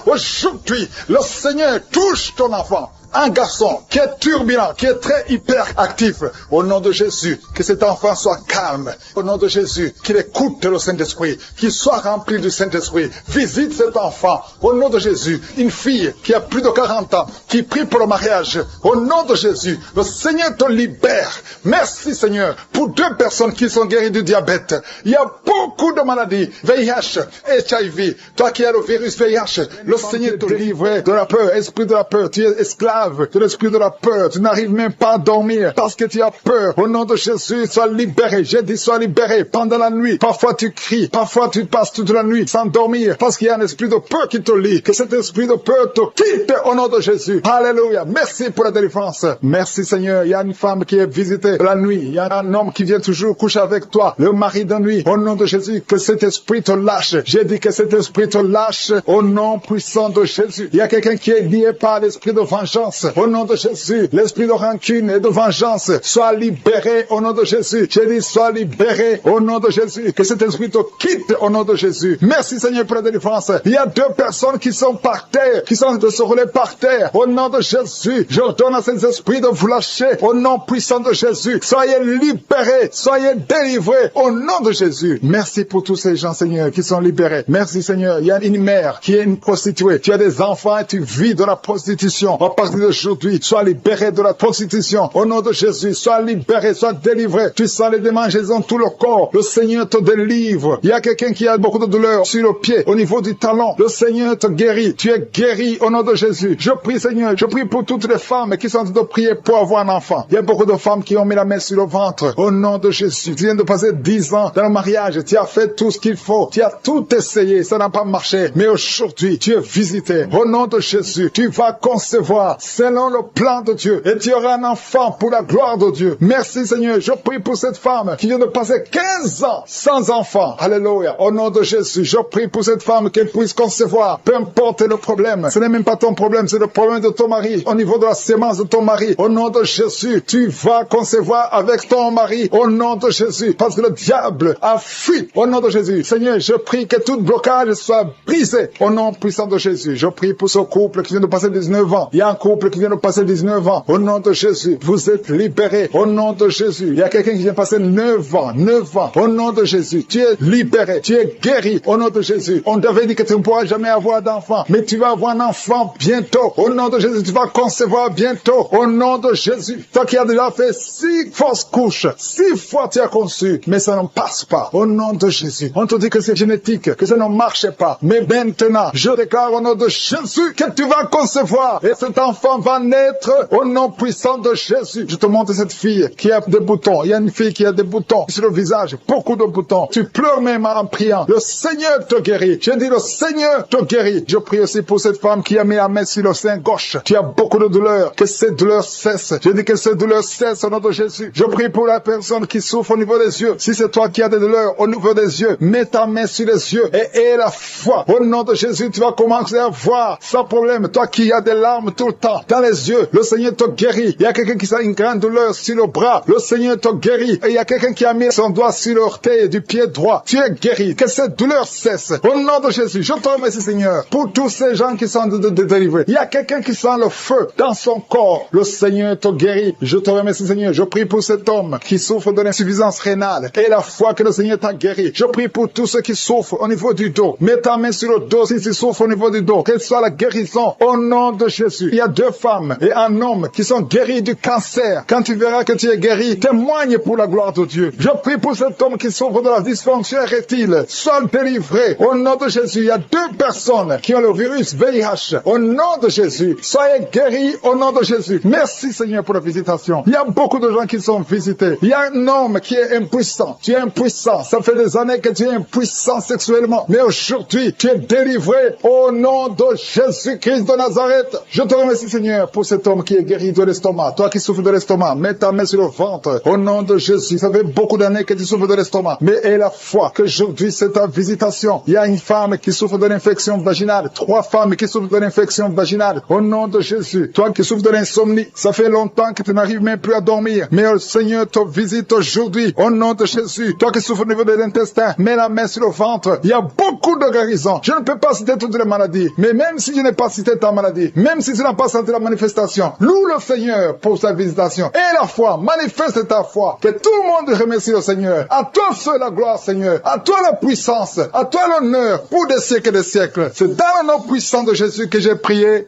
Aujourd'hui, le Seigneur touche ton enfant. Un garçon qui est turbulent, qui est très hyperactif. Au nom de Jésus, que cet enfant soit calme. Au nom de Jésus, qu'il écoute le Saint-Esprit, qu'il soit rempli du Saint-Esprit. Visite cet enfant. Au nom de Jésus, une fille qui a plus de 40 ans, qui prie pour le mariage. Au nom de Jésus, le Seigneur te libère. Merci Seigneur pour 2 personnes qui sont guéries du diabète. Il y a beaucoup de maladies. VIH, HIV. Toi qui as le virus VIH, le Seigneur te livre de la peur, esprit de la peur. Tu es esclave de l'esprit de la peur. Tu n'arrives même pas à dormir parce que tu as peur. Au nom de Jésus, sois libéré. J'ai dit sois libéré pendant la nuit. Parfois tu cries, parfois tu passes toute la nuit sans dormir parce qu'il y a un esprit de peur qui te lie. Que cet esprit de peur te quitte au nom de Jésus. Alléluia. Merci pour la délivrance. Merci Seigneur. Il y a une femme qui est visitée la nuit. Il y a un homme qui vient toujours coucher avec toi. Le mari de nuit. Au nom de Jésus, que cet esprit te lâche. J'ai dit que cet esprit te lâche au nom puissant de Jésus. Il y a quelqu'un qui est lié par l'esprit de vengeance. Au nom de Jésus, l'esprit de rancune et de vengeance soit libéré au nom de Jésus. J'ai dit sois libéré au nom de Jésus. Que cet esprit te quitte au nom de Jésus. Merci Seigneur pour la délivrance. Il y a 2 personnes qui sont par terre, qui sont de se rouler par terre. Au nom de Jésus, j'ordonne à ces esprits de vous lâcher au nom puissant de Jésus. Soyez libérés, soyez délivrés au nom de Jésus. Merci pour tous ces gens Seigneur qui sont libérés. Merci Seigneur. Il y a une mère qui est une prostituée. Tu as des enfants et tu vis de la prostitution. À partir d'aujourd'hui, sois libéré de la prostitution. Au nom de Jésus, sois libéré, sois délivré. Tu sens les démangeaisons tout le corps. Le Seigneur te délivre. Il y a quelqu'un qui a beaucoup de douleur sur le pied, au niveau du talon. Le Seigneur te guérit. Tu es guéri au nom de Jésus. Je prie Seigneur, je prie pour toutes les femmes qui sont en train de prier pour avoir un enfant. Il y a beaucoup de femmes qui ont mis la main sur le ventre. Au nom de Jésus. Tu viens de passer 10 ans dans le mariage. Tu as fait tout ce qu'il faut. Tu as tout essayé. Ça n'a pas marché. Mais aujourd'hui, tu es visité. Au nom de Jésus, tu vas concevoir selon le plan de Dieu. Et tu auras un enfant pour la gloire de Dieu. Merci Seigneur. Je prie pour cette femme qui vient de passer 15 ans sans enfant. Alléluia. Au nom de Jésus, je prie pour cette femme qu'elle puisse concevoir. Peu importe le problème. Ce n'est même pas ton problème. C'est le problème de ton mari. Au niveau de la sémence de ton mari. Au nom de Jésus, tu vas concevoir avec ton mari. Au nom de Jésus. Parce que le diable a fui. Au nom de Jésus. Seigneur, je prie que tout blocage soit brisé. Au nom puissant de Jésus. Je prie pour ce couple qui vient de passer 19 ans. Il y a un couple qui vient de passer 19 ans. Au nom de Jésus, vous êtes libérés. Au nom de Jésus, il y a quelqu'un qui vient de passer 9 ans. 9 ans. Au nom de Jésus, tu es libéré. Tu es guéri. Au nom de Jésus. On t'avait dit que tu ne pourras jamais avoir d'enfant. Mais tu vas avoir un enfant bientôt. Au nom de Jésus, tu vas concevoir bientôt. Au nom de Jésus. Toi qui as déjà fait 6 fausses couches. 6 fois tu as conçu. Mais ça ne passe pas. Au nom de Jésus. On te dit que c'est génétique. Que ça ne marche pas. Mais maintenant, je déclare au nom de Jésus que tu vas concevoir. Et cet enfant va naître au nom puissant de Jésus. Je te montre cette fille qui a des boutons. Il y a une fille qui a des boutons sur le visage. Beaucoup de boutons. Tu pleures même en priant. Le Seigneur te guérit. J'ai dit le Seigneur te guérit. Je prie aussi pour cette femme qui a mis la main sur le sein gauche. Tu as beaucoup de douleurs. Que ces douleurs cessent. Je dis que ces douleurs cessent au nom de Jésus. Je prie pour la personne qui souffre au niveau des yeux. Si c'est toi qui as des douleurs au niveau des yeux, mets ta main sur les yeux et aie la foi. Au nom de Jésus, tu vas commencer à voir sans problème. Toi qui as des larmes tout le temps. sang dans les yeux. Le Seigneur te guérit. Il y a quelqu'un qui a une grande douleur sur le bras. Le Seigneur te guérit. Et il y a quelqu'un qui a mis son doigt sur l'orteil du pied droit. Tu es guéri. Que cette douleur cesse. Au nom de Jésus, je te remercie, Seigneur, pour tous ces gens qui sont délivrés. Il y a quelqu'un qui sent le feu dans son corps. Le Seigneur te guérit. Je te remercie, Seigneur. Je prie pour cet homme qui souffre de l'insuffisance rénale. Et la foi que le Seigneur t'a guéri. Je prie pour tous ceux qui souffrent au niveau du dos. Mets ta main sur le dos si tu souffres au niveau du dos. Quelle soit la guérison au nom de Jésus. Il y a 2 femmes et un homme qui sont guéris du cancer. Quand tu verras que tu es guéri, témoigne pour la gloire de Dieu. Je prie pour cet homme qui souffre de la dysfonction érectile. Sois délivré au nom de Jésus. Il y a 2 personnes qui ont le virus VIH. Au nom de Jésus, soyez guéris au nom de Jésus. Merci Seigneur pour la visitation. Il y a beaucoup de gens qui sont visités. Il y a un homme qui est impuissant. Tu es impuissant. Ça fait des années que tu es impuissant sexuellement. Mais aujourd'hui, tu es délivré au nom de Jésus-Christ de Nazareth. Je te remercie Seigneur pour cet homme qui est guéri de l'estomac. Toi qui souffres de l'estomac, mets ta main sur le ventre. Au nom de Jésus. Ça fait beaucoup d'années que tu souffres de l'estomac. Mais aie la foi qu'aujourd'hui c'est ta visitation. Il y a une femme qui souffre de l'infection vaginale. 3 femmes qui souffrent de l'infection vaginale. Au nom de Jésus. Toi qui souffres de l'insomnie. Ça fait longtemps que tu n'arrives même plus à dormir. Mais le Seigneur te visite aujourd'hui. Au nom de Jésus. Toi qui souffres au niveau de l'intestin, mets la main sur le ventre. Il y a beaucoup de guérisons. Je ne peux pas citer toutes les maladies. Mais même si je n'ai pas cité ta maladie, même si tu n'as pas senti la manifestation, loue le Seigneur pour sa visitation. Et la foi, manifeste ta foi. Que tout le monde remercie le Seigneur. À toi seul la gloire, Seigneur. À toi la puissance. À toi l'honneur pour des siècles et des siècles. C'est dans le nom puissant de Jésus que j'ai prié.